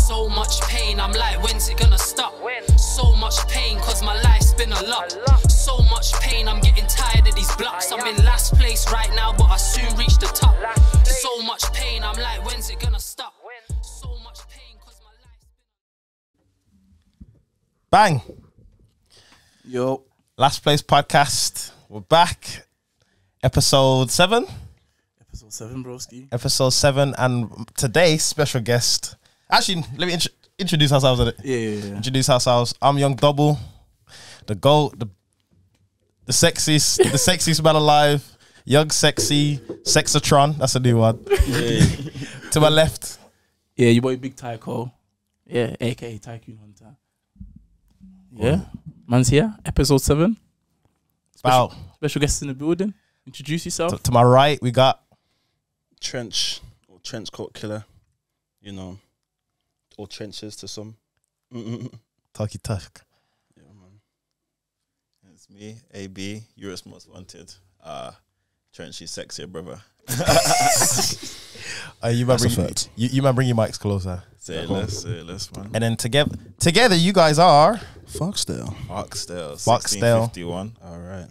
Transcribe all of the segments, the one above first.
So much pain, I'm like, when's it gonna stop? So much pain, cause my life's been a lot. So much pain, I'm getting tired of these blocks. I'm in last place right now, but I soon reach the top. So much pain, I'm like, when's it gonna stop? So much pain, cause my life's Bang. been Yo. Last Place Podcast. We're back. Episode 7. Episode 7, broski. Episode 7. And today's special guest. Actually, let me introduce ourselves. Yeah. Introduce ourselves. I'm Young Dubhul, the GOAT, the sexiest man alive. Young Sexy, Sexatron. That's a new one. To my left. Yeah, your boy Big Tycoon. Yeah, aka Tycoon Hunter. Yeah. Man's here. Episode 7. Special guest in the building. Introduce yourself. To my right, we got Trench coat killer, you know, or trenches to some. Talky Tuck. Yeah, man. It's me, AB, Europe's most wanted. Trenchy, sexier brother. You might bring your mics closer. Say it less, man. And then together, you guys are FOXDALE. FOXDALE1651. All right.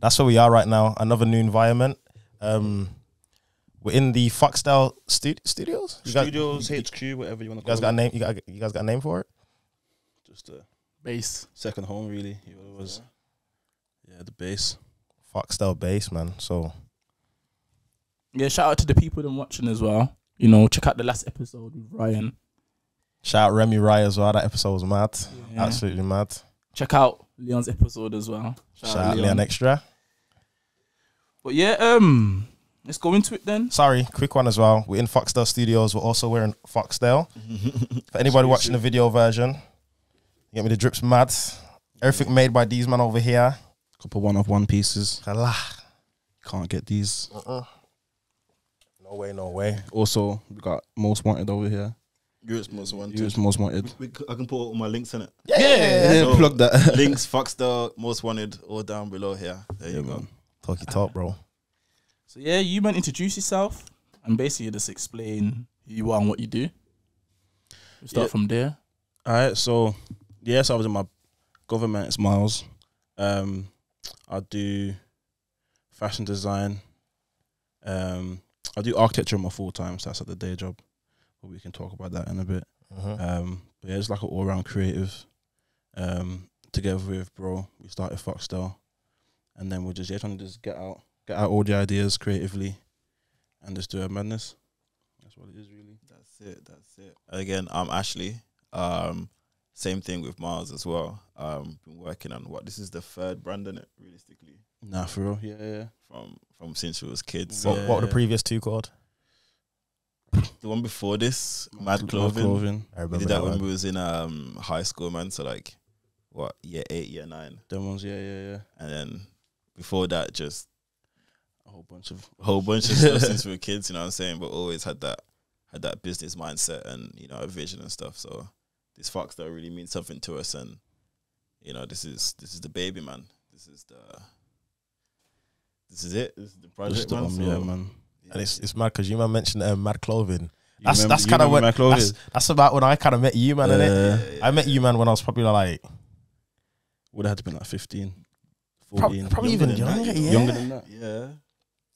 That's where we are right now. Another new environment. We're in the FOXDALE studios. Studios, HQ, whatever you want to call it. Got a name? You guys got a name for it? Just a Base. second home, really. It was, the base. FOXDALE base, man. So Yeah, shout out to the people that are watching as well. You know, check out the last episode with Ryan. shout out Remy Rye as well. That episode was mad. Yeah. Absolutely mad. Check out Leon's episode as well. Shout out Leon Extra. But yeah, let's go into it then. Sorry, quick one as well. We're in FOXDALE studios. We're also wearing FOXDALE. For anybody watching the video version, you get me the drips mad. Everything made by these man over here. Couple one-of-one pieces. Allah. Can't get these. No way. Also, we got Most Wanted over here. Europe's most wanted. Europe's Most Wanted. I can put all my links in it. Yeah. So, plug that. links, FOXDALE, most wanted, all down below here. There you go. Talky talk, bro. So yeah, you man introduce yourself and basically just explain who you are and what you do. We'll start from there. All right, so yes, I was in my government. It's Miles. I do fashion design. I do architecture in my full time, so that's at the day job. But we can talk about that in a bit. But yeah, it's like an all round creative. Together with bro, we started FOXDALE, and then we're just trying to just get out all the ideas creatively, and just do a madness. That's what it is, really. That's it. Again, I'm Ashley. Same thing with Miles as well. Been working on this is the third brand in it, realistically. Nah, for real. Yeah. From since we was kids. What were the previous two called? The one before this, Mad Clothing. I We did that when we was in high school, man. So like, year 8, year 9. Them ones, yeah. And then before that, just A whole bunch of stuff since we were kids, you know what I'm saying? But always had that business mindset and, you know, a vision and stuff. So this FOXDALE really means something to us, and you know, this is the baby, man. This is it. This is the project, man. Yeah, man. And it's mad because you man mentioned Mad Clothing. You That's kind of when Mad Clothing? that's about when I kind of met you, man. Innit? I met you, man, when I was probably like would have had to be like 15, 14. probably even younger. Younger than that.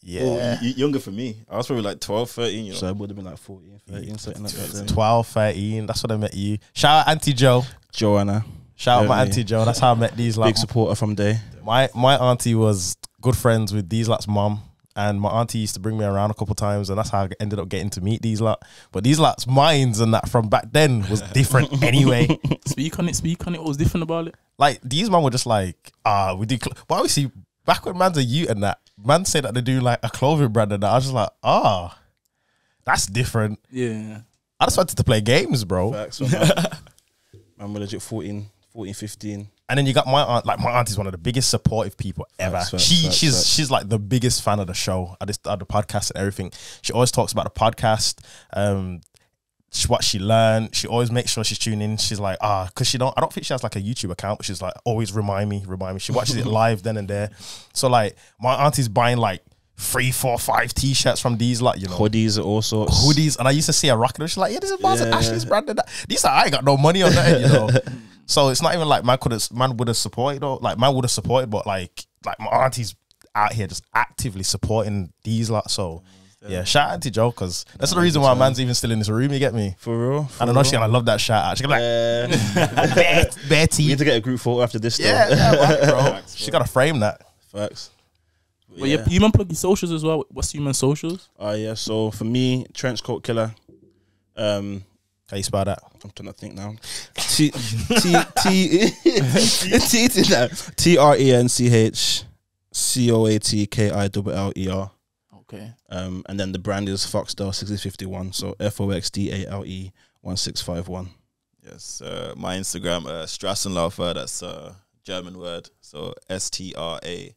Yeah. Well, Younger for me. I was probably like 12, 13, you know. So it would have been like 14, 13, something like that. Then. 12, 13. That's when I met you. Shout out Auntie Joe. Joanna. Shout out my Auntie Joe. That's how I met these. Like, Big supporter from day. my auntie was good friends with these lot's mom, and my auntie used to bring me around a couple times, and that's how I ended up getting to meet these lot. But these lot's minds and that from back then was different anyway. Speak on it. What was different about it? Like, these man were just like, we do. But obviously, back when man's a youth and that, man said that they do like a clothing brand and that, I was just like, that's different. Yeah. I just wanted to play games, bro. Facts. Man, we're legit 14, 15. And then you got my aunt. Like, my aunt is one of the biggest supportive people ever. Facts. She's like the biggest fan of the show, of the podcast and everything. She always talks about the podcast, what she learned. She always makes sure she's tuning in. She's like, because I don't think she has like a YouTube account, but she's like, always remind me. She watches it live then and there. So like, my auntie's buying like 3, 4, 5 t-shirts from these, like, you know, Hoodies, all sorts. hoodies. And I used to see a rocket, and she's like, yeah, this is Ashley's brand. And that. These are, I ain't got no money on that, you know. So it's not even like man would have supported, or like man would have supported, but like my auntie's out here just actively supporting these lot. So yeah, shout out to Joe, because that's the reason why man's even still in this room. You get me? For real. I don't know. She's gonna love that shout out. She's gonna be like, Betty. We need to get a group photo after this. Yeah, bro. She gotta frame that. Facts. Well, yeah, you man plug your socials as well. What's your man socials? Yeah. So for me, Trenchcoat Killer. How you spell that? I'm trying to think now. TRENCHCOATKILLER. Okay. And then the brand is FOXDALE1651. So FOXDALE1651. Yes. My Instagram, Strassenlaufer. That's a German word. So STRASSENLAUFER.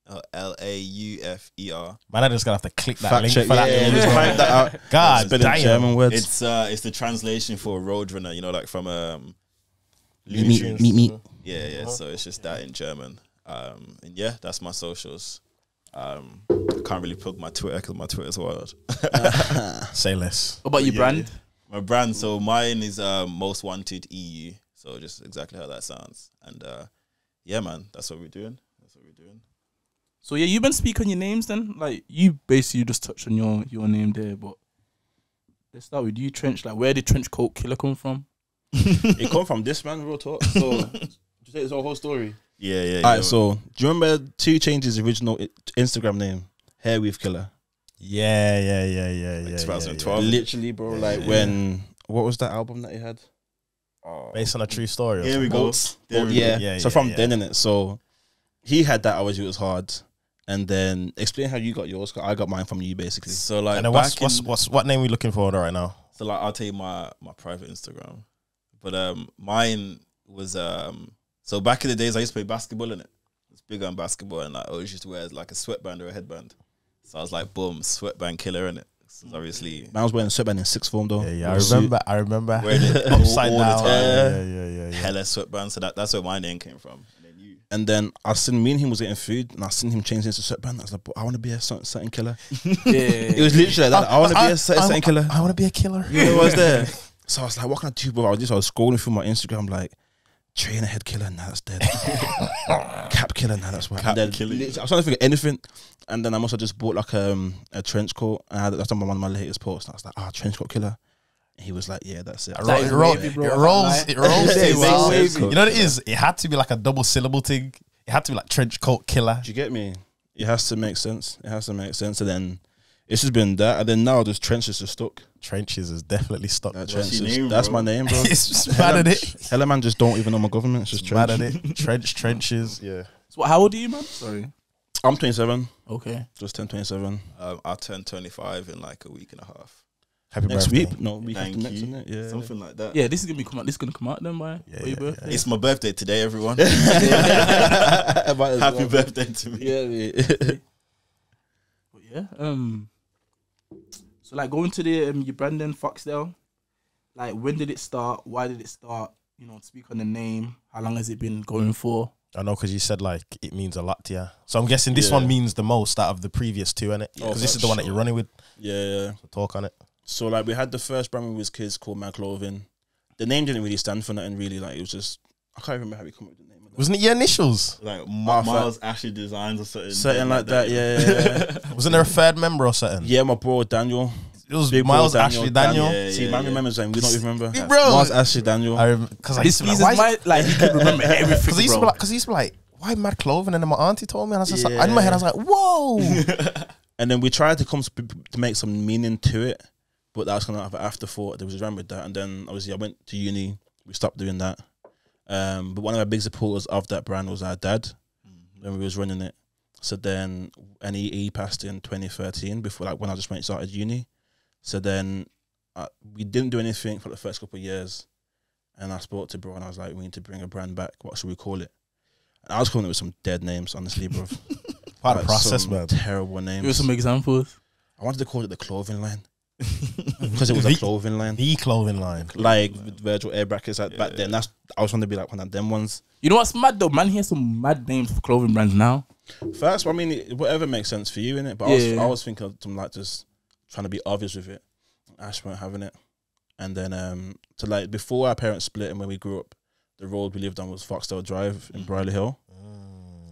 Man, I just gonna have to click that Fact link check, for that. yeah, just find that out. God Spelling damn. German words. It's the translation for Roadrunner, you know, like from Meet. Yeah. So it's just that in German. And yeah, that's my socials. I can't really plug my Twitter because my Twitter's wild. Say less. What about your brand? My brand, so mine is Most Wanted EU. So just exactly how that sounds. And yeah, man, that's what we're doing. So yeah, you been speaking on your names then? Like you basically just touched on your name there, but let's start with you, Trench. Like where did Trenchcoat Killer come from? It come from this man, real talk. So just take this whole story. Yeah. Alright, so do you remember 2 Chainz's original Instagram name? Hairweave Killer. Yeah. 2012. Literally, bro. Like when what was that album that he had? Based on a true story. Here we go. Yeah. So from then in it, so he had that. Always, it was hard. And then explain how you got yours. Cause I got mine from you, basically. So like, And then what name are we looking for right now? So like, I'll tell you my private Instagram, but mine was so back in the days I used to play basketball in it. It's big on basketball, and I always used to wear like a sweatband or a headband. So I was like, boom, sweatband killer in it. So obviously, I was wearing a sweatband in 6th form though. Yeah. I remember. Wearing it Upside all down. the time. Yeah. Hella sweatband. So that's where my name came from. And then I seen me and him was getting food, and I seen him change into sweatband. I was like, I want to be a certain killer. Yeah. It was literally like that. I want to be a certain killer. I want to be a killer. You know what was there? So I was like, what can I do, bro? I was scrolling through my Instagram, like, trainer head killer, nah, that's dead. Cap killer, nah, that's why. Cap Then, killer. I was trying to think of anything, and then I must have just bought like a trench coat, and that's on one of my latest posts. And I was like, trench coat killer. And he was like, yeah, that's it. It rolls. You know what it is? It had to be like a double syllable thing. It had to be like trench coat killer. Do you get me? It has to make sense. And then it's just been that, and then now this trenches is stuck. Trenches is definitely stuck. That's my name, bro. It's just mad at it. Hella man just don't even know my government. It's just Mad at it. Trenches. Yeah. So how old are you, man? Sorry. I'm 27. Okay. Just turned 27. I'll turn 25 in like a week and a half. Happy Next birthday. week? No, week after Thank next, you. isn't it? Yeah. Something like that. Yeah, this is gonna come out then by your birthday. It's my birthday today, everyone. Happy Happy birthday to me. Yeah. But yeah. So like going to the your brand then FOXDALE, like when did it start? Why did it start? You know, speak on the name. How long has it been going for? I know, because you said like it means a lot to you. So I'm guessing this one means the most out of the previous 2, innit? Because this is the one that you're running with. Yeah. So talk on it. So like we had the first brand when we was kids called Mad Clothing. The name didn't really stand for nothing really. Like it was just, I can't remember how we come up with the name of that. Wasn't it your initials? Like Miles Ashley Designs or Something like that, yeah. Wasn't there a third member or something? Yeah, my bro Daniel. It was Big Miles bro, Ashley Daniel. See, man remembers him. We don't even remember. Bro. Miles Ashley Daniel. Because I used to be He's like, why? like he could remember everything. Because he bro. used to be like, why Mad Clothing? And then my auntie told me, and I was just like, in my head, I was like, whoa. And then we tried to to make some meaning to it, but that was kind of an afterthought. There was a run with that, and then obviously I went to uni. We stopped doing that. But one of our big supporters of that brand was our dad when we was running it. So then, and he passed in 2013 before, like when I just started uni. So then we didn't do anything for the first couple of years, and I spoke to bro and I was like, we need to bring a brand back. What should we call it? And I was calling it with some dead names, honestly, bro. Part of the process, some man. Terrible names. Give us some examples. I wanted to call it the clothing line. because it was a clothing line, The clothing line. like with Virgil air brackets like back then. That's I was trying to be like one of them ones. You know what's mad though? Man, here's some mad names for clothing brands now. First, I mean, whatever makes sense for you, innit? But I was thinking of some like just trying to be obvious with it. Ash weren't having it, and then so like before our parents split and when we grew up, the road we lived on was Foxdale Drive in Briley Hill.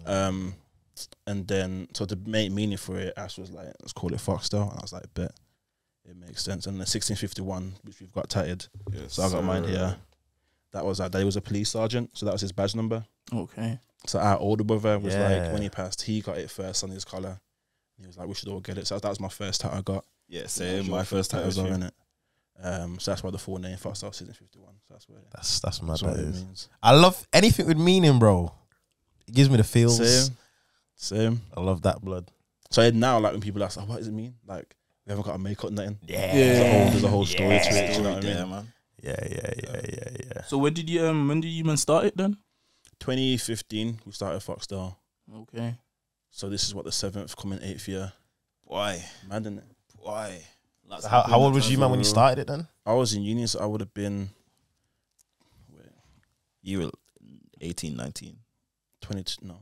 And then so to make meaning for it, Ash was like, let's call it Foxdale, and I was like, bet it makes sense. And the 1651, which we've got tatted, so I got mine here. That was our daddy was a police sergeant, so that was his badge number. Okay. So our older brother was like, when he passed, he got it first on his collar. He was like, we should all get it. So that was my first tat I got. Yeah, same. My first tat as was well, innit? So that's why the full name Foxdale 1651. So that's what That's mad. that's what it means. I love anything with meaning, bro. It gives me the feels. Same. I love that, blood. So now, like when people ask, what does it mean? Like we haven't got a makeup, nothing. Yeah. There's a whole story to it. You know what I mean? Man. Yeah. So when did you man start it then? 2015, we started Foxdale. Okay. So this is what the 7th, coming 8th year. Why? Mad, innit? Why? So how old was you, man, when you started it then? I was in uni, so I would have been You were 18, 19. 22. No,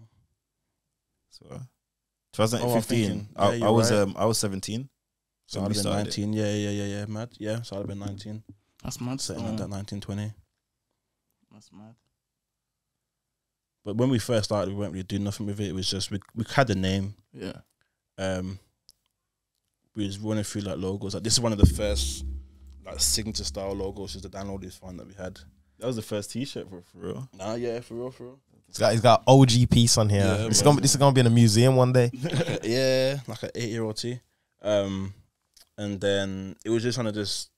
So 2015. Oh, I'm thinking, yeah, I was 17. so when I'd we have been started 19. Yeah, mad. Yeah, so I'd have been 19. That's mad. Setting at that 19, 20. That's mad. But when we first started, we weren't really doing nothing with it. It was just we had the name. Yeah. We was running through like logos. Like this is one of the first like signature style logos. Just the download is fun that we had. That was the first T-shirt for real. Nah, yeah, for real. He's got OG piece on here. Yeah, this is gonna be in a museum one day. Yeah, like an 8-year-old tee. And then it was just kind of just.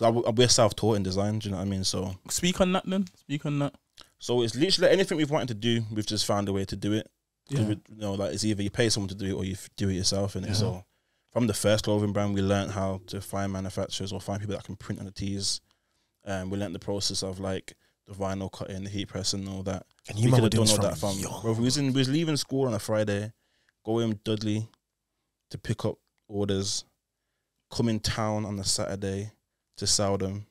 We're self-taught in design. Do you know what I mean? So Speak on that then. Speak on that. So it's literally anything we've wanted to do, we've just found a way to do it. Yeah. You know, like it's either you pay someone to do it or you do it yourself. And so from the first clothing brand, we learned how to find manufacturers or find people that can print on the tees. We learned the process of like the vinyl cutting, the heat press, and all that. And you we could remember have doing done all this that from from. Bro, we was leaving school on a Friday, going Dudley to pick up orders, come in town on a Saturday to sell them,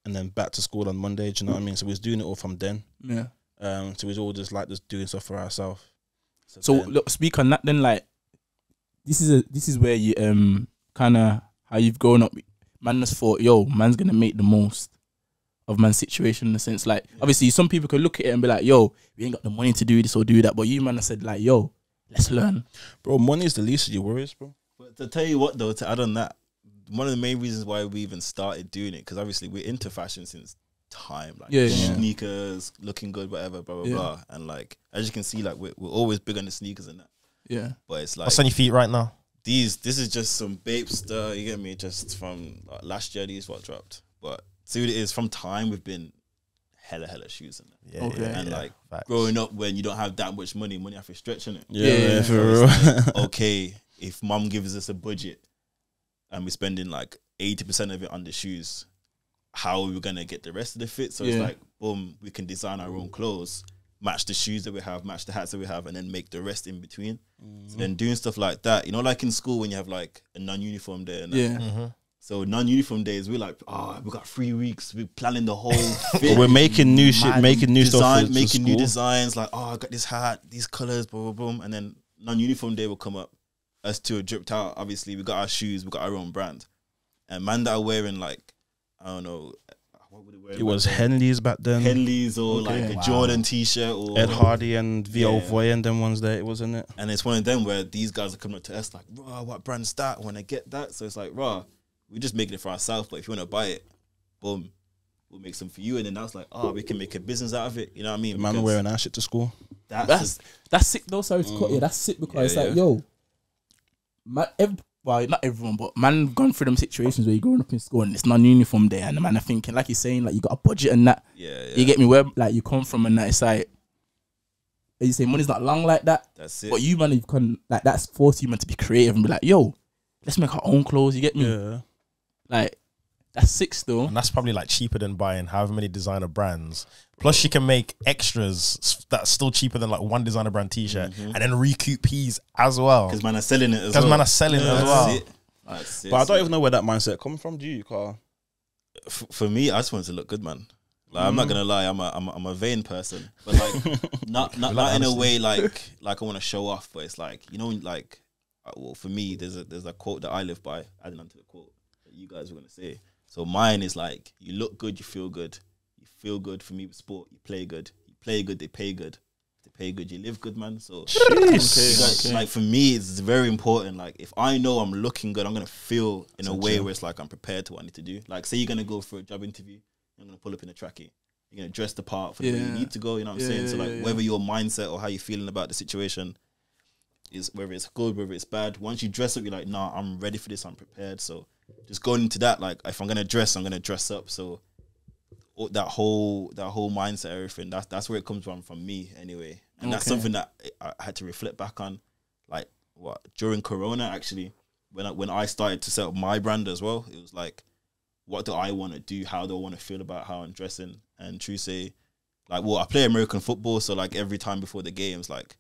and then back to school on Monday. Do you know what I mean? So we was doing it all from then. Yeah. So we was all just like just doing stuff for ourselves. So then- look, speak on that then. Like, this is where you kind of how you've grown up. Man just thought, yo, man's gonna make the most of man's situation in the sense, like, obviously some people could look at it and be like, yo, we ain't got the money to do this or do that, but you man have said like, yo, let's learn. Bro, money is the least of your worries, bro. But to tell you what, though, to add on that, one of the main reasons why we even started doing it, because obviously we're into fashion since time, like sneakers, looking good, whatever, blah blah blah, and like as you can see, like we're always big on the sneakers and that. Yeah, but it's like what's on your feet right now? This is just some babe stuff. You get me? Just from last year, these what dropped. But see what it is. From time, we've been hella shoes in it. And like facts. Growing up when you don't have that much money have to stretch in it. Yeah, for so real. like, okay, if mum gives us a budget and we're spending like 80% of it on the shoes, how are we gonna get the rest of the fit? So it's like, boom, we can design our own clothes, match the shoes that we have, match the hats that we have, and then make the rest in between. So then doing stuff like that, you know, like in school when you have like a non-uniform day. And so non-uniform days, we're like, we got 3 weeks. We're planning the whole fit. We're making new shit, making new stuff, making new designs. Like, I got this hat, these colors, boom, boom, boom. And then non-uniform day will come up. Us two are dripped out. Obviously, we got our shoes, we got our own brand. And man that are wearing like, I don't know, what would it wear? It was Henleys back then. Henleys or like a Jordan t-shirt or Ed Hardy and VO Voy and them ones there, it wasn't it? And it's one of them where these guys are coming up to us like, raw, what brand's that? When I get that, so it's like, raw, we're just making it for ourselves, but if you want to buy it, boom, we'll make some for you. And then that's like, we can make a business out of it. You know what I mean? The man wearing our shit to school. That's sick though. Sorry to cut you. That's sick because it's like, yo, man, well, not everyone, but man gone through them situations where you're growing up in school and it's non-uniform day, and the man are thinking, like you're saying, like you got a budget and that. You get me, where like you come from and that, it's like, you say money's not long like that. That's it. But you man, you've come, like that's forced you man to be creative and be like, yo, let's make our own clothes. You get me? Yeah. Like that's sick still. And that's probably like cheaper than buying however many designer brands. Plus, you can make extras that's still cheaper than like one designer brand t-shirt, and then recoup P's as well. Because man are selling it as well. Because man are selling it as well. That's it, But I don't so even know where that mindset comes from. Do you, Carl? for me, I just wanted to look good, man. Like, I'm not gonna lie, I'm a vain person, but like not in a way like I want to show off, but it's like, you know, like, well, for me, there's a quote that I live by, adding on to the quote that you guys were gonna say. So mine is like, you look good, you feel good. You feel good. For me with sport, you play good. You play good, they pay good. They pay good, you live good, man. So like for me, it's very important. Like if I know I'm looking good, I'm gonna feel in a way where it's like I'm prepared to what I need to do. Like say you're gonna go for a job interview, you're gonna pull up in a trackie. You're gonna dress the part for the way you need to go. You know what I'm saying? So like whether your mindset or how you're feeling about the situation is, whether it's good, whether it's bad. Once you dress up, you're like, nah, I'm ready for this. I'm prepared. So just going into that, like if I'm gonna dress, I'm gonna dress up. So that whole mindset, everything, that's where it comes from me anyway. And that's something that I had to reflect back on, like during Corona actually, when I started to set up my brand as well. It was like, what do I want to do? How do I want to feel about how I'm dressing? And true say, like, well, I play American football, so like every time before the games, like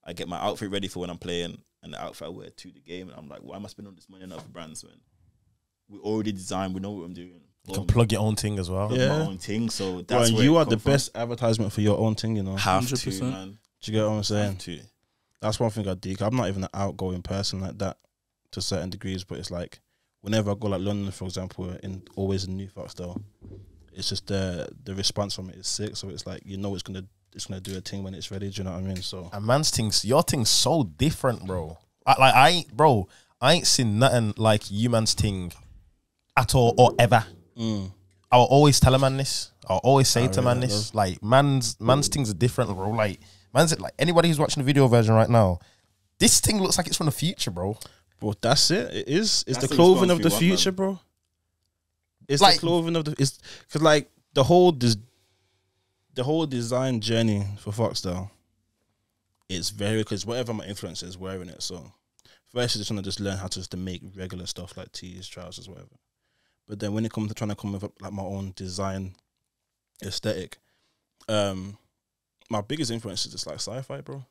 I get my outfit ready for when I'm playing, and the outfit I wear to the game, and I'm like, why am I spending all this money on other brands when we already designed, we know what I'm doing. You can plug your own thing as well. My own thing. So that's Well, where you it are come the from. best advertisement for your own thing, you know. Have 100%. to, man. Do you get what I'm saying? Have to. That's one thing I do. I'm not even an outgoing person like that to certain degrees, but it's like whenever I go like London, for example, always in New FOXDALE, it's just the response from it is sick. So it's like, you know, it's gonna do a thing when it's ready. Do you know what I mean? So And man's things, your thing's so different, bro. I ain't seen nothing like you man's thing at all or ever. I will always tell a man this. I'll always say to man this. Like man's things are different, bro. Like man's like anybody who's watching the video version right now, this thing looks like it's from the future, bro. Bro, that's it. It is. It's That's the what clothing of you the want, future, man. bro. It's Like- the clothing of the. It's because like the whole design journey for FOXDALE. It's very because whatever my influencer is wearing it. So first, I just want to learn how to make regular stuff like tees, trousers, whatever. But then when it comes to trying to come with like my own design aesthetic, my biggest influence is just like sci-fi, bro.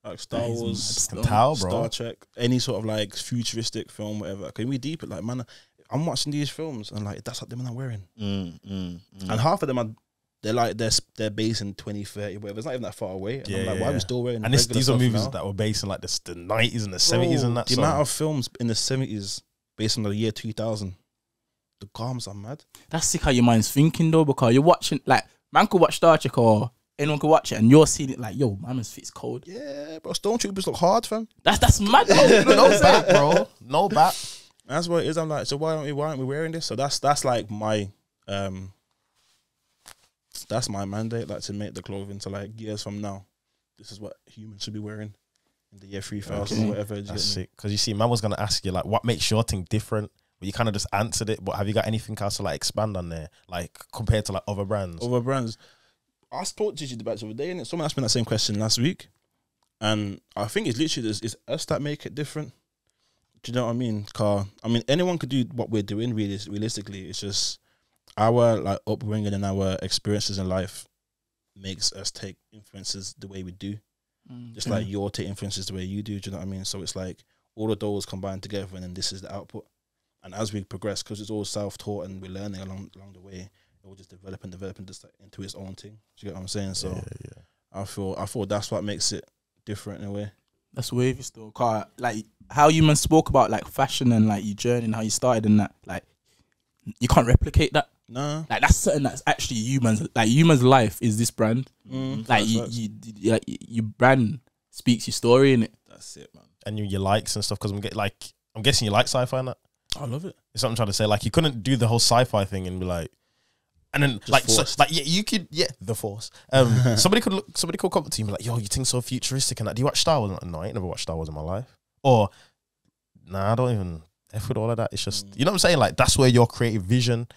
Like Star Wars, Can tell, bro. Star Trek, any sort of like futuristic film, whatever. Can we deep it? Like, man, I'm watching these films and like that's what them I'm wearing. And half of them they're based in 2030, whatever. It's not even that far away. And I'm like, why are we still wearing? And these are movies that were based in like the 90s and the 70s and that. The amount of films in the 70s based on the year 2000. The garms are mad. That's sick how your mind's thinking though, because you're watching, like, man could watch Star Trek or anyone could watch it and you're seeing it like, yo, my man's fit's cold. Yeah, bro. Stormtroopers look hard, fam. That's mad. no back, bro. No back. That's what it is. I'm like, so why aren't we wearing this? So that's like my that's my mandate, like to make the clothing to like years from now. This is what humans should be wearing in the year 3000 or whatever. That's sick. Because you see, man was gonna ask you like, what makes your thing different? But you kind of just answered it. But have you got anything else to like expand on there, like compared to like other brands? Other brands. I spoke to you about the other day, and someone asked me that same question last week, and I think it's literally it's us that make it different. Do you know what I mean? Anyone could do what we're doing. Realistically, it's just our like upbringing and our experiences in life makes us take influences the way we do. Just like your take influences the way you do. Do you know what I mean? So it's like all of those combined together, and then this is the output. And as we progress, because it's all self-taught and we're learning along the way, it will just develop just like into its own thing. Do you get what I'm saying? So I feel that's what makes it different in a way. That's wavy still. Car, like how you man spoke about like fashion and like your journey and how you started and that, like you can't replicate that. Nah. Like that's something that's actually human's life is this brand. Like your brand speaks your story in it. That's it, man. And your likes and stuff. Because I'm guessing you like sci-fi and that. I love it. That's what I'm trying to say. Like you couldn't do the whole sci-fi thing and be like, and then Just you could the Force. Somebody could come up to you and be like, yo, you think so futuristic and that. Do you watch Star Wars? No, I ain't never watched Star Wars in my life. Or nah, I don't even F with all of that. It's just you know what I'm saying. Like that's where your creative vision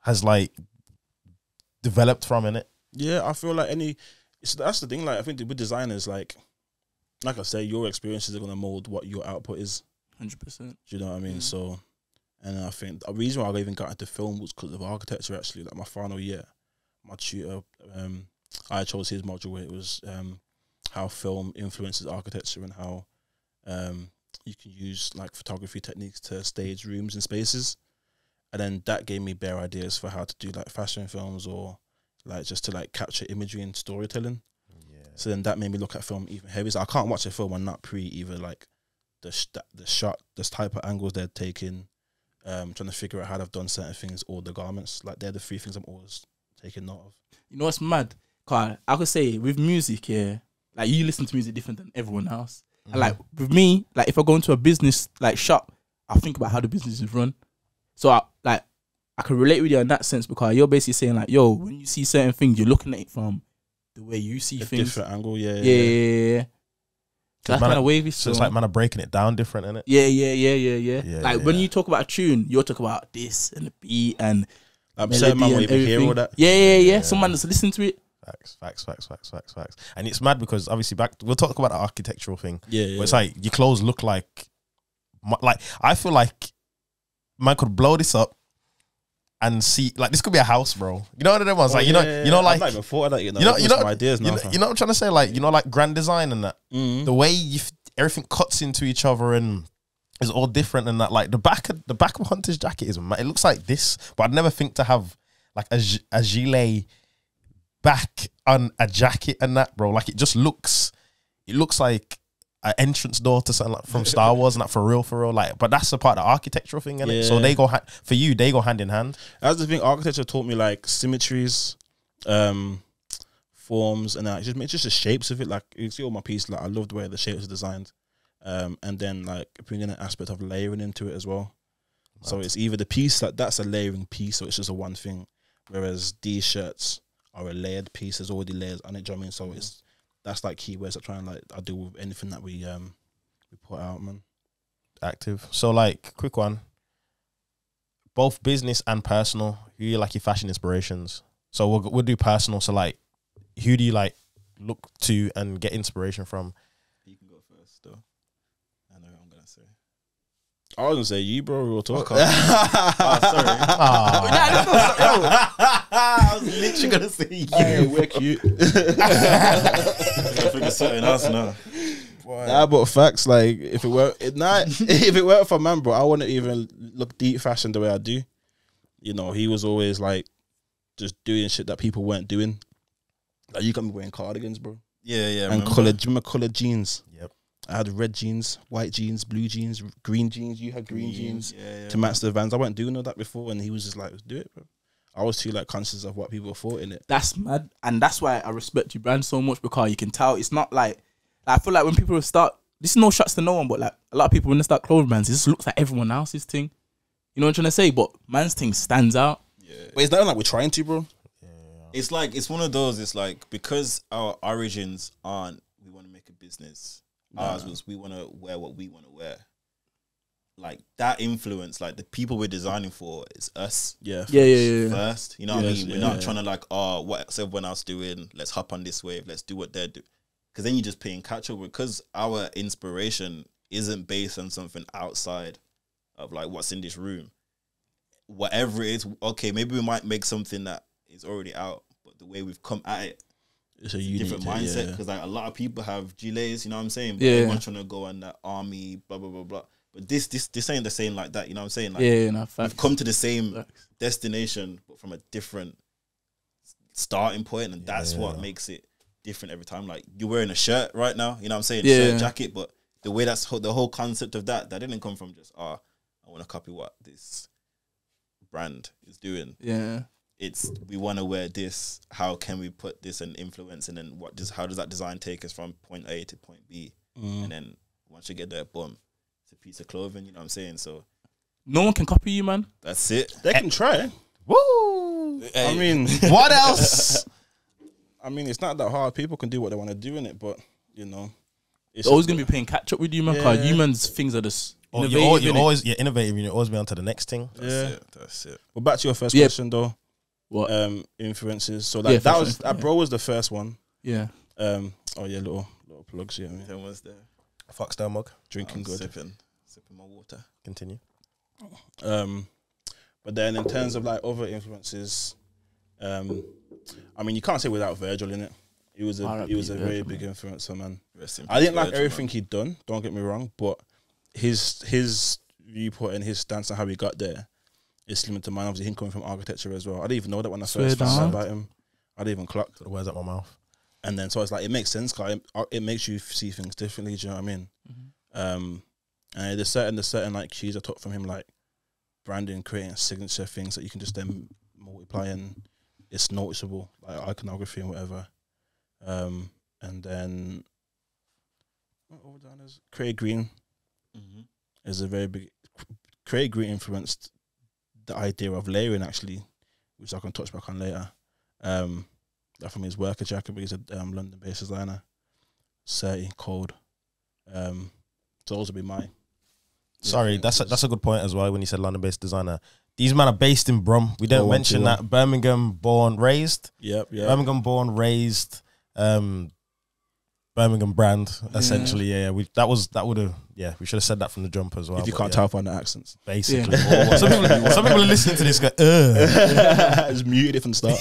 has like developed from, innit? Yeah, I feel like that's the thing. Like I think with designers, like I say, your experiences are gonna mold what your output is. 100%. Do you know what I mean? So, and I think the reason why I even got into film was because of architecture. Actually, like my final year, my tutor, I chose his module where it was how film influences architecture and how you can use like photography techniques to stage rooms and spaces, and then that gave me bare ideas for how to do like fashion films or like just to like capture imagery and storytelling. Yeah. So then that made me look at film even heavier. So I can't watch a film and not either like the shot, this type of angles they're taking, trying to figure out how they've done certain things, or the garments. Like they're the three things I'm always taking note of. You know what's mad? Cause I could say with music, yeah, like you listen to music different than everyone else. And like with me, like if I go into a business like shop, I think about how the business is run. So I can relate with you in that sense, because you're basically saying like, yo, when you see certain things, you're looking at it from the way you see things. Different angle, yeah. That's kind of wavy. So it's like man are breaking it down different, innit? Yeah. Like when you talk about a tune, you're talking about this and the beat and certain man will even hear all that. Yeah. Someone that's listening to it. Facts. And it's mad because obviously we'll talk about the architectural thing. Yeah. But it's like your clothes look like I feel like man could blow this up and see like this could be a house, bro. You know what them ones like you know like I've not even thought of that. You know some ideas now. You know what I'm trying to say, like like grand design and that. The way everything cuts into each other and is all different and that. Like the back of Hunter's jacket is it looks like this, but I'd never think to have like a gilet back on a jacket and that, bro. Like it looks like an entrance door to something like from Star Wars and that, for real. Like, but that's the part of the architectural thing, innit? So they go for you, they go hand in hand. That's the thing. Architecture taught me like symmetries, forms, and that. It's just the shapes of it. Like you see all my pieces, like I love the way the shapes are designed, and then like bringing an aspect of layering into it as well. Wow. So it's either the piece that's a layering piece, so it's just a one thing, whereas these shirts are a layered piece. There's already layers on it. Do you know what I mean? So that's like keywords I try and like I do with anything that we put out, man. Active. So like quick one, both business and personal. Who you like your fashion inspirations? So we'll do personal. So like, who do you like look to and get inspiration from? You can go first, though. I know what I'm gonna say. I was gonna say you, bro. Real talk. Sorry. I was literally gonna say you. Hey, we're cute. I think it's something else now. Nah, but facts, like if it weren't for man, bro, I wouldn't even look deep fashion the way I do. You know, he was always like just doing shit that people weren't doing. Like you got me wearing cardigans, bro. Yeah. And colored jeans. Yep. I had red jeans, white jeans, blue jeans, green jeans. You had green jeans to match the Vans. I wasn't doing all that before, and he was just like, "Let's do it, bro." I was too like conscious of what people thought in it. That's mad, and that's why I respect your brand so much, because you can tell it's not like I feel like when people start, this is no shots to no one, but like a lot of people when they start clothing brands, it just looks like everyone else's thing. You know what I'm trying to say? But man's thing stands out. Yeah, but it's not like we're trying to, bro. It's like it's one of those. It's like because our origins aren't we want to make a business. Ours was we want to wear what we want to wear. Like that influence, like the people we're designing for is us. Yeah. First, you know what I mean? We're not trying to like, what's everyone else doing? Let's hop on this wave. Let's do what they're doing. Because then you're just playing catch up. Because our inspiration isn't based on something outside of like what's in this room. Whatever it is, okay, maybe we might make something that is already out, but the way we've come at it, it's a different mindset. Because like a lot of people have gilets, you know what I'm saying? But everyone's trying to go on that army, blah blah blah blah. But this ain't the same like that, you know what I'm saying? Like we've come to the same destination, but from a different starting point, and that's what makes it different every time. Like you're wearing a shirt right now, you know what I'm saying? Shirt, jacket, but the way that's the whole concept of that didn't come from just I want to copy what this brand is doing. Yeah. It's we want to wear this. How can we put this and influence, and then how does that design take us from point A to point B? And then once you get there, boom, it's a piece of clothing. You know what I'm saying? So no one can copy you, man. That's it. They can try. Woo! I mean, what else? I mean, it's not that hard. People can do what they want to do in it, but you know, it's always gonna be playing catch up with you, man. Because humans things are just. You're always innovative, and you're always be on to the next thing. That's it. Well, back to your first question though. What influences? So like that bro was the first one. Yeah. Little plugs. Yeah. Then was there FOXDALE mug, drinking good, sipping my water. Continue. But then in terms of like other influences, I mean you can't say without Virgil in it. He was a very big influencer, man. I didn't like everything he'd done. Don't get me wrong, but his viewpoint and his stance on how he got there is similar to mine. Obviously, him coming from architecture as well. I didn't even know that when I first found out about him. I didn't even clock. The words out my mouth. And then so it's like it makes sense, cause it makes you see things differently. Do you know what I mean? And there's certain like cues I took from him, like branding, creating signature things that you can just then multiply and it's noticeable, like iconography and whatever. And then what down is Create Green is a very big. Create Green influenced the idea of layering actually, which I can touch back on later. That from his work at Jacquees, a London-based designer. Certi, Code. So those would be my. Sorry, that's a good point as well. When you said London-based designer, these men are based in Brum. We didn't mention that. Birmingham born, raised. Yep. Birmingham born, raised. Birmingham brand, essentially. Yeah. We should have said that from the jump as well. If you can't tell from the accents, basically. Yeah. Some people are listening to this go, just muted it from the start.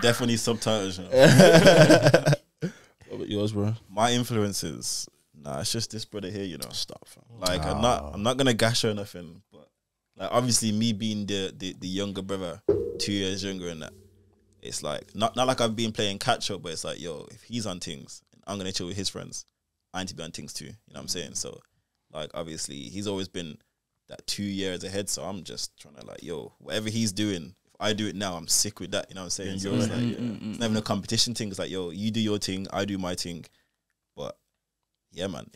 Definitely subtitles. You know? What about yours, bro? My influences, it's just this brother here. You know, Stop. Like I'm not gonna gash or nothing, but like obviously me being the younger brother, 2 years younger and that. It's like not like I've been playing catch up, but it's like, yo, if he's on things, I'm gonna chill with his friends. I need to be on things too. You know what I'm saying? So, like, obviously, he's always been that 2 years ahead. So I'm just trying to like, yo, whatever he's doing, if I do it now, I'm sick with that. You know what I'm saying? So it's like, it's not even a competition thing. It's like, yo, you do your thing, I do my thing. But yeah, man,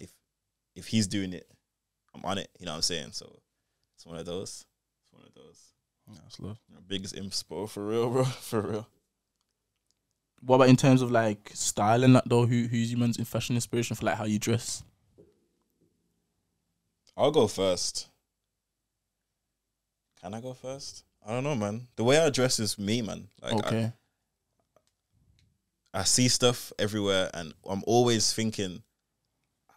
if he's doing it, I'm on it. You know what I'm saying? So it's one of those. That's love. Biggest inspo for real, bro. For real. What about in terms of like style and that though? Who's your man's in fashion inspiration for like how you dress? I'll go first. Can I go first? I don't know, man. The way I dress is me, man. Like, okay. I see stuff everywhere, and I'm always thinking,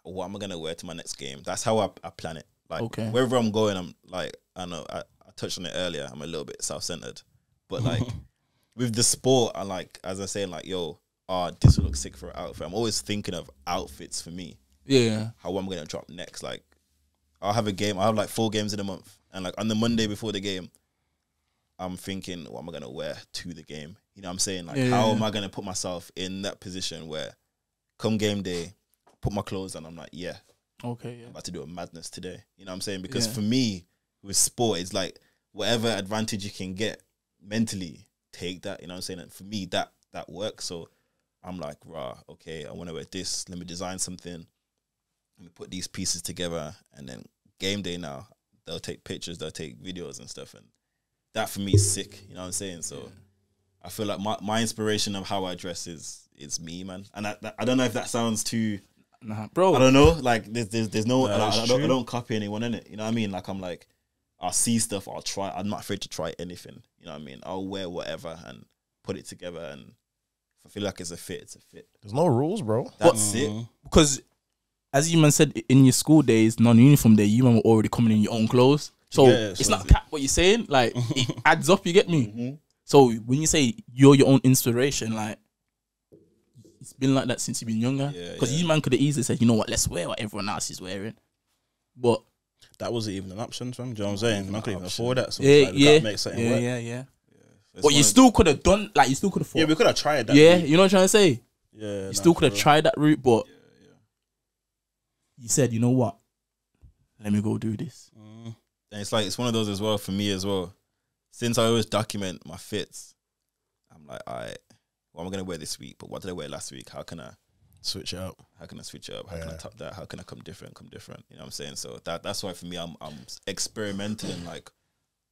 what am I gonna wear to my next game? That's how I plan it. Like, wherever I'm going, I'm like, I know I touched on it earlier. I'm a little bit self-centered, but like. With the sport, I like, as I say, like, yo, this will look sick for an outfit. I'm always thinking of outfits for me. Yeah. How I'm going to drop next. Like, I'll have a game. I'll have like 4 games in a month. And like on the Monday before the game, I'm thinking, what am I going to wear to the game? You know what I'm saying? Like, how am I going to put myself in that position where come game day, put my clothes on, I'm like, I'm about to do a madness today. You know what I'm saying? Because for me, with sport, it's like whatever advantage you can get mentally, take that, you know what I'm saying? And for me, that works. So I'm like, okay, I want to wear this. Let me design something. Let me put these pieces together. And then game day now, they'll take pictures, they'll take videos and stuff. And that for me is sick, you know what I'm saying? So I feel like my inspiration of how I dress is me, man. And I don't know if that sounds too... Nah, bro. I don't know. Like, there's no... I don't copy anyone in it. You know what I mean? Like, I'm like... I'll see stuff, I'll try. I'm not afraid to try anything. You know what I mean? I'll wear whatever and put it together. And if I feel like it's a fit, it's a fit. There's no rules, bro. That's it. Because, as you man said, in your school days, non-uniform day, you man were already coming in your own clothes. So it's not cap what you're saying. Like, it adds up, you get me? So when you say you're your own inspiration, like, it's been like that since you've been younger. Because you man could have easily said, you know what, let's wear what everyone else is wearing. But... that wasn't even an option, fam. Do you know what I'm saying? Man couldn't even afford that. So that makes something work. Yeah. But you still could have done, like, you still could have thought. Yeah, we could have tried that. Yeah, you know what I'm trying to say? Yeah. You still could have tried that route, but you said, you know what? Let me go do this. And it's like, it's one of those as well for me as well. Since I always document my fits, I'm like, all right, what am I going to wear this week? But what did I wear last week? How can I switch it up? How can I switch it up? How can I top that? How can I come different? You know what I'm saying? So that's why for me, I'm experimenting like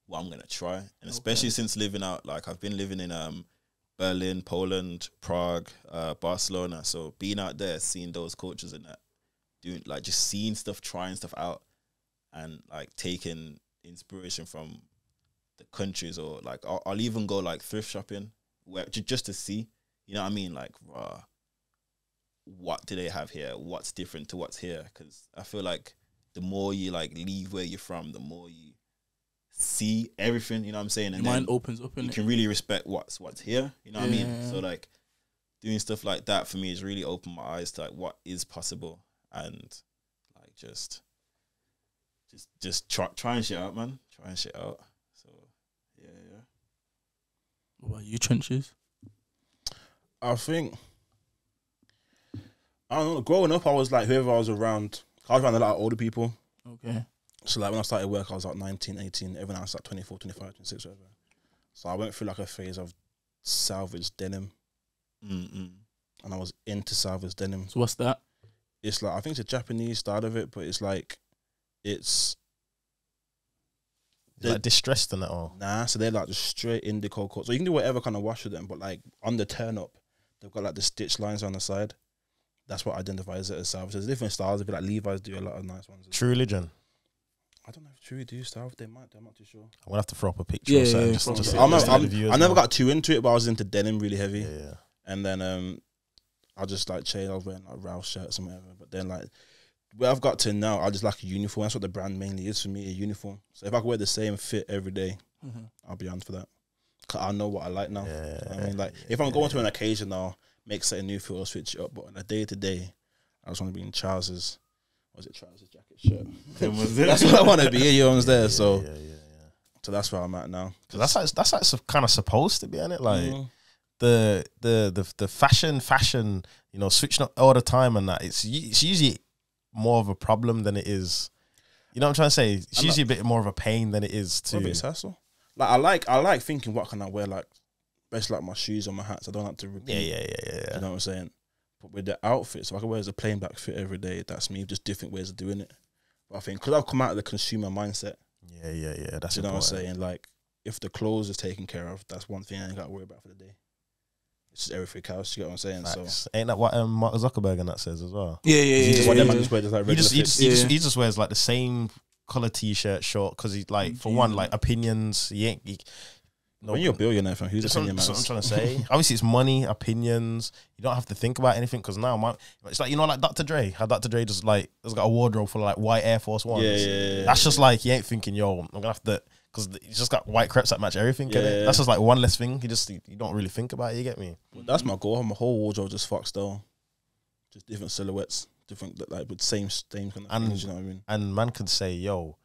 what I'm gonna try, and especially since living out, like I've been living in Berlin, Poland, Prague, Barcelona. So being out there, seeing those cultures and that, doing like just seeing stuff, trying stuff out, and like taking inspiration from the countries, or like I'll even go like thrift shopping, where just to see, you know what I mean? Like, what do they have here? What's different to what's here? Because I feel like the more you like leave where you're from, the more you see everything, you know what I'm saying? And your mind opens up, you can really respect what's here, you know what I mean? So like doing stuff like that for me has really opened my eyes to like what is possible, and like just just trying shit out, man. Trying shit out. So yeah. What about you, Trenches? I think, I don't know, growing up, I was like, whoever I was around a lot of older people. Okay. So like when I started work, I was like 19, 18. Everyone else like 24, 25, 26, whatever. So I went through like a phase of salvage denim. Mm-mm. And I was into salvage denim. So what's that? It's like, I think it's a Japanese style of it, but it's like, it's... Like distressed and that all. Nah, so they're like just straight indigo cut. So you can do whatever kind of wash with them, but like on the turn up, they've got like the stitch lines on the side. That's what identifies it as salvage. There's different styles. I feel like Levi's do a lot of nice ones. True Religion. I don't know if True do salvage. They might. I'm not too sure. I'm gonna have to throw up a picture. Yeah, or something yeah, just yeah. to see I never got too into it, but I was into denim really heavy. Yeah. And then I just like changed. I was wearing like Ralph shirts and whatever. But then like where I've got to now, I just like a uniform. That's what the brand mainly is for me, a uniform. So if I could wear the same fit every day, I'll be on for that. 'Cause I know what I like now. Yeah, I mean, like if I'm going to an occasion, I'll make something new feel or switch it up. But on a day to day, I just want to be in trousers. Was it trousers, jacket, shirt? That's what I want to be. You know what I'm saying? So that's where I'm at now. That's how it's kind of supposed to be, isn't it? Like the fashion, you know, switching up all the time and that. It's usually more of a problem than it is. You know what I'm trying to say? It's usually a bit more of a pain than it is to. It's hassle. Like I like thinking, what can I wear? Like, best like my shoes or my hats. I don't have to repeat. Yeah. You know what I'm saying? But with the outfits, if I can wear as a plain black fit every day, that's me. Just different ways of doing it. But I think because I've come out of the consumer mindset. Yeah. That's you know important. what I'm saying? Like, if the clothes is taken care of, that's one thing I ain't got to worry about for the day. It's just everything else. You get what I'm saying? Facts. So Ain't that what Mark Zuckerberg and that says as well? Yeah. he Just wears like the same color t-shirt, short, because he's like, for one, like opinions. When you're a billionaire, fam, who's opinion That's matters? what I'm trying to say. Obviously, it's money, opinions. You don't have to think about anything because now, it's like, you know, like Dr. Dre. How Dr. Dre just like has got a wardrobe full of like white Air Force Ones. Yeah. That's just like he ain't thinking, yo, I'm gonna have to, because he's just got white crepes that match everything. Yeah. That's just like one less thing. You don't really think about it. You get me? Well, that's my goal. My whole wardrobe just FOXDALE, just different silhouettes, different like with same kind of things. You know what I mean? And man could say, yo,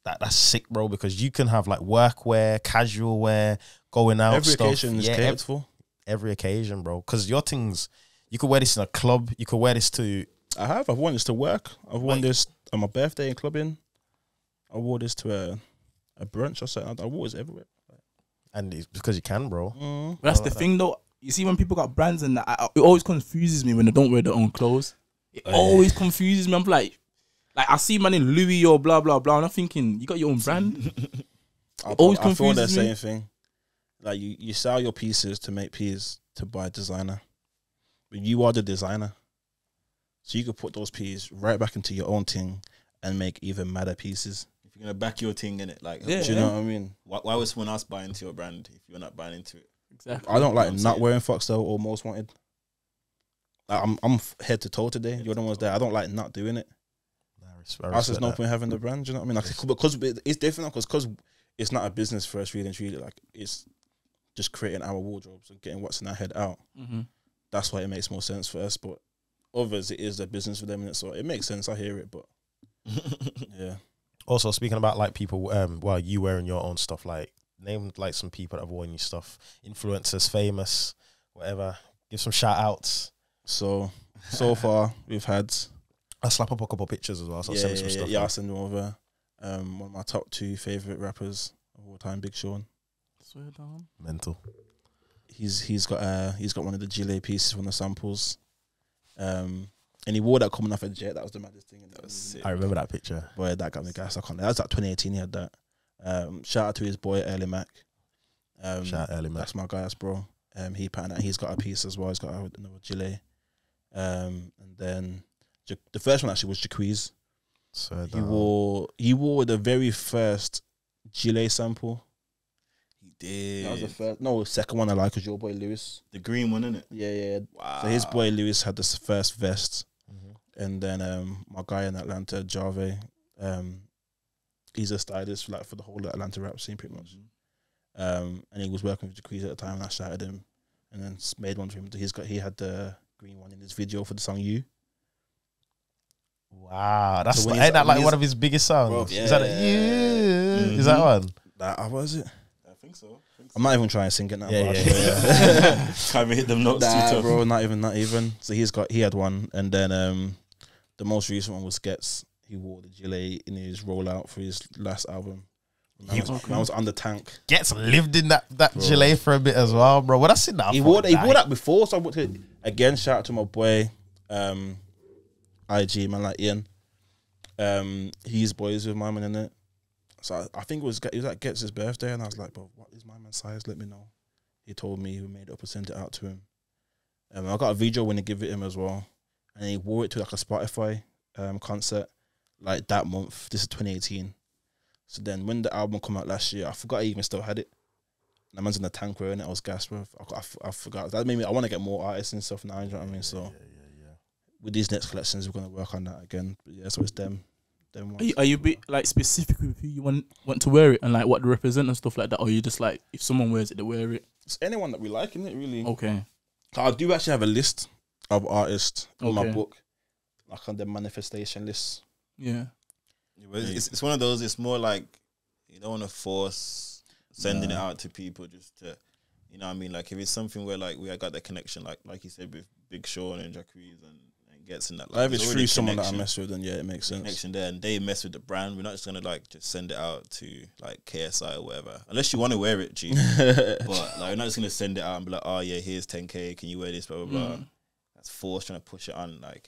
that's sick, bro, because you can have like work wear, casual wear, going out. Every stuff. occasion is catered for. Every occasion, bro. Because your things, you could wear this in a club. You could wear this to. I've worn this to work. I've worn this on my birthday in clubbing. I wore this to a brunch or something. I wore this everywhere. And it's because you can, bro. That's the thing, though. You see, when people got brands and that, it always confuses me when they don't wear their own clothes. It always confuses me. I'm like I see man in Louis or blah blah blah, and I'm thinking, you got your own brand. I always feel the confuses me. same thing. Like you sell your pieces to make peas to buy designer, but you are the designer, so you could put those peas right back into your own thing and make even madder pieces. If you're gonna back your thing in it, like, Do you know what I mean? why was someone else buying into your brand if you're not buying into it? Exactly. I don't like not wearing FOXDALE or Most Wanted. Like, I'm head to toe today. You're the ones there. I don't like not doing it. There's no point having the brand. Do you know what I mean? Like, because it's different. Because it's not a business for us, really and truly. Like, it's just creating our wardrobes and getting what's in our head out. That's why it makes more sense for us. But others, it is a business for them, and so it makes sense. I hear it, but yeah. Also, speaking about like people, you wearing your own stuff, like name like some people that have worn your stuff, influencers, famous, whatever. Give some shout outs. So far we've had. I'll slap up a couple of pictures as well. So I'll send me some stuff. Yeah, I'll send them over. One of my top 2 favorite rappers of all time, Big Sean. Swear down. Mental. He's got one of the Gilet pieces from the samples. And he wore that coming off a jet. That was the maddest thing. That was sick. I remember that picture. Boy, that got me gassed. I can't. That was like 2018. He had that. Shout out to his boy Early Mac. Shout out Early Mac. That's my guy, that's bro. He patterned that. He's got a piece as well. He's got another Gilet. And then the first one actually was Jacquees. He wore the very first Gilet sample. He did. That was the first. No, second one I like was your boy Lewis. The green one, innit? Yeah. Wow. So his boy Lewis had this first vest, and then my guy in Atlanta, Jave, he's a stylist for the whole Atlanta rap scene pretty much. And he was working with Jacquees at the time, and I shouted him, and then made one for him. He had the green one in his video for the song You. Wow, that's So when ain't he's- that like when one he's- of his biggest songs? Bro, Is that is that one? What was it? I think so. I'm not even trying to sing it now. Yeah, bro. yeah. Can't even hit them notes too Nah, tough. bro, not even. So he had one, and then the most recent one was Gets. He wore the gilet in his rollout for his last album. Man was on the tank. Gets lived in that gilet for a bit as well, bro. When I seen that, He wore that before, so I went to again. Shout out to my boy, IG man like Ian. He's boys with my man in it. So I think it was at Gets' birthday, and I was like, bro, what is my man's size? Let me know. He told me, he made it up and sent it out to him. I got a video when they give it him as well, and he wore it to like a Spotify concert like that month. This is 2018. So then when the album come out last year, I forgot I even still had it. That man's in the tank wearing it. I was gassed, bro. I forgot. That made me. I want to get more artists and stuff now. You know what I mean? So with these next collections, we're gonna work on that again. But yeah, so it's them. Are you like specific with who you want to wear it and like what they represent and stuff like that, or are you just like if someone wears it, they wear it? It's anyone that we like, isn't it? Really. Okay. I do actually have a list of artists in my Okay. book, like on the manifestation list. Yeah. It's one of those. It's more like you don't want to force sending it out to people just to, you know what I mean? Like if it's something where like we got that connection, like you said with Big Sean and Jacquees and Gets in that. Like if it's there's through already someone that I connection. mess with, then yeah, it makes sense. Connection there, and they mess with the brand. We're not just gonna like just send it out to like KSI or whatever, unless you want to wear it, G. But like we're not just gonna send it out and be like, oh yeah, here's 10K, can you wear this, blah blah blah. That's forced trying to push it on, like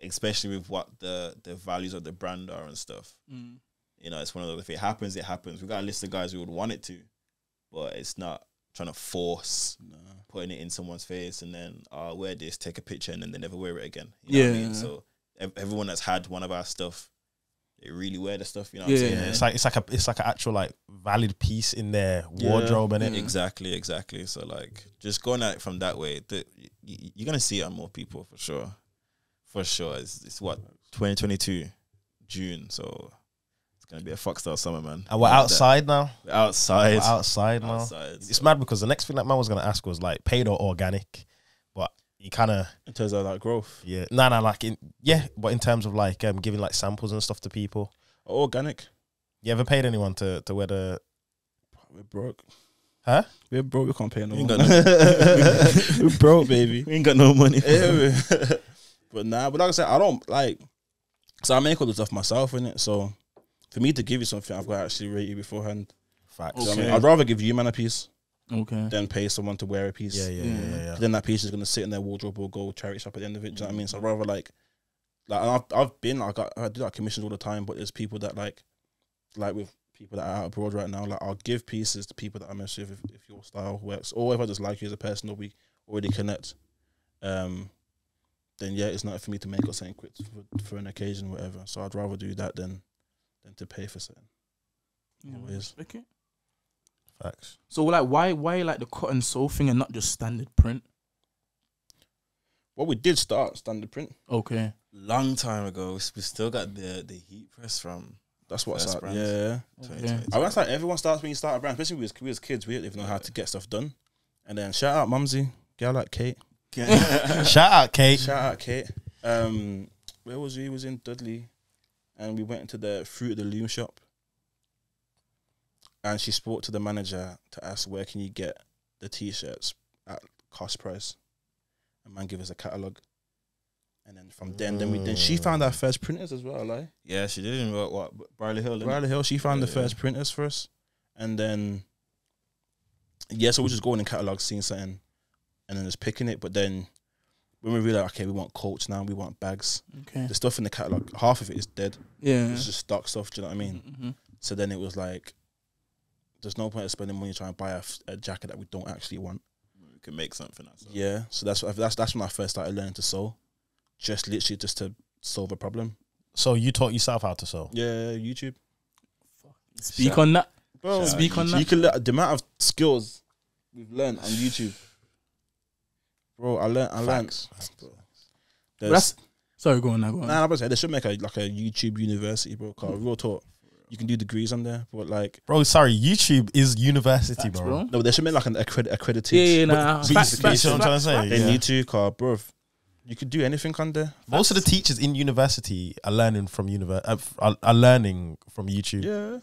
especially with what the values of the brand are and stuff. You know, it's one of those. If it happens, it happens. We got a list of guys who would want it to, but it's not trying to force putting it in someone's face and then wear this, take a picture, and then they never wear it again. You know what I mean? So everyone that's had one of our stuff, they really wear the stuff. You know what I'm saying? It's like an actual like valid piece in their wardrobe, innit? Exactly. So like, just going at it from that way, you're gonna see it on more people for sure. For sure, it's what 2022 June, so. Gonna be a FOXDALE summer, man. And we're outside now. We're outside. We're outside now. It's mad because the next thing that man was gonna ask was like paid or organic, but you kind of In terms of like growth, but in terms of like giving like samples and stuff to people. organic. You ever paid anyone to wear the? We're broke. Huh? We're broke. We can't pay no We ain't more. got no, We're broke, baby. we ain't got no money. But like I said, I don't like. So I make all the stuff myself, innit? So for me to give you something, I've got to actually rate you beforehand. Facts. So, I mean, I'd rather give you man a piece Okay. than pay someone to wear a piece. Yeah. Then that piece is gonna sit in their wardrobe or go charity shop at the end of it. Do you know what I mean? So I'd rather like I've been I do like commissions all the time, but there's people that like with people that are out abroad right now, like I'll give pieces to people that I mess with if your style works, or if I just like you as a person or we already connect. Then yeah, it's not for me to make or something quick for an occasion, or whatever. So I'd rather do that than to pay for something. Always. Okay. Facts. So like, why like the cut and sew thing and not just standard print? Well, we did start standard print. Okay. Long time ago, we still got the heat press from. That's what's First up. brand. Yeah. Okay. I was like, everyone starts when you start a brand, especially we as kids. We didn't even know how to get stuff done. And then shout out Mumsy, girl like Kate. Shout out, Kate. Shout out Kate. Where was we? He was in Dudley, and we went into the Fruit of the Loom shop. And she spoke to the manager to ask where can you get the t-shirts at cost price. And man give us a catalogue. And then from then she found our first printers as well, like. Yeah, she did in what Briley Hill. Riley Hill, she found the first printers for us. And then so we're just going in catalogue, seeing something and then just picking it. But then when we realised, okay, we want coats now, we want bags. Okay. The stuff in the catalogue, half of it is dead. Yeah. It's just stock stuff, do you know what I mean? Mm-hmm. So then it was like, there's no point in spending money trying to buy a jacket that we don't actually want. We could make something out. Yeah, so that's when I first started learning to sew, just to solve a problem. So you taught yourself how to sew? Yeah, YouTube. Speak on that. Bro, Speak on you that. can the amount of skills we've learned on YouTube. Bro, I learned. Facts. Sorry, go on now. Go on. Nah, I was saying they should make a YouTube university, bro. Cause real talk, you can do degrees on there, but like, Bro, sorry, YouTube is university, Facts, bro. no, they should make like an accredited. Yeah, nah. But you see what I'm trying to say? They need to, cause bro, You could do anything on there. Most of the teachers in university are learning from are learning from YouTube. Yeah.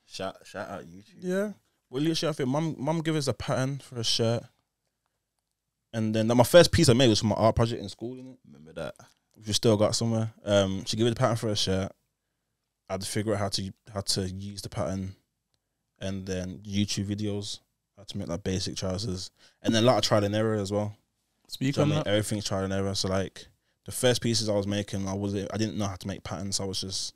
Shout out YouTube. Yeah. Well, literally, I think mum gave us a pattern for a shirt. And then my first piece I made was for my art project in school, innit? Remember that? Which we still got somewhere. She gave me the pattern for a shirt. I had to figure out how to use the pattern. And then YouTube videos. How to make like basic trousers. And then a lot of trial and error as well. Speak So on that. everything's trial and error. So like the first pieces I was making, I didn't know how to make patterns. I was just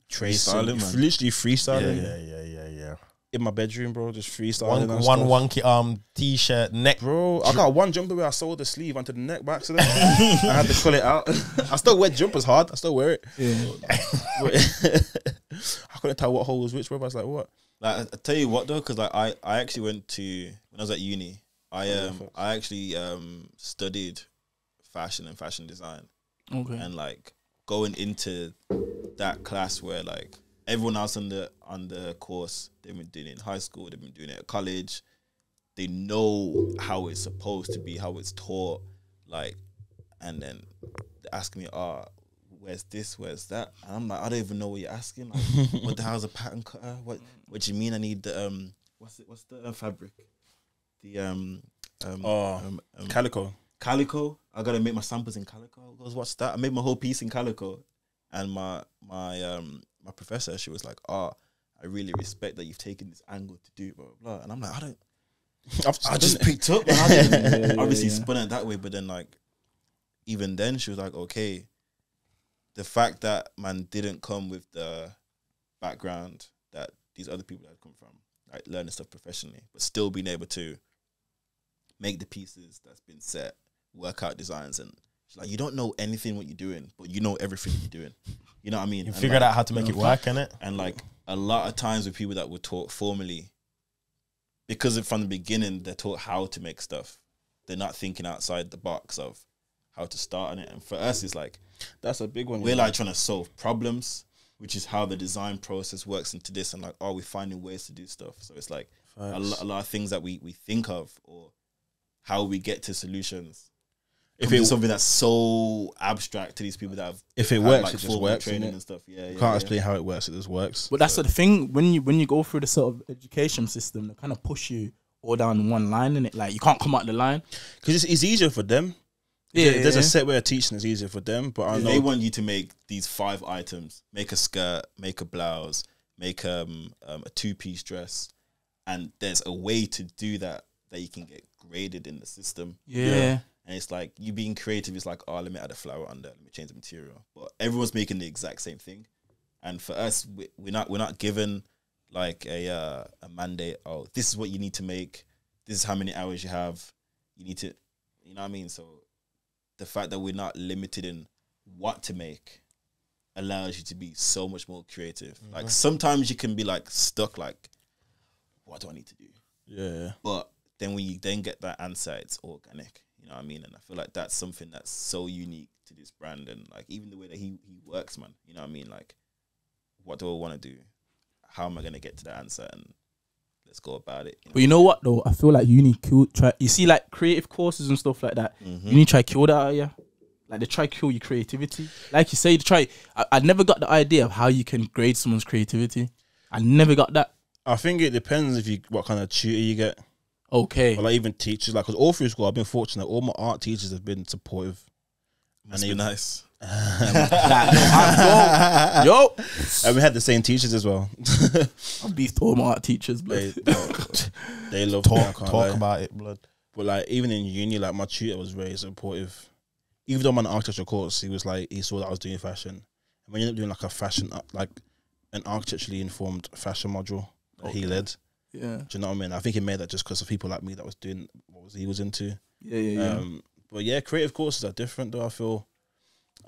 tracing, Freestyling, man. literally freestyling. Yeah. In my bedroom, bro, just freestyling. One and wonky t-shirt neck. bro. I got one jumper where I sewed the sleeve onto the neck by accident. I had to pull it out. I still wear jumpers hard. I still wear it. Yeah. I couldn't tell what hole was which, bro. But I was like, what? Like I tell you what though, because like I actually went to when I was at uni. I actually studied fashion and fashion design. Okay. And like going into that class where like everyone else on the course, they've been doing it in high school, they've been doing it at college. They know how it's supposed to be, how it's taught, like, and then they ask me, where's this, where's that? And I'm like, I don't even know what you're asking. Like, what the hell's a pattern cutter? What do you mean? I need the what's the fabric? The Calico. Calico. I gotta make my samples in calico. I goes, what's that? I made my whole piece in calico, and my professor, she was like, I really respect that you've taken this angle to do blah blah blah. And I'm like, I just picked up. And I didn't obviously spun it that way, but then like even then she was like, okay, the fact that man didn't come with the background that these other people had come from, like learning stuff professionally, but still being able to make the pieces that's been set, work out designs, and she's like, you don't know anything what you're doing, but you know everything you're doing. You know what I mean? You figured out how to make it work, innit? And like a lot of times with people that were taught formally, because from the beginning they're taught how to make stuff, they're not thinking outside the box of how to start on it. And for us, it's like That's a big one. we're like trying to solve problems, which is how the design process works into this. And like, we're finding ways to do stuff. So it's like a lot of things that we think of or how we get to solutions. If it's something that's so abstract to these people that have, if it had, works, like, it just formal works. training Innit? and stuff. Yeah, Can't explain how it works. It just works. But that's the thing, when you go through the sort of education system, they kind of push you all down one line, and it like you can't come out the line. Because it's easier for them. Yeah, There's a set way of teaching is easier for them, but I know They want you to make these 5 items: make a skirt, make a blouse, make a 2-piece dress, and there's a way to do that you can get graded in the system. Yeah. And it's like you being creative is like, let me add a flower under, let me change the material. But everyone's making the exact same thing. And for us, we're not given like a mandate. Oh, this is what you need to make. This is how many hours you have. You need to, you know what I mean? So the fact that we're not limited in what to make allows you to be so much more creative. Mm-hmm. Like sometimes you can be like stuck, like, what do I need to do? Yeah. But then when you then get that answer, it's organic. You know what I mean? And I feel like that's something that's so unique to this brand, and like even the way that he works, man. You know what I mean? Like, what do I want to do? How am I gonna get to that answer? And let's go about it. But you know what though? I feel like you need to try. You see, like creative courses and stuff like that. Mm-hmm. You need to try kill that out of you. Like they try kill your creativity. Like you say, I never got the idea of how you can grade someone's creativity. I never got that. I think it depends what kind of tutor you get. Okay. Or like even teachers, like, because all through school I've been fortunate. All my art teachers have been supportive. Must be nice. Yo, And we had the same teachers as well. I beefed all my art teachers, blood. They love Talk about it, blood. But like even in uni, like my tutor was very supportive. Even though I'm on an architecture course, he was like, he saw that I was doing fashion. And when you end up doing like a fashion, like an architecturally informed fashion module that he led. Yeah. Do you know what I mean? I think he made that just because of people like me that was doing what he was into. Yeah. But yeah, creative courses are different though.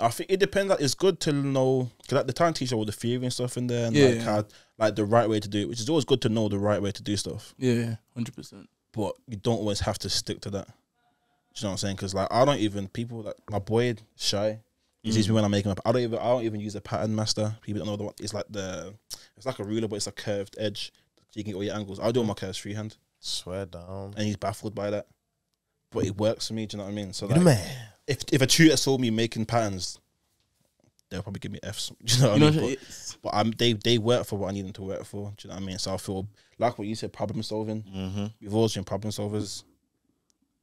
I think it depends. Like, it's good to know, because like the time teacher all the theory and stuff in there, and like how, like the right way to do it, which is always good to know the right way to do stuff. Yeah, 100%. But you don't always have to stick to that. Do you know what I'm saying? Because like I don't even, people like my boy Shy, he sees me when I'm making up. I don't even use a pattern master. People don't know the one. It's like a ruler, but it's a curved edge. So you can get all your angles. I'll do all my curves freehand. Swear down. And he's baffled by that. But it works for me, do you know what I mean? So You're like, the man. if a tutor saw me making patterns, they'll probably give me Fs. Do you know what I mean? But they work for what I need them to work for. Do you know what I mean? So I feel like what you said, problem solving. Mm-hmm. We've always been problem solvers.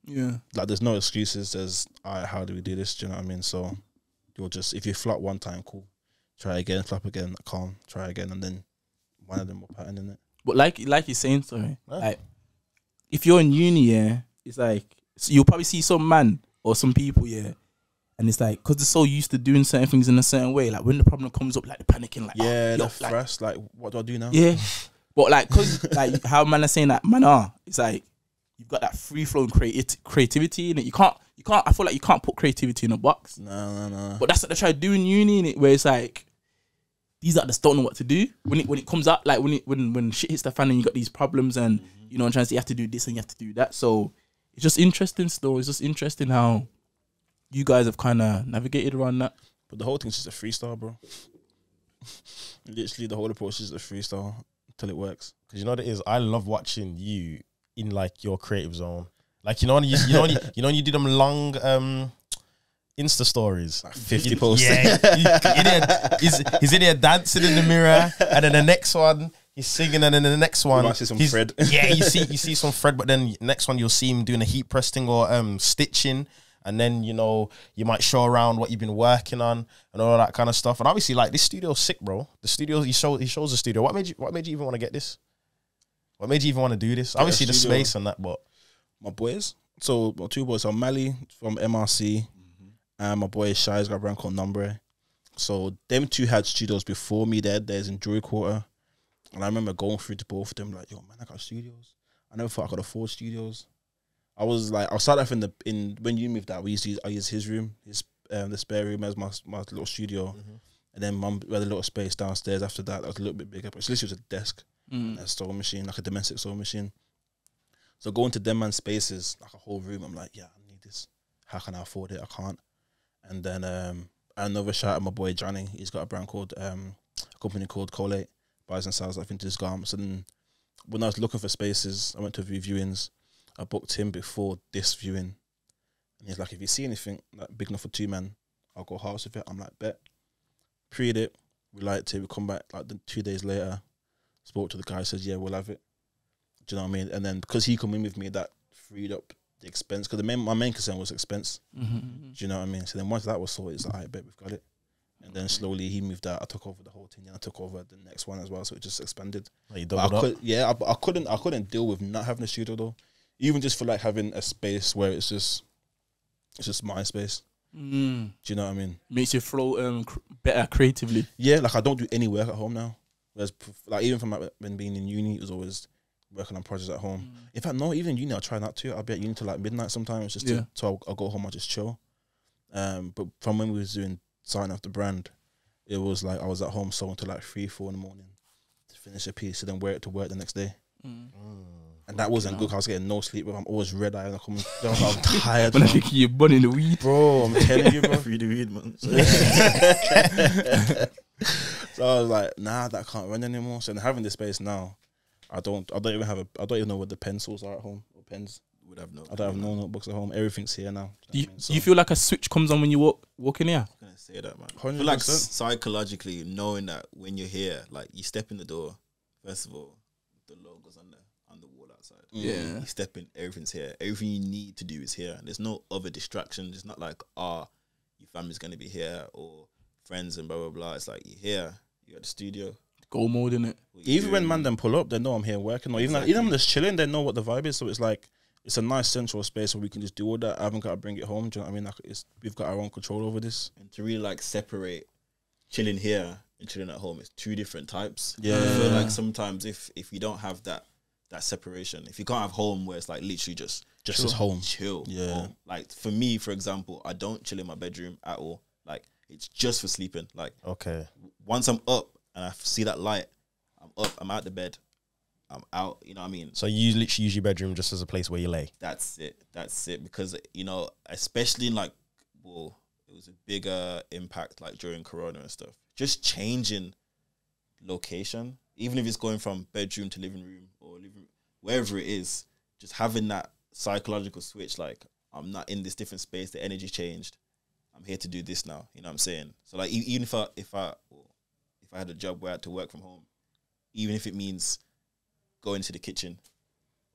Yeah. Like there's no excuses. There's how do we do this? Do you know what I mean? So you'll just, if you flop one time, cool. Try again, flop again, calm. Try again, and then one of them will pattern in it. But like you're saying, sorry, like if you're in uni, yeah, it's like so you'll probably see some man or some people, yeah, and it's like because they're so used to doing certain things in a certain way, like when the problem comes up, like they're panicking, like Yeah, yo, the thrust, like what do I do now? yeah. But like, cause like how man are saying that, man, it's like you've got that free flowing creativity in it. You can't. I feel like you can't put creativity in a box. No. But that's what they try to do in uni, innit? Where it's like these are just don't know what to do when it comes out. Like when shit hits the fan and you got these problems and you know, and trying to say you have to do this and you have to do that. So it's just interesting. Still, it's just interesting how you guys have kind of navigated around that. But the whole thing's just a freestyle, bro. Literally, the whole approach is a freestyle until it works. Because you know what it is, I love watching you in like your creative zone. Like you know when you do them long Insta stories, Like 50 posts. Yeah, he's in there dancing in the mirror, and then the next one he's singing, and then the next one might see some Fred. Yeah, you see some Fred, but then next one you'll see him doing a heat press thing or stitching. And then, you know, you might show around what you've been working on and all that kind of stuff. And obviously, like, this studio's sick, bro. The studio, he shows the studio. What made you even want to get this? What made you even want to do this? Obviously, the space and that, but... My boys. So, my two boys are Mali from MRC and my boy Shy's got a brand called Nombre. So, them two had studios before me there. There's in Drury Quarter. And I remember going through to both of them like, yo, man, I got studios. I never thought I could afford studios. I was like, I started off in when you moved out, I used his room, the spare room as my little studio, and then mum we had a little space downstairs. After that was a little bit bigger, but it's literally just a desk, and a sewing machine, like a domestic sewing machine. So going to them man's spaces, like a whole room, I'm like, yeah, I need this. How can I afford it? I can't. And then another shout out my boy Johnny. He's got a brand called a company called Colate, buys and sells like vintage garments. And when I was looking for spaces, I went to a few viewings. I booked him before this viewing. And he's like, if you see anything like big enough for two men, I'll go house with it. I'm like, bet. Preed it. We liked it. We come back like 2 days later. Spoke to the guy. Says, yeah, we'll have it. Do you know what I mean? And then because he come in with me, that freed up the expense. Because my main concern was expense. Do you know what I mean? So then once that was sorted, it's like, I bet we've got it. And then slowly he moved out. I took over the whole thing. And I took over the next one as well. So it just expanded. Like you doubled up? Yeah, I couldn't deal with not having a studio though. Even just for like having a space where it's just my space. Do you know what I mean? Makes you flow better creatively. Yeah, like I don't do any work at home now. Whereas like even from like, when being in uni, it was always working on projects at home. In fact, no, even in uni, I try not to. I'll be at uni till like midnight sometimes, just so I'll go home, I'll just chill. But from when we was doing signing off the brand, it was like I was at home sewing till like 3-4 in the morning to finish a piece, and then wear it to work the next day. And that wasn't good. I was getting no sleep. I'm always red eye and I'm tired. When I think you're burning the weed, bro. I'm telling you, bro. Free the weed, man. So I was like, nah, that can't run anymore. So having this space now, I don't even know what the pencils are at home or pens. Would have no. I don't have no notebooks at home. Everything's here now. Do you feel like a switch comes on when you walk in here? I'm gonna say that, man. 100%. I feel like psychologically knowing that when you're here, like you step in the door, first of all, the logo's on the wall outside. Yeah. You step in, everything's here. Everything you need to do is here. There's no other distractions. It's not like, your family's gonna be here or friends and blah blah blah. It's like you're here. You're at the studio. Go mode in it. Even when man them pull up, they know I'm here working. Or even I'm just chilling, they know what the vibe is. So it's like it's a nice central space where we can just do all that. I haven't got to bring it home. Do you know what I mean? Like we've got our own control over this. And to really like separate chilling here and chilling at home, it's two different types. Yeah. I feel like sometimes if you don't have that separation, if you can't have home where it's like literally just as home. Chill. Yeah. Home. Like for me, for example, I don't chill in my bedroom at all. Like it's just for sleeping. Like Okay. Once I'm up and I see that light, I'm up, I'm out the bed, I'm out, you know what I mean? So you literally use your bedroom just as a place where you lay? That's it. Because, you know, especially in like, well, it was a bigger impact like during Corona and stuff. Just changing location, even if it's going from bedroom to living room or wherever it is, just having that psychological switch, like I'm not in this different space. The energy changed. I'm here to do this now. You know what I'm saying? So like, even if I had a job where I had to work from home, even if it means going to the kitchen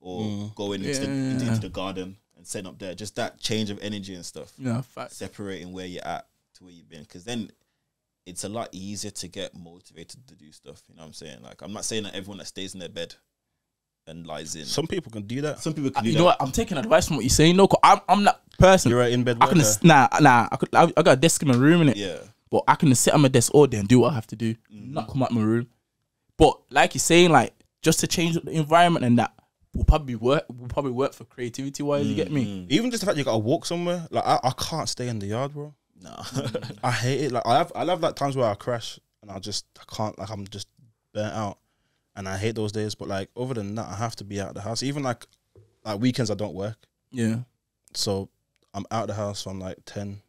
or going into the garden and setting up there, just that change of energy and stuff. Yeah, fact. Separating where you're at to where you've been, because then it's a lot easier to get motivated to do stuff. You know what I'm saying? Like, I'm not saying that everyone that stays in their bed and lies in. Some people can do that. Some people can do You that. know what? I'm taking advice from what you're saying. No, 'cause I'm that person. You're right in bed. I can I got a desk in my room, innit? Yeah. But I can sit on my desk all day and do what I have to do, not come out my room. But like you're saying, like, just to change up the environment and that will probably work for creativity wise. You get me? Even just the fact you gotta walk somewhere. Like I can't stay in the yard, bro. No. I hate it. Like I have like times where I crash and I can't. Like I'm just burnt out, and I hate those days. But like other than that, I have to be out of the house. Even like weekends, I don't work. Yeah. So I'm out of the house from like 10,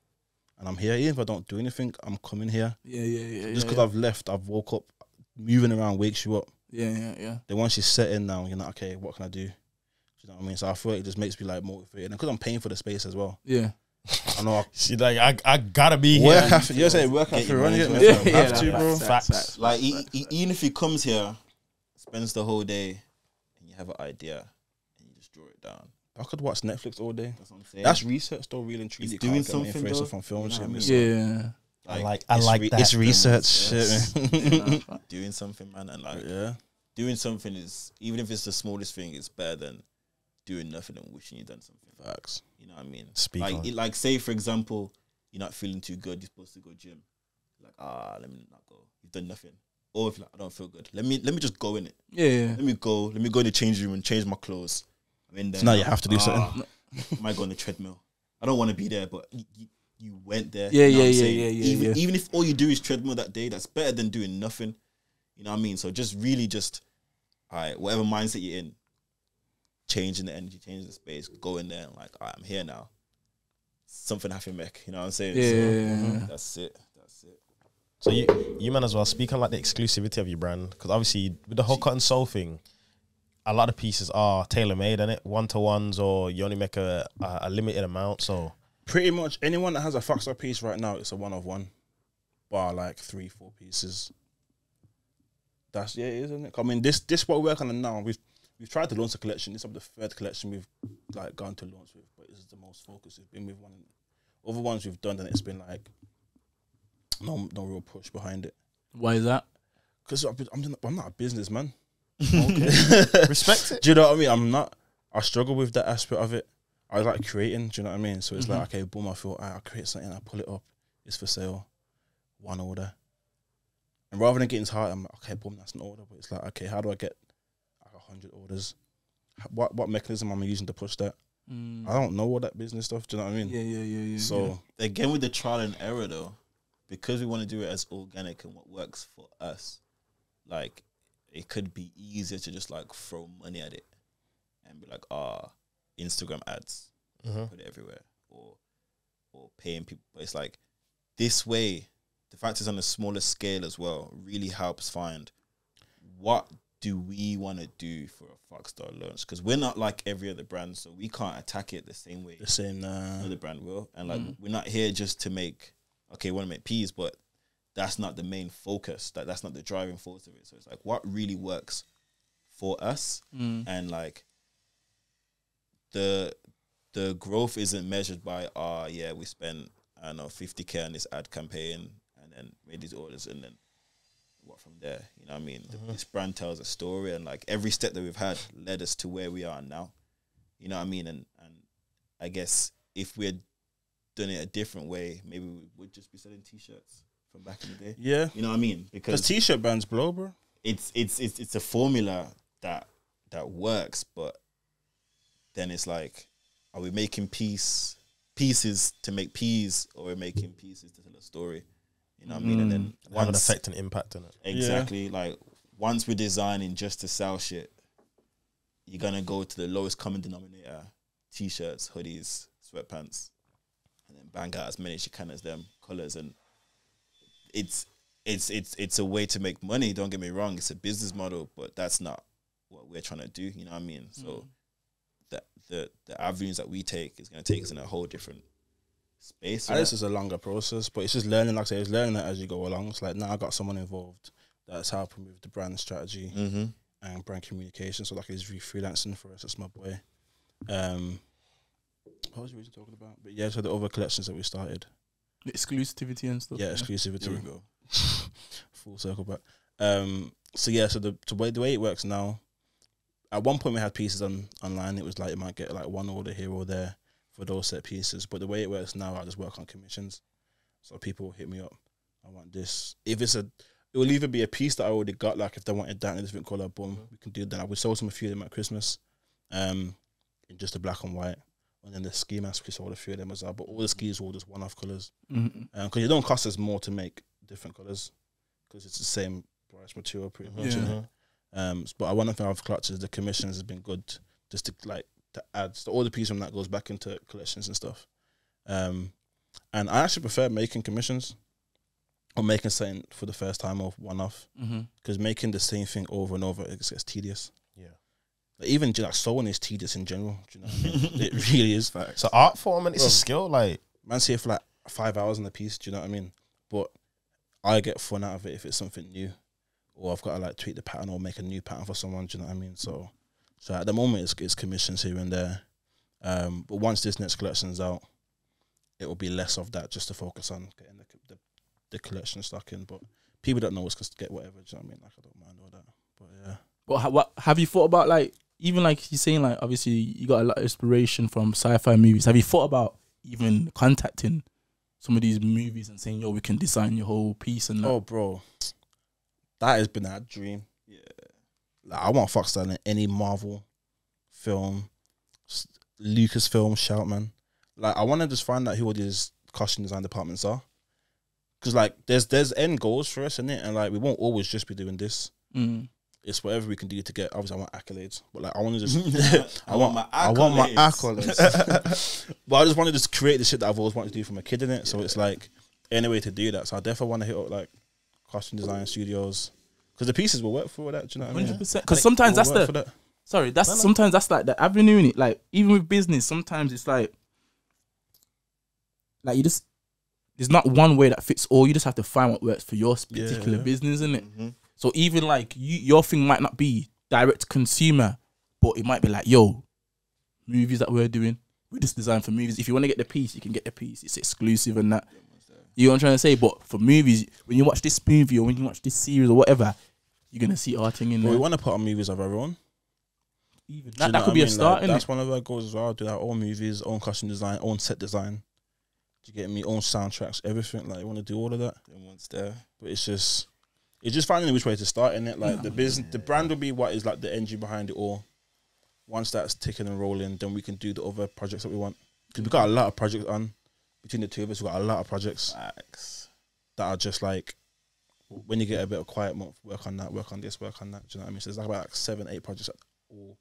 and I'm here. Even if I don't do anything, I'm coming here. Yeah. Just because I've left, I've woke up. Moving around wakes you up. Yeah. Then once you set in now, you're like, okay, what can I do? Do you know what I mean? So I feel like it just makes me like motivated, and because I'm paying for the space as well. Yeah. I know. She like, I gotta be here. Work after, you're saying work after run it. Have to, bro. Facts. Like, even if he comes here, spends the whole day, and you have an idea, and you just draw it down. I could watch Netflix all day. That's what I'm saying. That's research, though. Really and truly, It's doing something, though. from film You know shit. what I mean? Yeah. I like that. It's research Yes. shit, man. Doing something, man, and like, Yeah. doing something is, even if it's the smallest thing, it's better than doing nothing and wishing you'd done something. Facts. You know what I mean? Speak like, on. like, say for example, you're not feeling too good, you're supposed to go gym. Like, let me not go. You've done nothing. Or if like, I don't feel good, let me just go in it. Yeah. Let me go in the change room and change my clothes. I'm in there. So now you have to do something. Might go on the treadmill. I don't want to be there, but you went there. Yeah, you know what I'm yeah, saying? yeah. Even if all you do is treadmill that day, that's better than doing nothing. You know what I mean? So just really just, all right, whatever mindset you're in, changing the energy, changing the space, go in there and like, all right, I'm here now. Something have to make, you know what I'm saying? Yeah. So, that's it. So you man as well, speak on like the exclusivity of your brand, because obviously with the whole cut and sew thing, a lot of pieces are tailor made, innit? 1-to-1s, or you only make a limited amount. So Pretty much anyone that has a FOXDALE piece right now, it's a 1-of-1, bar like 3-4 pieces. That's it is, isn't it? I mean, this what we're working on now. We've tried to launch a collection. This is the third collection we've like gone to launch with, but this is the most focused. It's been with one. Other ones we've done, and it's been like no real push behind it. Why is that? Because I'm not a businessman. respect it. Do you know what I mean? I'm not. I struggle with that aspect of it. I like creating. Do you know what I mean? So it's like, okay, boom. I feel I create something. I pull it up. It's for sale. One order. And rather than getting tired, I'm like, okay, boom, that's an order. But it's like, okay, how do I get like 100 orders? What mechanism am I using to push that? I don't know all that business stuff. Do you know what I mean? Yeah. So Again, with the trial and error though, because we want to do it as organic and what works for us, like, it could be easier to just like throw money at it and be like, Instagram ads, put it everywhere, or paying people. But it's like, this way, the fact is on a smaller scale as well, really helps find what do we want to do for a FOXDALE launch, because we're not like every other brand, so we can't attack it the same way the same. another brand will. And like, we're not here just to make, okay, we want to make peas, but that's not the main focus. That's not the driving force of it. So it's like, what really works for us, and like the growth isn't measured by we spent, I don't know, 50K on this ad campaign and then made these orders, and then what from there? You know what I mean? This brand tells a story, and like every step that we've had led us to where we are now. You know what I mean? And I guess if we had done it a different way, maybe we would just be selling t-shirts from back in the day. Yeah. You know what I mean? Because t-shirt brands blow, bro. It's a formula that works, but then it's like, are we making pieces to make peas, or are we making pieces to tell a story? You know what I mean? And then Have an effect and impact on it. Exactly. Like, once we're designing just to sell shit, you're gonna go to the lowest common denominator: t-shirts, hoodies, sweatpants, and then bang out as many as you can as them colors. And it's a way to make money. Don't get me wrong; it's a business model, but that's not what we're trying to do. You know what I mean? So the avenues that we take is going to take us in a whole different space. And this is a longer process, but it's just learning. Like I say, it's learning it as you go along. It's like now I got someone involved that's helping with the brand strategy and brand communication. So like he's freelancing for us. That's my boy. What was we talking about? But yeah, so the other collections that we started. Exclusivity and stuff. Yeah, exclusivity. There we go. Full circle back. So yeah, so the way it works now. At one point we had pieces online. It was like you might get like one order here or there for those set pieces. But the way it works now, I just work on commissions. So people will hit me up. I want this. If it's it will either be a piece that I already got. Like if they wanted that in a different color, boom, we can do that. We sold a few of them at Christmas, in just a black and white. And then the ski mask, we sold a few of them as well. But all the skis were all just one-off colors. Because it don't cost us more to make different colors. Because it's the same price material pretty much. But one thing I've clutched is the commissions has been good, just to add. So all the pieces from that goes back into collections and stuff. And I actually prefer making commissions or making something for the first time or one-off. Because making the same thing over and over, it gets tedious. Yeah. Like even like sewing is tedious in general. Do you know what I mean? It really is. It's an art form and it's a skill. Like man's here for like 5 hours on a piece. Do you know what I mean? But I get fun out of it if it's something new, or I've got to like tweak the pattern or make a new pattern for someone. Do you know what I mean? So at the moment it's commissions here and there. But once this next collection's out, it will be less of that, just to focus on getting the collection stuck in. But people that know us can get whatever. Do you know what I mean? Like I don't mind all that. But yeah. But what have you thought about, like, even like you're saying, like obviously you got a lot of inspiration from sci-fi movies. Have you thought about even contacting some of these movies and saying, yo, we can design your whole piece and that? Oh, bro, that has been our dream. Yeah, like, I want FOXDALE in any Marvel film, Lucasfilm, shout man. Like I want to just find out who all these costume design departments are, because like there's end goals for us in it, and like we won't always just be doing this. It's whatever we can do to get. Obviously, I want accolades, but like I want to just, I want my accolades. But I just want to just create the shit that I've always wanted to do from a kid in it. So it's like any way to do that. So I definitely want to hit up like costume design studios, because the pieces will work for that. Do you know what I mean? 100%. Because sometimes that's sometimes that's like the avenue in it. Like even with business, sometimes it's like you just, there's not one way that fits all. You just have to find what works for your particular business, isn't it? So even like your thing might not be direct to consumer, but it might be like, yo, movies that we're doing, we just design for movies. If you want to get the piece, you can get the piece. It's exclusive and that. You know what I'm trying to say? But for movies, when you watch this movie or when you watch this series or whatever, you're gonna see arting in there. We want to put on movies of our own. Even that could be a start. Like, that's one of our goals as well. Do our own movies, own costume design, own set design. Do you get me? Own soundtracks, everything. Like, I want to do all of that. But it's just finding which way to start in it. Like the brand will be what is like the engine behind it all. Once that's ticking and rolling, then we can do the other projects that we want. Because we've got a lot of projects on between the two of us. We've got a lot of projects that are just like, when you get a bit of quiet month, work on that, work on this, work on that. Do you know what I mean? So there's like about 7-8 projects that all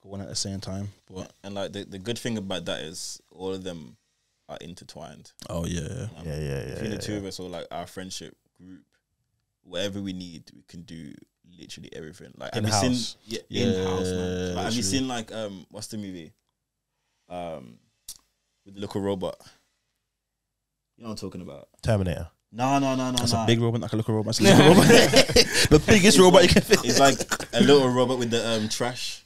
going at the same time. But and like the good thing about that is all of them are intertwined. Oh yeah, Between the two of us, or like our friendship group, whatever we need, we can do literally everything. Like in-house. have you seen in-house, man? Like, have you seen like what's the movie? With the little robot. You know what I'm talking about? Terminator. No. That's a big robot, like a little robot. The biggest robot you can fit. It's like a little robot with the trash.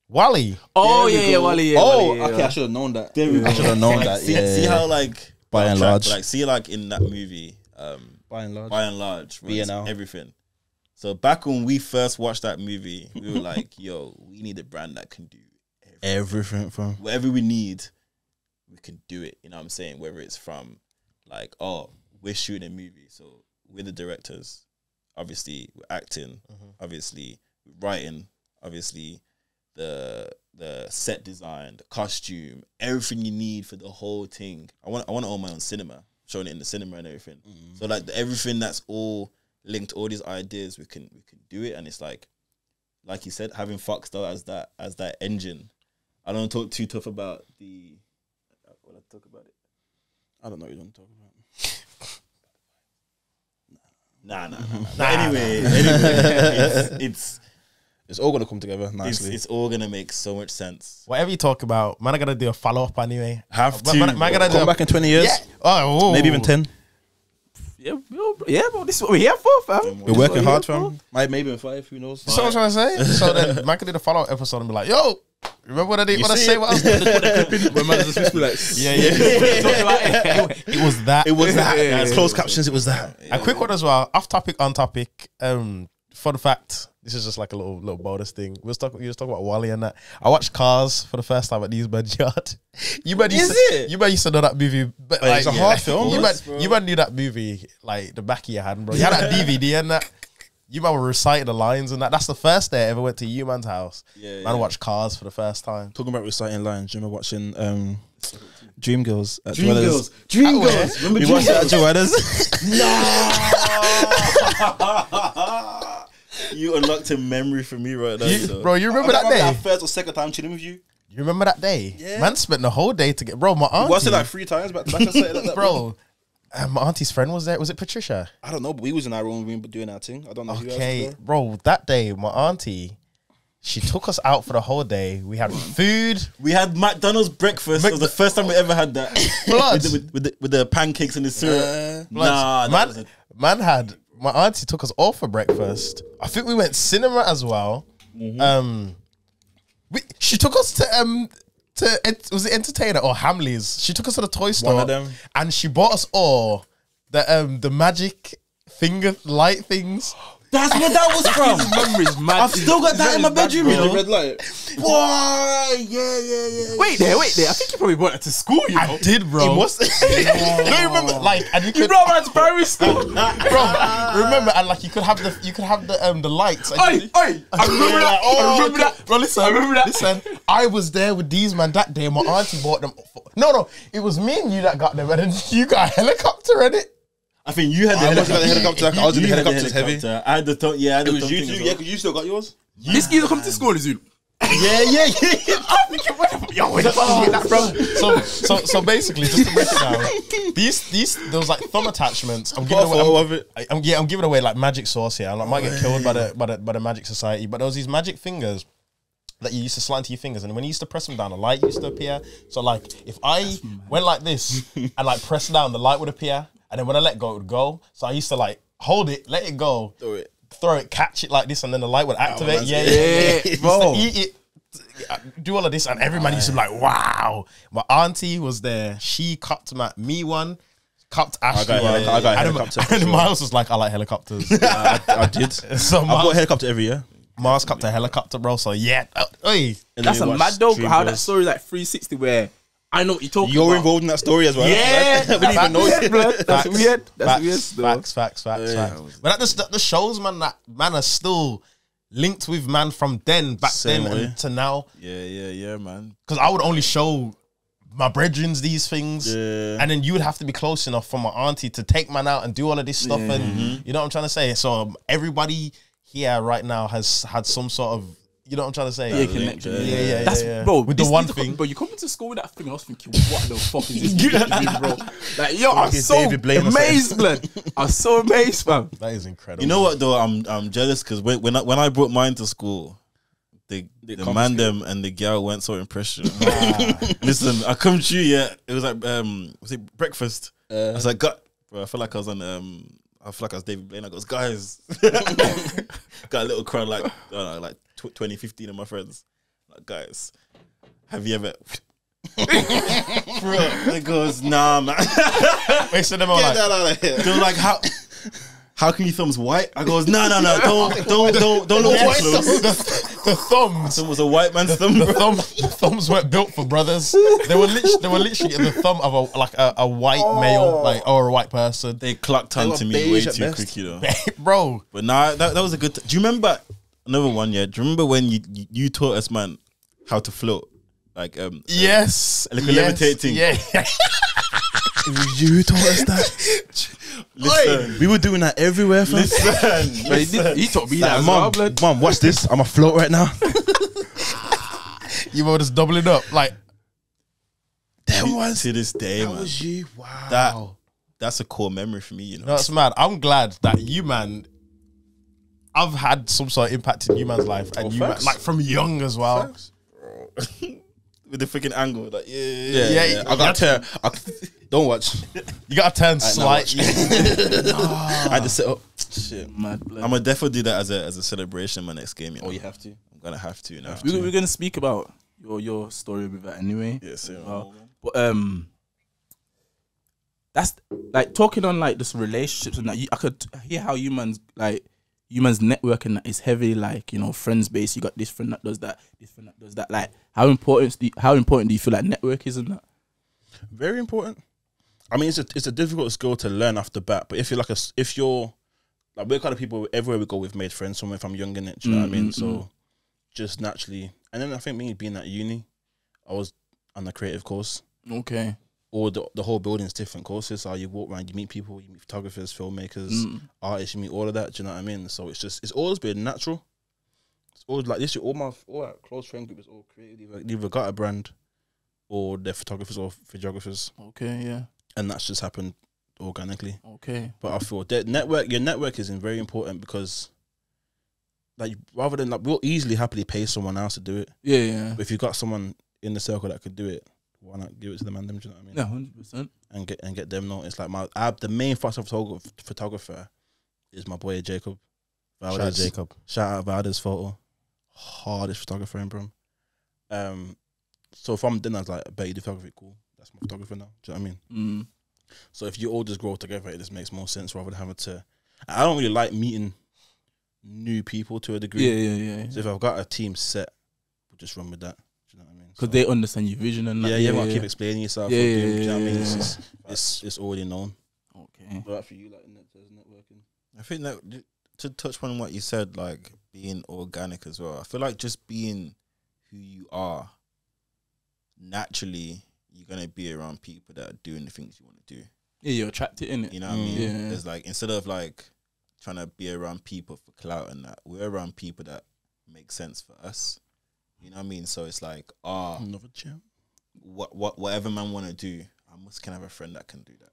Wally. Oh yeah, Wally. Okay, I should have known that. I should have known that. See how like by and large, like see like in that movie, by and large, right, everything. So back when we first watched that movie, we were like, "Yo, we need a brand that can do everything from whatever we need, we can do it." You know what I'm saying? Whether it's from like, oh, we're shooting a movie, so we're the directors. Obviously, we're acting. Obviously, we're writing. Obviously, the set design, the costume, everything you need for the whole thing. I want to own my own cinema, showing it in the cinema and everything. So like everything that's all linked, all these ideas, we can do it. And it's like you said, having FOXDALE as that engine. I don't talk too tough about the. When I talk about it, I don't know what you don't talk about. Nah. Anyway, It's all gonna come together nicely. It's all gonna make so much sense. Whatever you talk about, man, I gotta do a follow up anyway. Have to. Man, I gotta Come back in 20 years. Yeah. Oh, Maybe even 10. Yeah, bro. This is what we're here for, fam. We're working hard, fam. Maybe in 5. Who knows? So what I'm trying to say. So then, man, can do the follow up episode and be like, "Yo, remember what I did? What I say? What I was Yeah. It was that. It was that. Yeah. It's closed captions. It was that. A quick one as well. Off topic, on topic. Fun fact. This is just like a little bonus thing. You was talking about Wally and that. I watched Cars for the first time at Newsman's Yard. You man used to know that movie, but it's a hard film. You man knew that movie like the back of your hand, bro. You had that DVD and that. You man were reciting the lines and that. That's the first day I ever went to you man's house. Man, I watched Cars for the first time. Talking about reciting lines, do you remember watching Dreamgirls at Dreamgirls. Dreamgirls. Remember we watched it at Joanna's? No. You unlocked a memory for me right now. Bro, you remember that day? That first or second time chilling with you. You remember that day? Yeah. Man spent the whole day to get. Bro, my auntie. Was it like 3 times back to back? I said like that, bro. My auntie's friend was there. Was it Patricia? I don't know, but we was in our own room doing our thing. I don't know who else was Okay, there. bro. That day, my auntie, she took us out for the whole day. We had food. We had McDonald's breakfast. It was the first time we ever had that. Blood. with the pancakes and the syrup. Blood. Man had. My auntie took us all for breakfast. I think we went cinema as well. She took us to was it Entertainer or Hamleys? She took us to the toy store. One of them. And she bought us all the magic finger light things. That's where that was from. Memories, man. I've still got that in my bedroom, you The know. red light. Boy, yeah. Wait there. I think you probably brought it to school, you know. I did, bro. It was. No, you remember, like, and you You could, brought man to primary school. bro. Remember, and like, you could have the lights. And I remember that. I remember that. Bro, listen, I remember that. Listen, I was there with these man that day. My auntie bought them. No, it was me and you that got them, and then you got a helicopter in it. I think you had the helicopter. I was in the helicopter's heavy. I had the top. Yeah, I had It the was top you thing two. as Yeah, well. because you still got yours. This geezer come to school, is you? Yeah. I'm thinking, where the fuck did you get that from? So basically, just to break it down, these there was like thumb attachments. I'm giving away. I'm giving away like magic sauce here. I might get killed by the Magic Society, but there was these magic fingers that you used to slide into your fingers, and when you used to press them down, a light used to appear. So like, if I went like this and like pressed down, the light would appear, and then when I let go, it would go. So I used to like hold it, let it go, throw it, catch it like this, and then the light would activate. Yeah, bro. Eat it, do all of this, and every man used to be like, "Wow!" My auntie was there. She cupped me one. Cupped Ashley. I got a helicopter. And Miles was like, "I like helicopters." I did. So I bought a helicopter every year. Mars cupped a helicopter, bro. So yeah, hey, That's a mad dog. How that story is like 360 where I know what you're talking about. You're involved in that story as well. Yeah, we didn't even know it. That's weird. That's weird. Still. Facts. But the shows, man, that man are still linked with man from back Same then way. and to now. Yeah, man. Because I would only show my brethrens these things, Yeah. and then you would have to be close enough for my auntie to take man out and do all of this stuff, and you know what I'm trying to say. So everybody here right now has had some sort of, you know what I'm trying to say. Yeah, connection. Yeah. That's bro. With the one thing, Bro, you come into school with that thing. I was thinking, what the fuck is this, bro? Like, yo, I'm so David Blaine or amazed, blood. I'm so amazed, fam. that is incredible. You know what though? I'm jealous because when I brought mine to school, the man them and the girl weren't so impressed. You know? Listen, I come to you. Yeah, it was like was it breakfast? I was like, God, bro, I feel like I was on I feel like I was David Blaine. I goes, guys, got a little crowd like I don't know, like 20, 15 of my friends. Like, guys, have you ever? Bro, it goes, nah, man. Wait, so them all like, Out of here. They're like, how can your thumbs white? I goes, no, don't look too close. the thumbs. It was a white man's thumb. The thumbs weren't built for brothers. They were literally the thumb of a white male, like, or a white person. They clocked They were onto me beige way at too best. quick, you know. Bro, But nah, that was a good. Do you remember another one? Yeah, do you remember when you taught us, man, how to float? Like yes, like a levitating. Yeah. You taught us that. Listen, We were doing that everywhere, fam. listen. He taught me that as well, blood. Mom, watch this. I'm afloat right now. You were just doubling up, like To this day, man. you. Wow. That's a core memory for me, you know. no, it's mad. I'm glad that you, man, I've had some sort of impact in you man's life, and you man, facts. like from young as well. Facts. With the freaking angle, like Yeah, I got to don't watch. You gotta turn slightly. I just set up. Shit. Mad blood. I'm gonna definitely do that as a celebration my next game. You know? Oh, you have to. I'm gonna have to now. We're gonna speak about your story with that anyway. Yes, But that's like talking on like this relationships and that. I could hear how humans networking that is heavy, like, you know, friends based. You got this friend that does that, this friend that does that. Like, how important do you feel like network is in that? Very important. I mean, it's a difficult skill to learn off the bat. But if you're like we're kind of people everywhere we go, we've made friends somewhere from young in it. Do you know what I mean? So just naturally, and then I think me being at uni, I was on the creative course. Okay. Or the whole building's different courses. So you walk around, you meet people, you meet photographers, filmmakers, artists, you meet all of that. Do you know what I mean? So it's always been natural. It's always like this. All my close friend group is all creative. Either got a brand, or they're photographers or videographers. Okay, yeah. And that's just happened organically. Okay. But I feel that your network is very important because, like, rather than like, we'll easily happily pay someone else to do it. Yeah, yeah. But if you've got someone in the circle that could do it, why not give it to the man? Do you know what I mean? Yeah, 100%. And get them noticed. Like the main photographer is my boy Jacob. Shout out Jacob. Shout out Valdez Photo. Hardest photographer in Brum. So from then I was like, I bet you do photography, cool. That's my photographer now. Do you know what I mean? So if you all just grow together, it just makes more sense rather than having to. I don't really like meeting new people to a degree. Yeah. So if I've got a team set, we'll just run with that. Do you know what I mean? Because they understand your vision and that. Yeah, keep explaining yourself. Yeah, Do you know what I mean? yeah. It's already known. Okay. But for you, like, there's networking. I think that to touch on what you said, like being organic as well. I feel like just being who you are, naturally, you're gonna be around people that are doing the things you want to do. Yeah, you're attracted in it. You know what I mean? Yeah. There's like, instead of like trying to be around people for clout and that, we're around people that make sense for us. You know what I mean? So it's like, Another champ. whatever man want to do, I must can have a friend that can do that.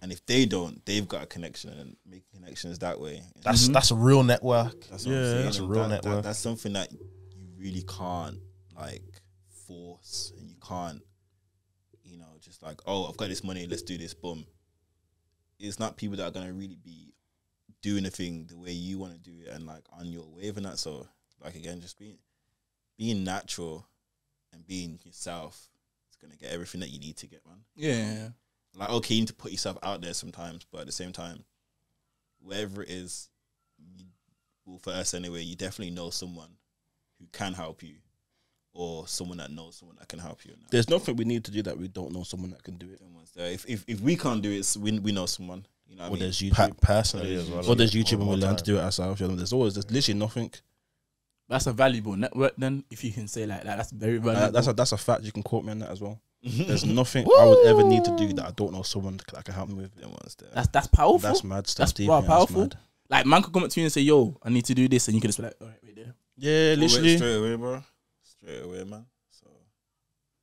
And if they don't, they've got a connection, and making connections that way. That's a real network. That's what I'm saying. That's a real network. That's something that you really can't like force, and you can't, you know, just like, oh, I've got this money, let's do this, boom. It's not people that are gonna really be doing the thing the way you want to do it and like on your wave and that. So like, again, just being natural and being yourself is gonna get everything that you need to get, man. Yeah. Like, okay, you need to put yourself out there sometimes, but at the same time, wherever it is, well, for us anyway, you definitely know someone who can help you, or someone that knows someone that can help you. There's nothing we need to do that we don't know someone that can do it. If we can't do it, we know someone. You know what I mean? There's YouTube. Personally as well. Or there's YouTube and we learn to do it ourselves. You know, there's literally nothing. That's a valuable network then, if you can say like that. That's very valuable. That's a fact. You can quote me on that as well. There's nothing I would ever need to do that I don't know someone that can help me with. That's powerful. That's mad stuff. That's deep, wow, yeah, powerful. That's mad. Like, man could come up to you and say, yo, I need to do this, and you can just be like, all right, wait there. Yeah, literally. Straight away, bro. Straight away, man. So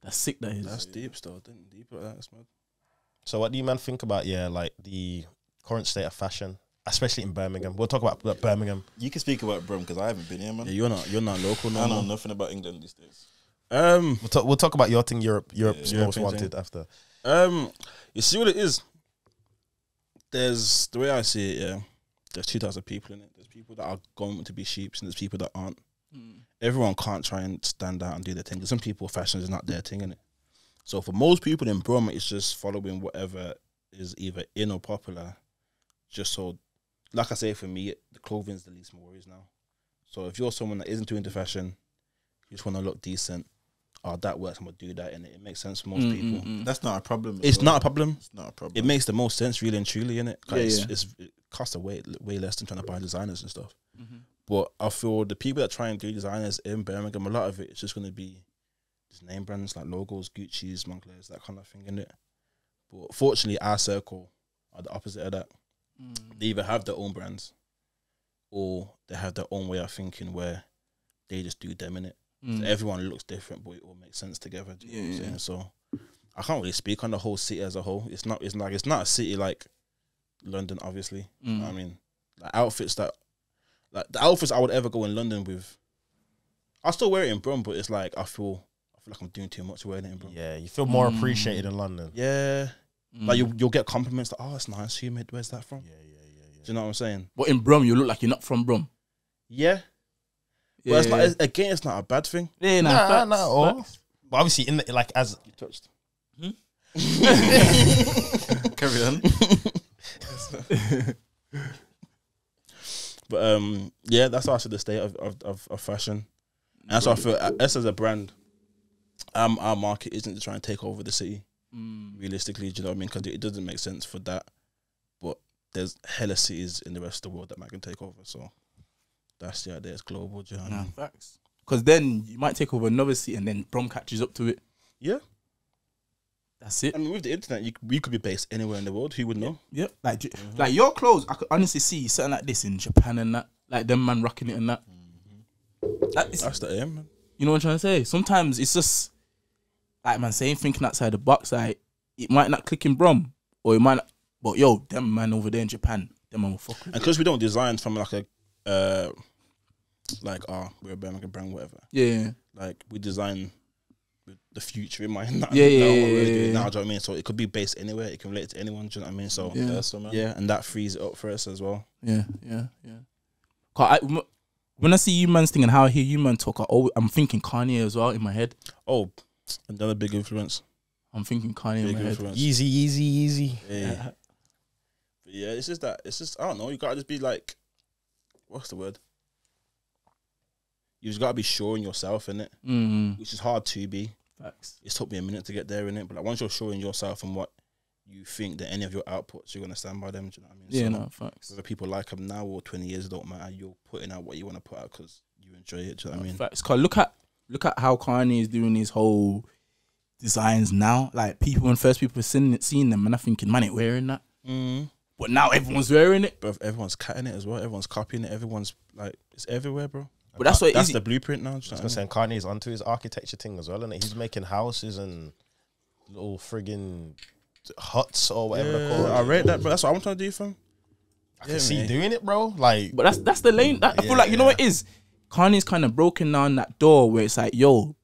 That's sick, that is. That's deep still. Deep like that. That's mad. So what do you man think about, like the current state of fashion, especially in Birmingham? We'll talk about Birmingham. you can speak about Brum because I haven't been here, man. Yeah, you're not local no I know more. nothing about England these days. We'll talk about your thing, Europe's Yeah, most thing. wanted after. You see what it is? There's, the way I see it, yeah, there's 2,000 people in it. There's people that are going to be sheeps and there's people that aren't. Everyone can't try and stand out and do their thing. There's some people, fashion is not their thing, innit? So for most people in Brum, it's just following whatever is either in or popular. Just so, like I say, for me, the clothing's the least of my worries now. So if you're someone that isn't too into fashion, you just want to look decent, that works, I'm going to do that, and it makes sense for most people. That's not a problem. It's not a problem. It's not a problem. It makes the most sense, really and truly, innit? Yeah. It costs way less than trying to buy designers and stuff. But I feel the people that try and do designers in Birmingham, a lot of it is just going to be just name brands like logos, Gucci's, Moncler's, that kind of thing, innit? But fortunately, our circle are the opposite of that. They either have their own brands or they have their own way of thinking where they just do them, innit? So everyone looks different, but it all makes sense together. Do you know what I'm saying? So I can't really speak on the whole city as a whole. It's not a city like London, obviously. You know what I mean, like outfits that Like the outfits I would ever go in London with, I still wear it in Brum, but it's like I feel like I'm doing too much wearing it in Brum. Yeah, you feel more appreciated in London. Yeah, like you'll get compliments like, oh, it's nice. Who made? Where's that from? Yeah. Do you know what I'm saying? But in Brum, you look like you're not from Brum. Yeah. Yeah. But it's not a bad thing. Yeah, Nah, facts. facts. But obviously, in the, like as You touched. Carry on. But yeah, that's also the state of fashion. And that's why I feel us as a brand, our market isn't to try and take over the city. Realistically, do you know what I mean? Because it doesn't make sense for that. But there's hella cities in the rest of the world that might can take over. So that's the idea. It's global. Do you know what I mean? Facts. Because then you might take over another city and then Brum catches up to it. Yeah. That's it. I mean, with the internet, we could be based anywhere in the world. Who would know? Yep. Like your clothes, I could honestly see something like this in Japan and that. Like them man rocking it and that. That's the aim, man. You know what I'm trying to say? Sometimes it's just like man saying thinking outside the box. Like it might not click in Brum, or it might not. But yo, them man over there in Japan, them man will fuck with. And because we don't design from like a we're a Birmingham brand, whatever. Yeah. Like we design with the future in mind. Yeah. Now, what we're doing now, do you know what I mean? So it could be based anywhere. It can relate to anyone. Do you know what I mean? So Yeah. That's so, man. yeah, and that frees it up for us as well. Yeah. 'Cause when I see you man's thing and how I hear you man talk, I'm thinking Kanye as well in my head. Oh, another big influence. I'm thinking Kanye in Big my head. influence. easy. Yeah. But yeah, it's just I don't know. You gotta just be like, what's the word? You just gotta be sure in yourself, innit? Which is hard to be. Facts. It's took me a minute to get there, innit? But like once you're sure in yourself and what you think that any of your outputs, you're gonna stand by them. Do you know what I mean? Yeah, So no, facts. whether people like them now or 20 years, it don't matter. You're putting out what you want to put out because you enjoy it. Do you know what I mean? Facts. 'Cause look at how Kanye is doing his whole designs now. Like when first people seeing them, and I'm thinking, man, ain't wearing that. But now everyone's wearing it. But everyone's cutting it as well. Everyone's copying it. Everyone's like, it's everywhere, bro. But that's what That's the blueprint now. Do you know I what I was mean? saying Kanye's onto his architecture thing as well, and he's making houses and little friggin' huts or whatever they're called. I rate that, bro. That's what I'm trying to do, fam. I can see doing it, bro. Like, But that's the lane. I feel like, you know what it is? Kanye's kind of broken down that door where it's like, yo,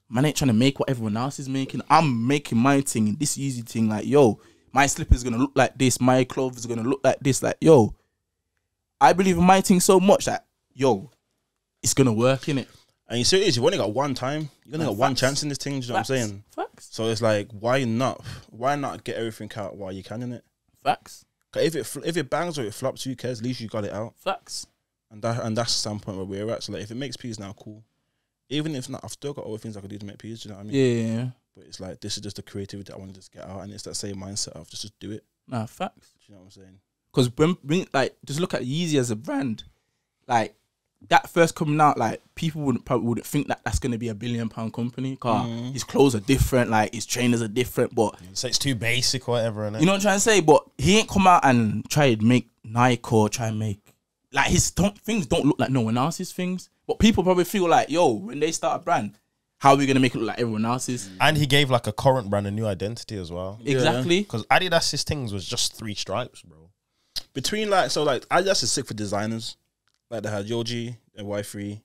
man ain't trying to make what everyone else is making. I'm making my thing, this easy thing. Like, yo, my slipper's going to look like this. My clothes are going to look like this. Like, yo, I believe in my thing so much that, yo, it's going to work, innit? And you see, it is, you've only got one time. You've only got one Facts. chance in this thing. Do you know what I'm saying? Facts. So it's like, why not get everything out while you can, innit? Facts. 'Cause if it bangs or it flops, who cares? At least you got it out. Facts. And that's the standpoint where we're at. So like, if it makes peas now, cool. Even if not, I've still got other things I could do to make peas. Do you know what I mean? Yeah. But it's like, this is just the creativity I want to just get out, and it's that same mindset of just do it. Nah, facts. Do you know what I'm saying? Because when like, just look at Yeezy as a brand, like that first coming out, like people probably wouldn't think that that's gonna be a £1 billion company. Cause his clothes are different, like his trainers are different, but so it's too basic or whatever, innit? you know what I'm trying to say. But he ain't come out and try to make Nike or try and make like his things don't look like no one else's things. But people probably feel like, yo, when they start a brand, how are we gonna make it look like everyone else's? And he gave like a current brand a new identity as well. Exactly. Because Adidas's things was just 3 stripes, bro. Between like, so like, Adidas is sick for designers. Like they had Yoji and Y3,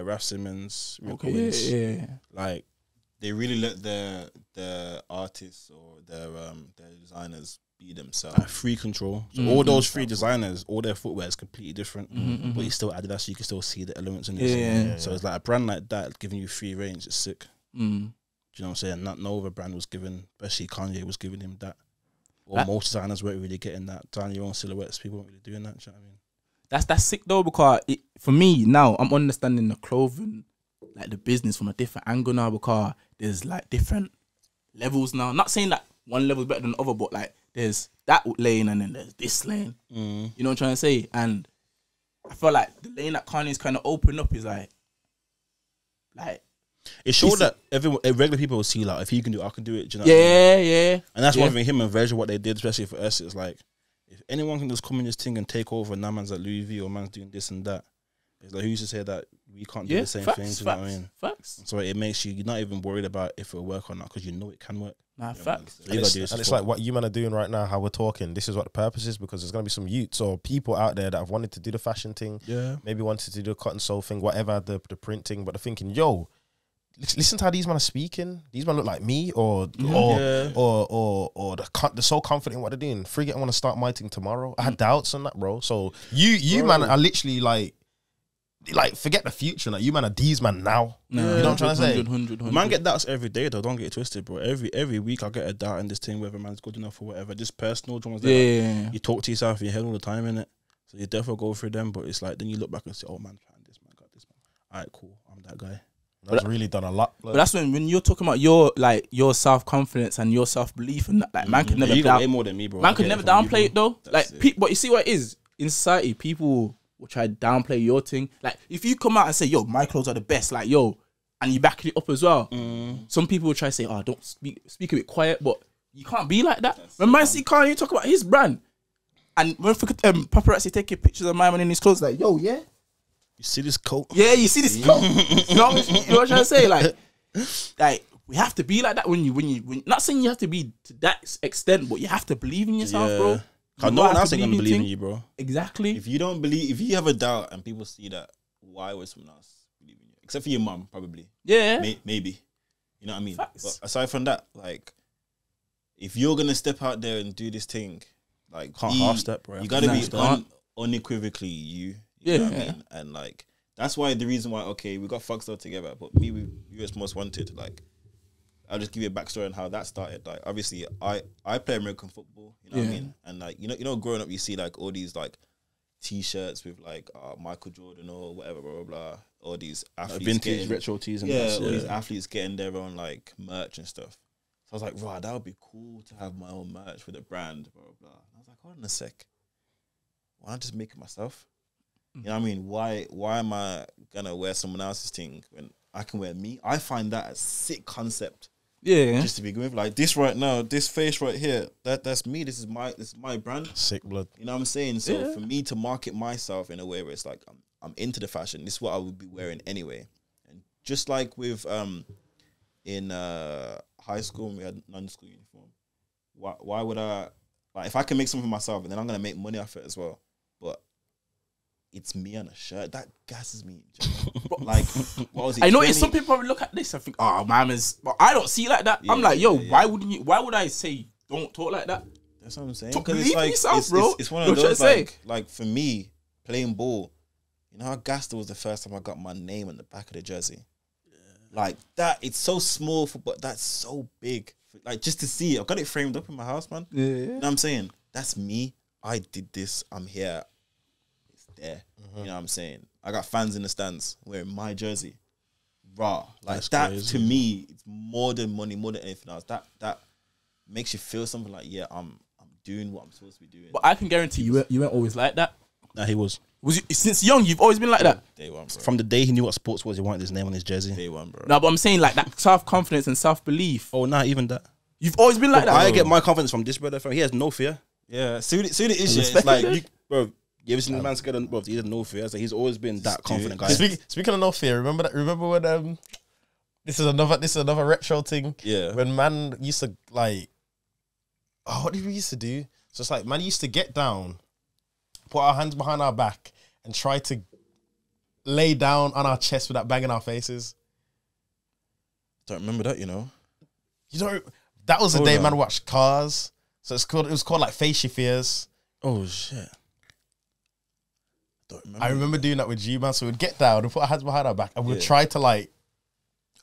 Raf Simons, Rick Owens. Yeah. Like they really let the artists or their designers be themselves. Like free control. So all those 3 designers, all their footwear is completely different. But you still Adidas, so you can still see the elements in it. Yeah. So it's like a brand like that giving you free range is sick. Do you know what I'm saying? Not no other brand was given, especially Kanye was giving him that. Or most designers weren't really getting that. Design your own silhouettes, people weren't really doing that. Do you know what I mean? That's sick though, because for me now, I'm understanding the clothing, like the business from a different angle now, because there's like different levels now. Not saying that one level is better than the other, but like there's that lane and then there's this lane. You know what I'm trying to say? And I feel like the lane that Kanye's kind of opened up is like it showed that regular people will see like, if he can do it, I can do it. Do you know what I mean? yeah. And that's one thing, him and Virgil, what they did, especially for us, it's like, if anyone can just come in this thing and take over, and now man's at Louis V or man's doing this and that, It's like who used to say that we can't do Yeah, the same facts, things. You facts, know what I mean? facts. So it makes you're not even worried about if it'll work or not because you know it can work. Nah, facts. So you gotta do And is it's fuck. like what you man are doing right now, how we're talking. This is what the purpose is, because there's gonna be some youths or people out there that have wanted to do the fashion thing, Yeah. maybe wanted to do the cut and sew thing, whatever the printing, but they're thinking, yo, listen to how these men are speaking. These men look like me, or Yeah. they're so confident in what they're doing. Forget I want to start my thing tomorrow. I had doubts on that, bro. So you man are literally like forget the future. Like you man are these man now. Nah, You know what I'm trying to say? 100. Man get doubts every day though. Don't get it twisted, bro. Every week I get a doubt in this thing whether man's good enough or whatever. Just personal ones. Yeah, Like, yeah, yeah. you talk to yourself in your head all the time, innit? So you definitely go through them, but it's like then you look back and say, "Oh man, this man got this man. Alright, cool. I'm that guy." That's really done a lot. But that's when you're talking about your self confidence and your self belief and that, like man can never You got way down, more than me, bro. man I can get never it from you, downplay it bro. though. Like, but you see what it is in society, people will try to downplay your thing. Like if you come out and say, "Yo, my clothes are the best," like yo, and you back it up as well. Some people will try to say, "Oh, don't speak a bit quiet," but you can't be like that. When man see Kanye talk about his brand, and when paparazzi taking pictures of my man in his clothes, like yo, yeah. You see this coat? Yeah, you see this coat. You know what I'm trying to say? Like we have to be like that when you not saying you have to be to that extent, but you have to believe in yourself, bro. You No know one how else to ain't gonna believe in thing. you, bro. Exactly. If you don't believe, if you have a doubt and people see that, why would someone else believe in you? Except for your mum, probably. Yeah. Maybe. You know what I mean? Facts. But aside from that, like, if you're gonna step out there and do this thing, like, Can't half step, bro. You gotta Nah, be you can't. unequivocally you. Yeah. Know what I mean? And like, that's why the reason why, okay, we got FOXDALE together, but me with US Most Wanted, like, I'll just give you a backstory on how that started. Like, obviously, I play American football, you know what I mean? And like, you know, growing up, you see like all these like T-shirts with like Michael Jordan or whatever, blah blah blah. All these athletes, Vintage retro tees and that. all these athletes getting their own like merch and stuff. So I was like, right, that would be cool to have my own merch with a brand, blah blah blah. And I was like, hold on a sec, why not just make it myself? You know what I mean? Why am I gonna wear someone else's thing when I can wear me? I find that a sick concept. Yeah. Just to begin with, like this right now, this face right here, that's me. This is my brand. Sick blood. You know what I'm saying? So for me to market myself in a way where it's like I'm into the fashion, this is what I would be wearing anyway. And just like with in high school when we had non-school uniform, why would I, like, if I can make something for myself and then I'm gonna make money off it as well, but it's me on a shirt, that gasses me. Like, what was it? I know some people probably look at this and think, "Oh, man is," but I don't see it like that. I'm like, "Yo, why would I say don't talk like that?" That's what I'm saying. Believe in yourself, it's, bro. It's one You of know what I'm those trying to like for me playing ball. You know how gassed it was the first time I got my name on the back of the jersey. Like that, it's so small but that's so big. Like just to see it, I've got it framed up in my house, man. Yeah. You know what I'm saying? That's me. I did this. I'm here. It's there. You know what I'm saying? I got fans in the stands wearing my jersey. Raw. Like That's that crazy. to me, it's more than money, more than anything else. That makes you feel something like, yeah, I'm doing what I'm supposed to be doing. But I can guarantee you weren't always like that. Nah, he was. Was you, since young, you've always been like that? Day one, bro. From the day he knew what sports was, he wanted his name on his jersey. Day one, bro. No, but I'm saying like that self-confidence and self-belief. Oh, nah, even that. You've always been like that. I get my confidence from this brother. He has no fear. Yeah. See the issue. It's Respect like it. Bro, you ever seen the man scared? Bro, he has no fear. So he's always been that confident guy. Speaking of no fear, remember when this is another retro thing. Yeah. When man used to like, oh, what did we used to do? So it's like man used to get down, put our hands behind our back, and try to lay down on our chest without banging our faces. Don't remember that, you know. You know, that was the Hold day on. man watched Cars. So it was called like Face Your Fears. Oh, shit. Don't remember. I remember doing that with G man. So we'd get down and put our hands behind our back, and we'd Yeah. try to like,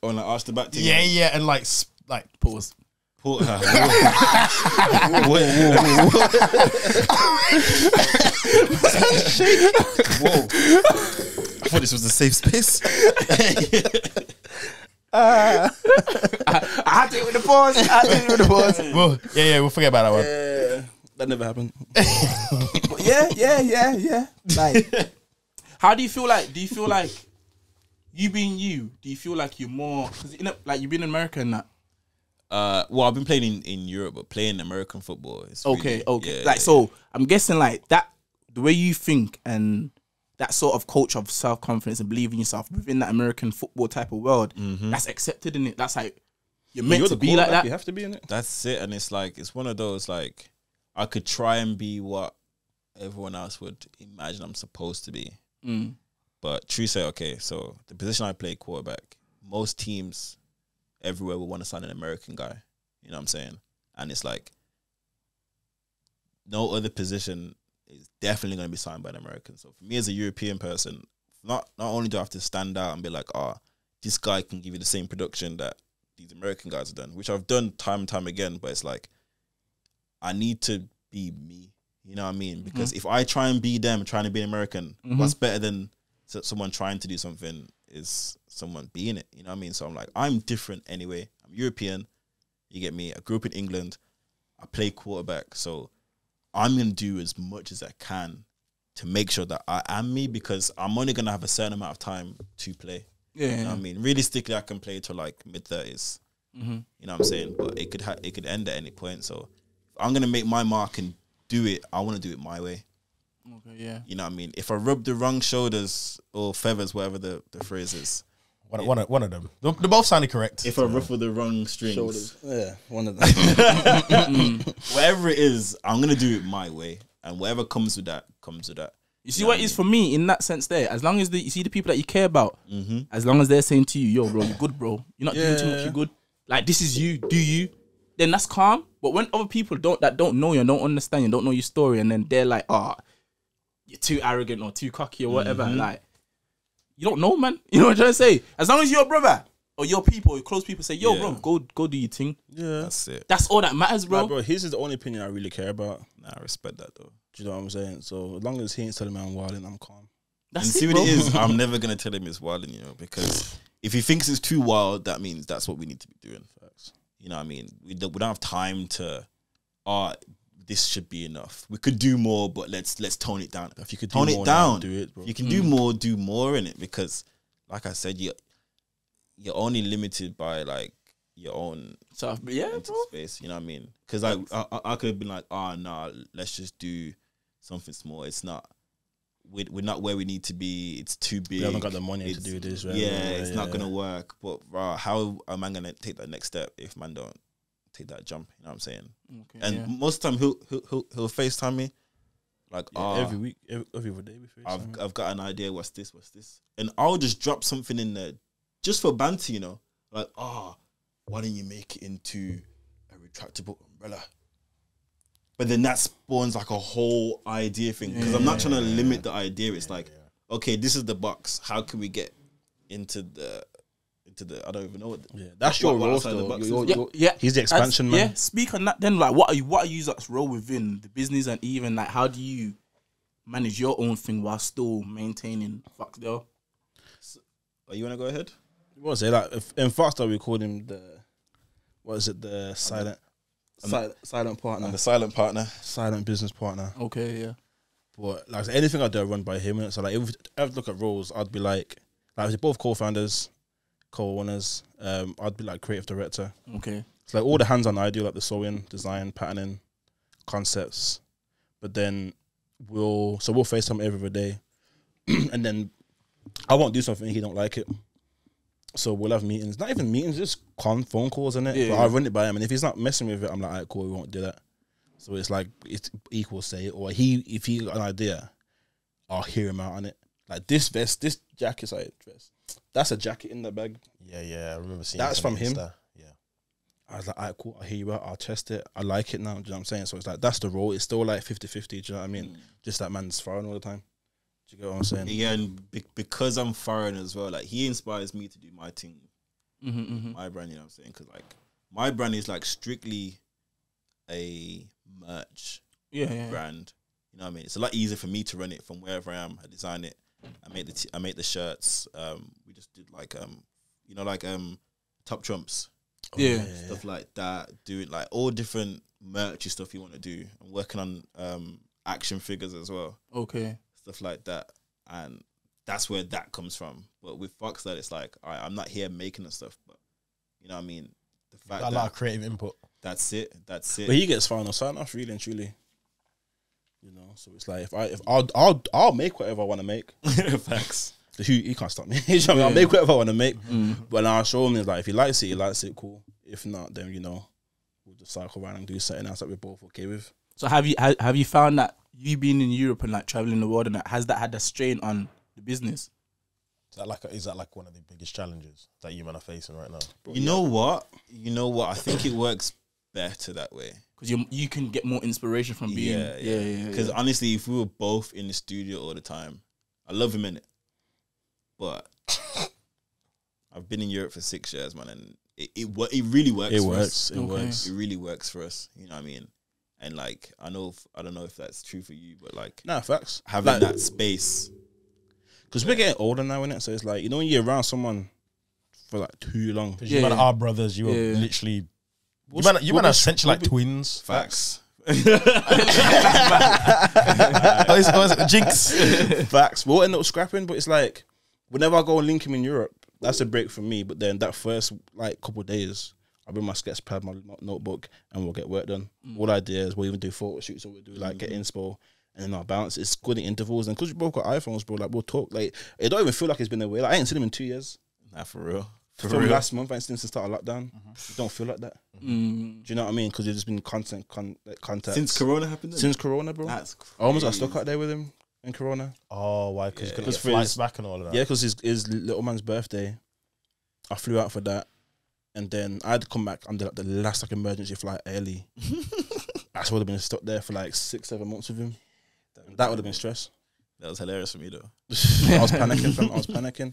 Oh, and like arch the back thing. yeah, and like Pause. Whoa. I thought this was a safe space. I had to hit with the pause. well, yeah, we'll forget about that one. That never happened. But yeah. Like, how do you feel like? Do you feel like you being you? Do you feel like you're more? Because like you've been in America and that. Well, I've been playing in Europe, but playing American football is Okay. really, yeah, Like yeah. so, I'm guessing like that. The way you think and that sort of culture of self-confidence and believing in yourself within that American football type of world, that's accepted in it. That's like, you're meant to be like that. You have to be in it. That's it. And it's like, it's one of those, like, I could try and be what everyone else would imagine I'm supposed to be. But true say, okay, so the position I play, quarterback, most teams everywhere will want to sign an American guy. You know what I'm saying? And it's like, no other position is definitely going to be signed by an American. So for me as a European person, not only do I have to stand out and be like, this guy can give you the same production that these American guys have done, which I've done time and time again, but it's like, I need to be me. You know what I mean? Because if I try and be them, trying to be an American, what's better than someone trying to do something is someone being it. You know what I mean? So I'm like, I'm different anyway. I'm European. You get me? I grew up in England. I play quarterback. So I'm going to do as much as I can to make sure that I am me, because I'm only going to have a certain amount of time to play. Yeah. You know what I mean? Realistically, I can play till like mid-30s. You know what I'm saying? But it could end at any point. So if I'm going to make my mark and do it, I want to do it my way. Okay, yeah. You know what I mean? If I rub the wrong shoulders or feathers, whatever the phrase is. One of them. They both sounded correct. If I ruffle the wrong strings. Shoulders. Yeah, one of them. Whatever it is, I'm going to do it my way. And whatever comes with that, comes with that. You see what it is for me in that sense there? As long as you see the people that you care about, as long as they're saying to you, yo, bro, you're good, bro. You're not doing too much, you're good. Like, this is you, do you? Then that's calm. But when other people don't know you and don't understand you, don't know your story, and then they're like, you're too arrogant or too cocky or whatever, like, you don't know, man. You know what I'm trying to say? As long as your brother or your people, your close people say, yo, bro, go do your thing. Yeah. That's it. That's all that matters, bro. Like, bro, his is the only opinion I really care about. Nah, I respect that, though. Do you know what I'm saying? So as long as he ain't telling me I'm wilding, I'm calm. That's And see it, what bro. it is, I'm never going to tell him it's wilding, you know, because if he thinks it's too wild, that means that's what we need to be doing. Facts. You know what I mean? We don't have time to, this should be enough. We could do more, but let's tone it down. If you could tone do it more, down, do it, bro. If you can do more in it, because like I said, you're only limited by like your own Yeah, bro. space. You know what I mean? Because I could have been like, nah, let's just do something small. It's not. We're not where we need to be. It's too big. We haven't got the money to do this. Right? It's not gonna work. But how am I gonna take that next step if man don't take that jump? You know what I'm saying? Okay, And most of the time he'll FaceTime me, like every week, every other day. I've got an idea. What's this? And I'll just drop something in there, just for banter. You know, like why don't you make it into a retractable umbrella? But then that spawns like a whole idea thing, because I'm not trying to limit the idea. It's like, okay, this is the box. How can we get into the I don't even know what. That's your role. He's the expansion man. Yeah, speak on that. Then, like, what are you like role within the business, and even like, how do you manage your own thing while still maintaining FOXDALE? You want to go ahead? What was it like? In FOXDALE, we called him the silent partner, The silent partner, silent business partner. Okay, yeah. But like anything I do, I run by him. So like, if I look at roles, I'd be like they're both co-founders, co-owners. I'd be like creative director. Okay. It's like all the hands-on I do, like the sewing, design, patterning, concepts. But then we'll FaceTime every other day, and then I won't do something he don't like it. So we'll have meetings, not even meetings, just phone calls, innit? Yeah, But I'll run it by him, and if he's not messing with it, I'm like, alright, cool, we won't do that. So it's like, it's equal say, or if he got an idea, I'll hear him out on it. Like this vest, this jacket, that's a jacket in the bag. Yeah, I remember seeing that's from him. Yeah. I was like, alright, cool, I'll hear you out, I'll test it, I like it now, do you know what I'm saying? So it's like, that's the role, it's still like 50-50, do you know what I mean? Just that man's firing all the time. Do you get what I'm saying? Yeah, and because I'm foreign as well, like he inspires me to do my thing, my brand. You know what I'm saying? Because like my brand is like strictly a merch brand. You know what I mean? It's a lot easier for me to run it from wherever I am. I design it. I make the shirts. We just did like top trumps. Stuff like that. Doing like all different merchy stuff you want to do. I'm working on action figures as well. Okay. Stuff like that, and that's where that comes from. But with FOXDALE, it's like, all right, I'm not here making the stuff, but you know what I mean. The fact a lot of creative input. That's it. But he gets final sign off, really and truly. You know, so it's like if I'll make whatever I want to make. Facts. He can't stop me. You know what I mean? I'll make whatever I want to make. But now I show him, is like, if he likes it, cool. If not, then you know, we'll just cycle around and do something else that we're both okay with. So have you found that you being in Europe and like traveling the world and that, has that had a strain on the business? Is that like one of the biggest challenges that you men are facing right now? You know what? I think it works better that way. Because you can get more inspiration from being... Yeah. Because honestly, if we were both in the studio all the time, I love him in it. But I've been in Europe for 6 years, man, and it really works for us. It works. It really works for us. You know what I mean? And like, I don't know if that's true for you, but like... Nah, facts. Having like, that space... Because we're getting older now, innit? So it's like, you know, when you're around someone for like too long. Because you man are brothers. You were literally... You man are essentially like twins. Facts. Jinx. Facts. We'll end up scrapping, but it's like, whenever I go and link him in Europe, that's a break for me. But then that first like couple of days, I'll bring my sketch pad, my notebook, and we'll get work done. All ideas, we'll even do photo shoots, or we'll do like get inspo. And then our balance, it's good in intervals. And because we both got iPhones, bro, like we'll talk. Like, it don't even feel like it's been away. Like, I ain't seen him in 2 years. Nah, for real. From last month, I ain't seen him since the start of lockdown. It don't feel like that. Do you know what I mean? Because there's just been constant contact. Since Corona happened? Then? Since Corona, bro. That's crazy. I almost got stuck out there with him in Corona. Oh, why? Because Yeah. get flights back and all of that. Yeah, because his little man's birthday, I flew out for that. And then I had to come back under like the last like emergency flight early. I would have been stuck there for like 6-7 months with him. That would have been stress. That was hilarious for me though. I was panicking, fam. I was panicking.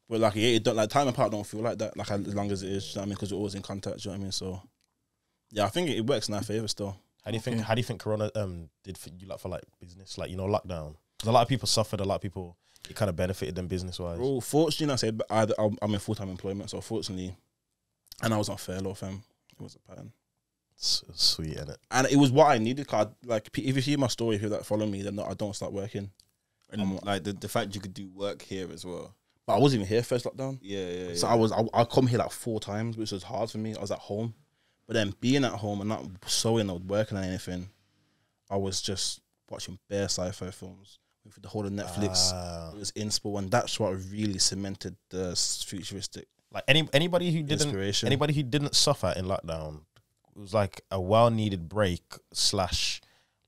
But like, it don't, like, time apart don't feel like that. Like, as long as it is, you know what I mean? Because we're always in contact, you know what I mean? So, yeah, I think it works in our favour still. How do you think Corona did for you, like, for like business, like, you know, lockdown? Because a lot of people suffered. A lot of people, it kind of benefited them business wise. Bro, fortunately, I said I'm in full-time employment, so fortunately, and I was on furlough, fam. It was a pattern. Sweet, innit? And it was what I needed. Cause like, if you hear my story, if you that follow me, then I don't start working. And like the fact you could do work here as well. But I wasn't even here first lockdown. Yeah. So I come here like 4 times, which was hard for me. I was at home, but then being at home and not sewing or working on anything, I was just watching bare sci-fi films with the whole of Netflix. It was inspo, and that's what really cemented the futuristic. Like anybody who didn't suffer in lockdown, it was like a well-needed break /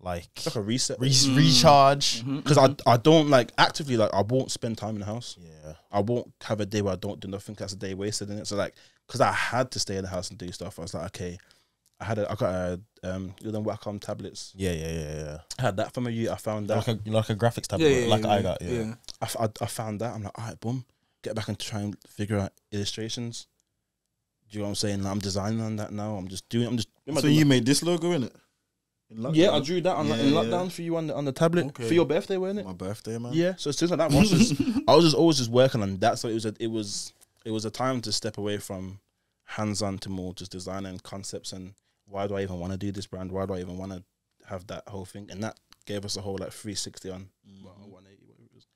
like It's like a reset, recharge. Because I don't like actively, like, I won't spend time in the house. Yeah, I won't have a day where I don't do nothing. That's a day wasted in it. So like, because I had to stay in the house and do stuff, I was like, okay, I got a you know, Wacom tablets. Yeah. I had that from a year. I found that Like a graphics tablet, I got. Yeah. I found that. I'm like, all right, boom, get back and try and figure out illustrations. Do you know what I'm saying? I'm designing on that now. So you made this logo, innit? Yeah, I drew that in lockdown for you on the tablet for your birthday, wasn't it? My birthday, man. Yeah, so it's just like that. I was always just working on that. So it was a time to step away from hands-on to more just designing concepts and why do I even want to do this brand? Why do I even want to have that whole thing? And that gave us a whole like 360 on 180, whatever it was.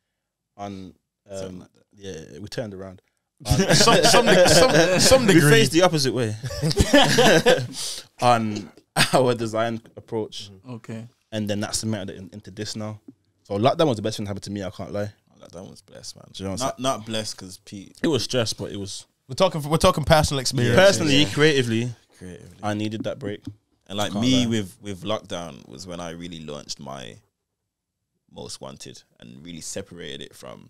On like that. yeah, we turned around. Some degree. We faced the opposite way on our design approach. Okay. And then that cemented it into this now. So lockdown was the best thing that happened to me, I can't lie. That was blessed, man. Do you know what I'm saying? Not blessed because Pete. It was stress, but it was... We're talking personal experience. Personally, creatively, I needed that break. And like me with lockdown was when I really launched my Most Wanted and really separated it from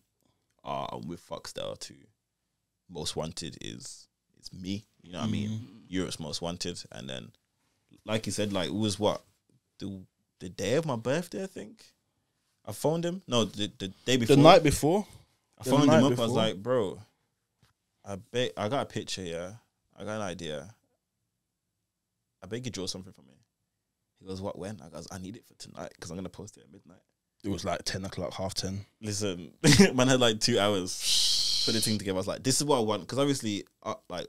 with FOXDALE to Most Wanted is me. You know what I mean? Europe's Most Wanted. And then, like you said, like it was what? The day of my birthday, I think. I phoned him. No, the day before. The night before. I phoned him up. I was like, bro, I got a picture here. I got an idea. I beg you draw something for me. He goes, what, when? I goes, I need it for tonight because I'm going to post it at midnight. It was like 10 o'clock, 10:30. Listen, man had like 2 hours put the thing together. I was like, this is what I want. Because obviously, like,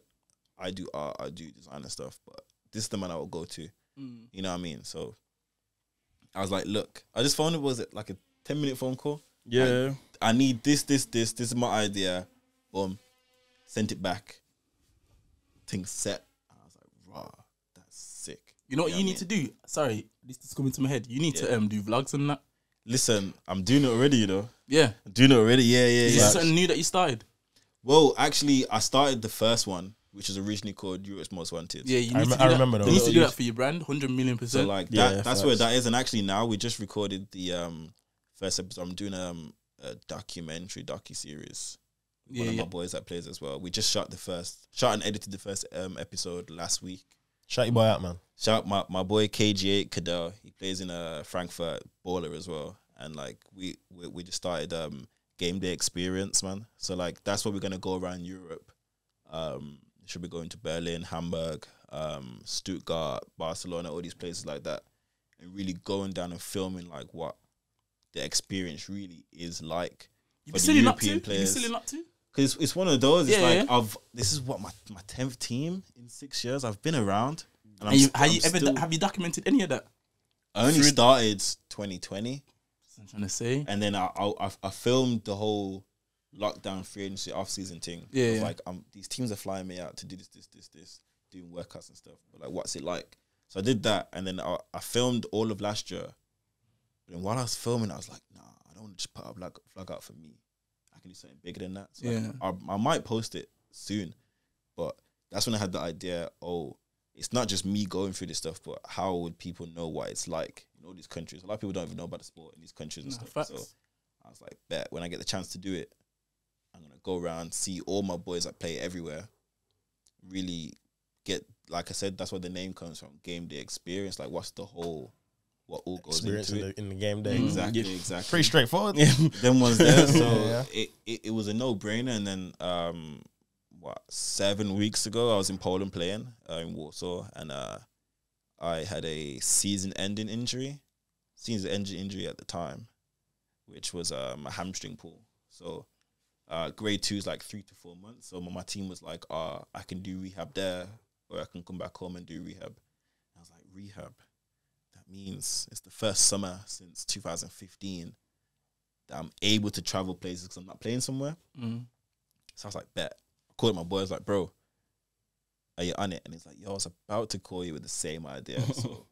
I do art, I do design and stuff, but this is the man I will go to. You know what I mean? So I was like, look, I just phoned him. Was it like a 10-minute phone call? Yeah. I need this. This is my idea. Boom. Sent it back. Things set. I was like, raw, that's sick. You know what you need to do? Sorry, this is coming to my head. You need to do vlogs and that. Listen, I'm doing it already, you know. Yeah. I'm doing it already. Yeah. Is it something new that you started? Well, actually, I started the first one, which was originally called Europe's Most Wanted. Yeah, you need to do I that. remember those. You need to do that for your brand, 100,000,000%. So like that's where that is. And actually now we just recorded the first episode. I'm doing a docu-series. One of my boys that plays as well. We just shot and edited the first episode last week. Shout your boy out, man. Shout my boy KG8 Cadell. He plays in a Frankfurt Baller as well. And like we just started game day experience, man. So like that's where we're gonna go around Europe. Should be going to Berlin, Hamburg, Stuttgart, Barcelona, all these places like that, and really going down and filming like what the experience really is like for the European players. You silly not to? Because it's one of those. It's this is what my 10th team in 6 years. I've been around. And have you documented any of that? I only started 2020. I'm trying to say. And then I filmed the whole lockdown free agency off-season thing. Yeah. Like these teams are flying me out to do this, doing workouts and stuff. But like, what's it like? So I did that, and then I filmed all of last year. But then while I was filming, I was like, nah, I don't want to just put a flag out for me. I can do something bigger than that. So I might post it soon, but that's when I had the idea. Oh, it's not just me going through this stuff, but how would people know what it's like in all these countries? A lot of people don't even know about the sport in these countries and stuff. Facts. So I was like, bet when I get the chance to do it, I'm gonna go around, see all my boys that play everywhere. Really get, like I said, that's where the name comes from. Game day experience. Like, what all goes experience into it in the game day. Exactly. Pretty straightforward. Them ones there. So it was a no-brainer. And then 7 weeks ago, I was in Poland playing in Warsaw, and I had a season-ending injury at the time, which was a hamstring pull. So grade 2 is like 3 to 4 months. So my team was like, I can do rehab there, or I can come back home and do rehab. I was like, rehab? That means it's the first summer since 2015 that I'm able to travel places because I'm not playing somewhere. So I was like, bet. I called my boy. I was like, bro, are you on it? And he's like, yo, I was about to call you with the same idea. So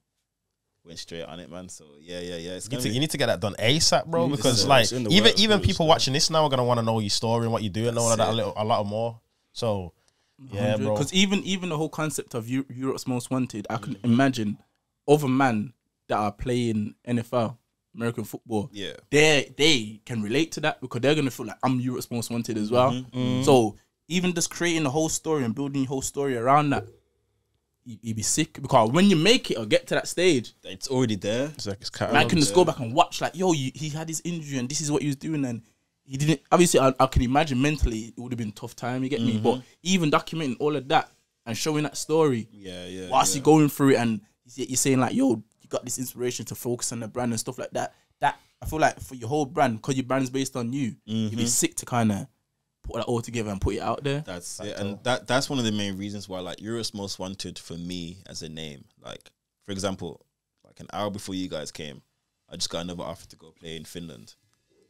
went straight on it, man. So yeah. You need to get that done ASAP, bro. Because like even people watching this now are gonna want to know your story and what you do and all of that a lot more. So yeah, bro. Because even the whole concept of Europe's Most Wanted, I can imagine other men that are playing NFL, American football. Yeah, they can relate to that because they're gonna feel like I'm Europe's Most Wanted as well. So even just creating the whole story and building your whole story around that, you'd be sick because when you make it or get to that stage, it's already there. It's like it's I can just go back and watch like, yo, he had his injury and this is what he was doing, and he didn't. Obviously, I can imagine mentally it would have been a tough time. You get me? But even documenting all of that and showing that story, whilst you're going through it, and you're saying like, yo, you got this inspiration to focus on the brand and stuff like that. That I feel like for your whole brand, because your brand's based on you, you'd be sick to kind of put that all together and put it out there. That's it. And that's one of the main reasons why like Europe's Most Wanted for me as a name. Like, for example, like an hour before you guys came, I just got another offer to go play in Finland.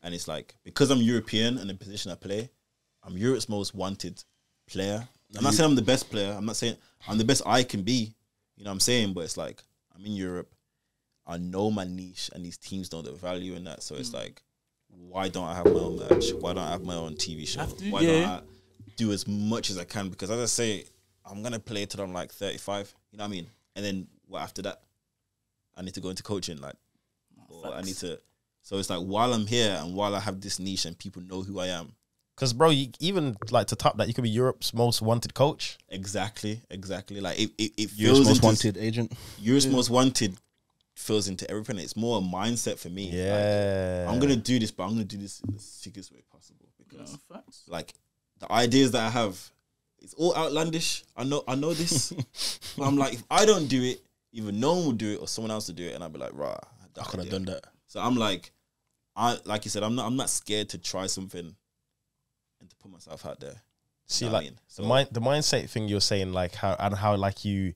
And it's like, because I'm European and the position I play, I'm Europe's Most Wanted player. I'm not saying I'm the best player. I'm not saying I'm the best I can be. You know what I'm saying? But it's like, I'm in Europe. I know my niche and these teams know the value in that. So it's like, why don't I have my own match? Why don't I have my own TV show? Why don't I do as much as I can? Because as I say, I'm going to play till I'm like 35. You know what I mean? And then what after that? I need to go into coaching. Like, or I need to... So it's like, while I'm here and while I have this niche and people know who I am. Because, bro, you, even like to top that, you could be Europe's most wanted coach. Exactly. Like, it feels Europe's most wanted agent. Europe's most wanted feels into everything. It's more a mindset for me. Yeah. Like, I'm gonna do this, but I'm gonna do this in the sickest way possible because, like, the ideas that I have, it's all outlandish. I know this, but I'm like, if I don't do it, either no one will do it or someone else will do it, and I'll be like, rah, I could have done that. So I'm like, like you said, I'm not scared to try something and to put myself out there. See, like, so the mindset thing you're saying, like how like you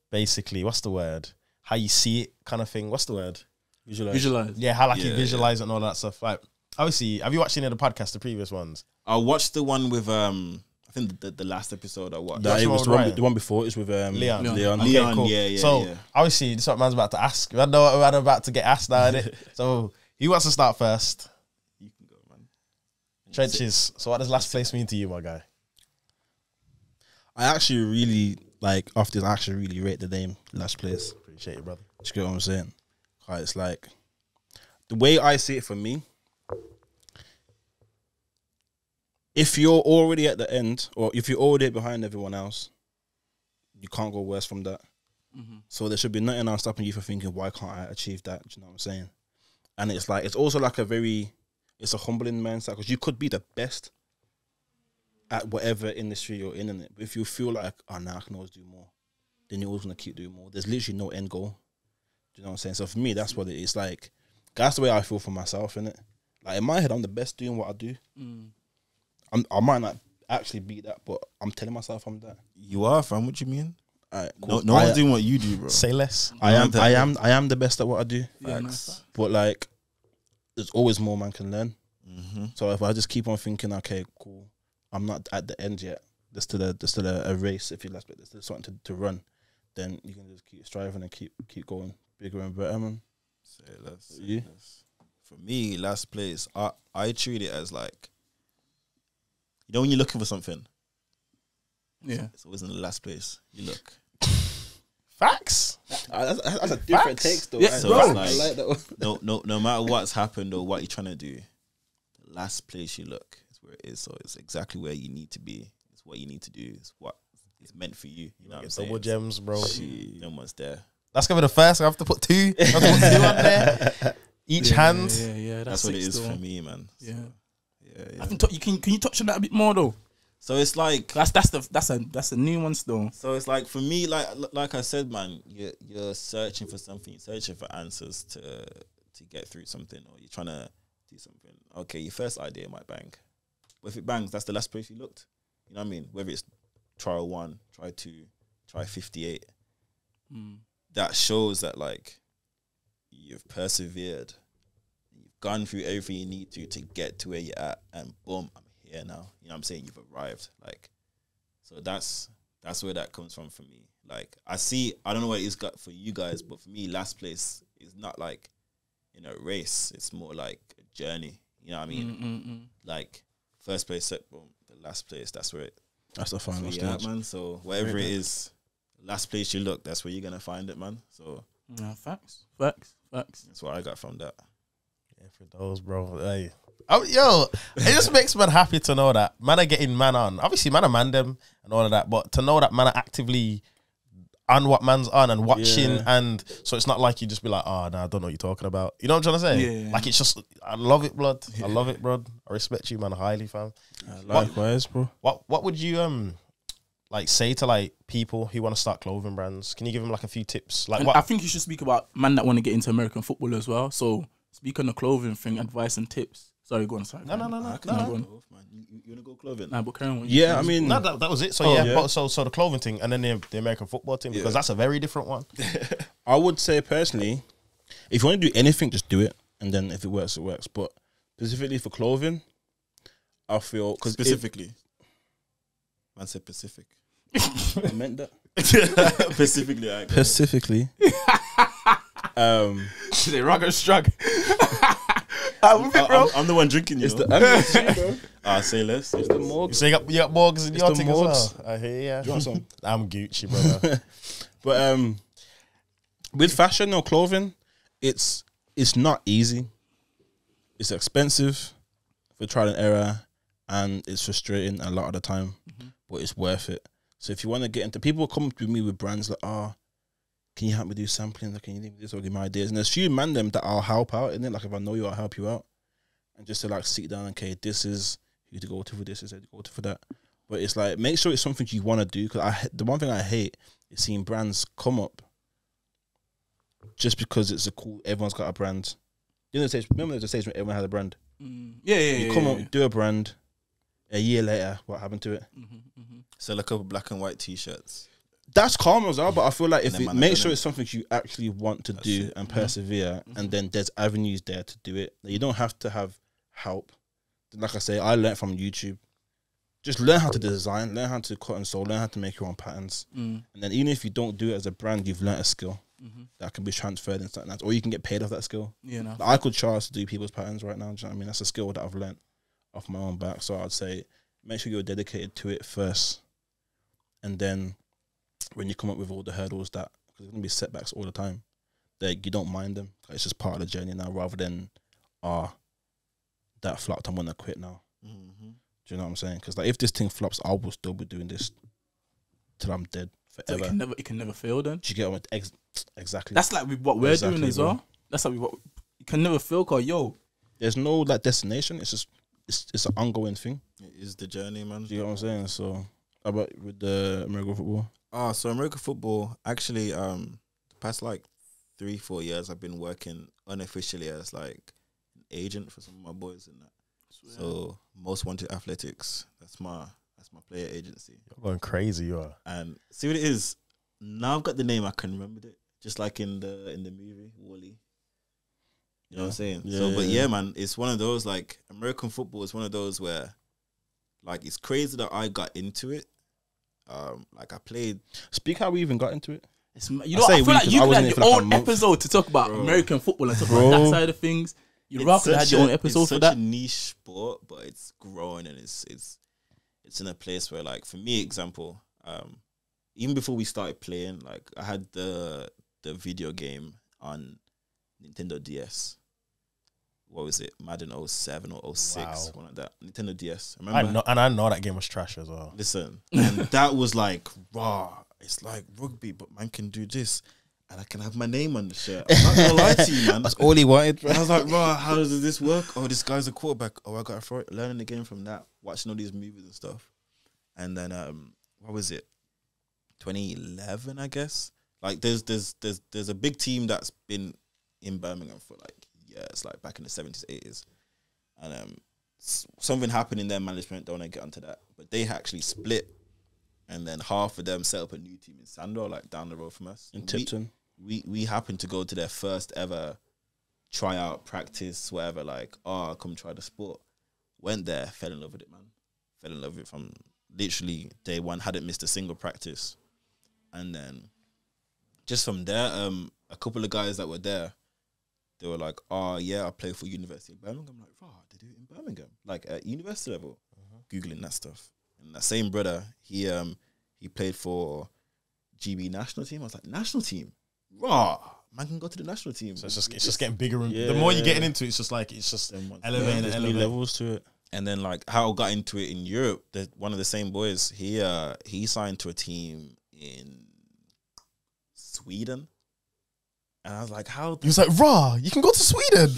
basically, what's the word? How you see it, kind of thing. What's the word? Visualize. Yeah, how like you visualize it and all that stuff. Like, obviously, have you watched any of the podcasts, the previous ones? I watched the one with I think the last episode I watched. It was Ryan. the one before. It was with Leon. Leon. Okay, cool. Yeah. So obviously, this is what man's about to ask. I know what I'm about to get asked now, innit? So he wants to start first. You can go, man. Trenches. So what does last place mean to you, my guy? I actually really like after this. I actually really rate the name Last Place. Appreciate it, brother. Do you get what I'm saying? It's like the way I see it for me. If you're already at the end, or if you're already behind everyone else, you can't go worse from that. So there should be nothing else stopping you from thinking, why can't I achieve that? Do you know what I'm saying? And it's like, it's also like it's a humbling mindset, because you could be the best at whatever industry you're in it. But if you feel like, oh, now I can always do more, then you're always going to keep doing more. There's literally no end goal. Do you know what I'm saying? So for me, that's what it is. Like, that's the way I feel for myself, innit? Like, in my head, I'm the best doing what I do. I might not actually be that, but I'm telling myself I'm that. You are, fam. What do you mean? Right, No one's doing what you do, bro. Say less. I am the best at what I do. Yeah, Facts. But like, there's always more man can learn. So if I just keep on thinking, okay, cool, I'm not at the end yet. There's still a race, if you like, but there's still something to run. Then you can just keep striving and keep going bigger and better, man. Say less. You? For me, last place, I treat it as like, you know, when you're looking for something, Yeah. it's always in the last place you look. Facts. That's a different take, though. Yeah, So bro. it's I like that one. no matter what's happened or what you're trying to do, the last place you look is where it is. So it's exactly where you need to be. It's what you need to do. It's what is meant for you. You know what I'm saying? Double gems, bro. No one's there. That's gonna be the first. I have to put two. I have to put two on there. Each hand. Yeah. That's what it sick is still. for me, man. So, Yeah. yeah. I think can you touch on that a bit more though? So it's like, That's a new one still. so it's like for me, like I said, man, you're searching for something, you're searching for answers to get through something, or you're trying to do something. Okay, your first idea might bang, but if it bangs, that's the last place you looked. You know what I mean? Whether it's trial 1, try 2, try 58, that shows that like you've persevered, you've gone through everything you need to get to where you're at, and boom, I'm here now. You know what I'm saying? You've arrived. Like, so that's where that comes from for me. Like, I don't know what it's got for you guys, but for me, last place is not like, you know, race. It's more like a journey. You know what I mean? Like, first place, set, boom, the last place, that's where That's the final you're at, stage. man. So wherever it is, last place you look, that's where you're gonna find it, man. So Yeah, facts. that's what I got from that. Yeah, for those, bro. Hey. Oh, yo, it just makes man happy to know that man are getting man on. Obviously, man are man them and all of that, but to know that man are actively on what man's on and watching, and so it's not like you just be like, oh, no, I don't know what you're talking about. You know what I'm trying to say? Yeah. Like, it's just, I love it, blood. I love it, blood. I respect you, man, highly, fam. Likewise, bro. What would you like say to like people who want to start clothing brands? Can you give them like a few tips? Like, And what? I think you should speak about man that want to get into American football as well. So speak on the clothing thing, advice and tips. Sorry, go on. Sorry. No. I can No, go no. both, man. You wanna go clothing? Nah, but carry on. Yeah, I mean, No, that was it. So Oh, yeah, yeah. But so the clothing thing, and then the American football team, because that's a very different one. I would say personally, if you want to do anything, just do it, and then if it works, it works. But specifically for clothing, I feel because Specifically, man said Pacific. I meant that Specifically, I specifically. They rugged strug. I'm the one drinking, you It's know. the Say less. it's the morgue. So you got morgs in your the thing as morgs. well. I hear ya. Do you want some? I'm Gucci, brother. But with fashion or clothing, it's not easy. It's expensive for trial and error, and it's frustrating a lot of the time, but it's worth it. So if you want to get into, people come to me with brands like, can you help me do sampling? Like, can you give me this or give me ideas? And there's few man them that I'll help out in it. Like if I know you, I'll help you out, and just to like sit down. Okay, this is who to go to for this, is who to go to for that. But it's like, make sure it's something you want to do. Because the one thing I hate is seeing brands come up just because it's a cool. Everyone's got a brand. You know, remember there's a stage when everyone had a brand. Yeah. You come up, do a brand. A year later, what happened to it? Sell a couple black and white t-shirts. That's calm as well, but I feel like if then it, man, I make don't sure know. it's something you actually want to do and persevere, and then there's avenues there to do it. You don't have to have help. Like I say, I learned from YouTube. just learn how to design, learn how to cut and sew, learn how to make your own patterns. And then even if you don't do it as a brand, you've learned a skill that can be transferred and stuff like that. Or you can get paid off that skill. Yeah, no. Like, I could charge to do people's patterns right now. Do you know what I mean? That's a skill that I've learned off my own back. So I'd say make sure you're dedicated to it first. And then when you come up with all the hurdles because there's going to be setbacks all the time, that you don't mind them. It's just part of the journey now rather than, that flopped, I'm going to quit now. Do you know what I'm saying? Because like, if this thing flops, I will still be doing this till I'm dead forever. So it can never fail then? Do you get what exactly? That's like with what we're doing as well. That's like you can never fail, cause there's no like destination. It's just it's an ongoing thing. It is the journey, man. Do you know what I'm saying? So how about with the American football? So American football, actually, the past like 3-4 years, I've been working unofficially as like an agent for some of my boys and that. So Most Wanted Athletics, that's my player agency. You're going crazy, you are. And see what it is. Now I've got the name, I can remember it, just like in the movie Wall-E. You know what I'm saying? Yeah, so, but yeah, man, it's one of those, like, American football is one of those where, like, it's crazy that I got into it. Like, I played. Speak how we even got into it. You know, I feel like you could have your own episode to talk about American football and talk about that side of things. You'd rather have your own episode for that. It's such a niche sport, but it's growing and it's in a place where, like, for me, example, even before we started playing, like, I had the video game on Nintendo DS. What was it? Madden 07 or 06, one like that. Nintendo DS. I know that game was trash as well. Listen, and that was like raw. It's like rugby, but man can do this. And I can have my name on the shirt. I'm not gonna lie to you, man. That's all he wanted, bro. I was like, bro, how does this work? Oh, this guy's a quarterback. Oh, I got to throw it. Learning the game from that, watching all these movies and stuff. And then, what was it? 2011, I guess. Like, there's a big team that's been in Birmingham for like years, like back in the 70s, 80s. And something happened in their management. Don't want to get onto that, but they actually split. And then half of them set up a new team in Sandor, like down the road from us. In Tipton. We happened to go to their first ever tryout, practice, whatever, like, come try the sport. Went there, fell in love with it, man. Fell in love with it from literally day one, hadn't missed a single practice. And then just from there, a couple of guys that were there, they were like, yeah, I play for University of Birmingham. I'm like, they do it in Birmingham, like at university level. Googling that stuff. And that same brother, he played for GB national team. I was like, national team? Man can go to the national team. So it's just getting bigger. And the more you're getting into it, it's just elevating levels to it. And then like how I got into it in Europe, one of the same boys, he signed to a team in Sweden. And I was like, how? He was like, you can go to Sweden.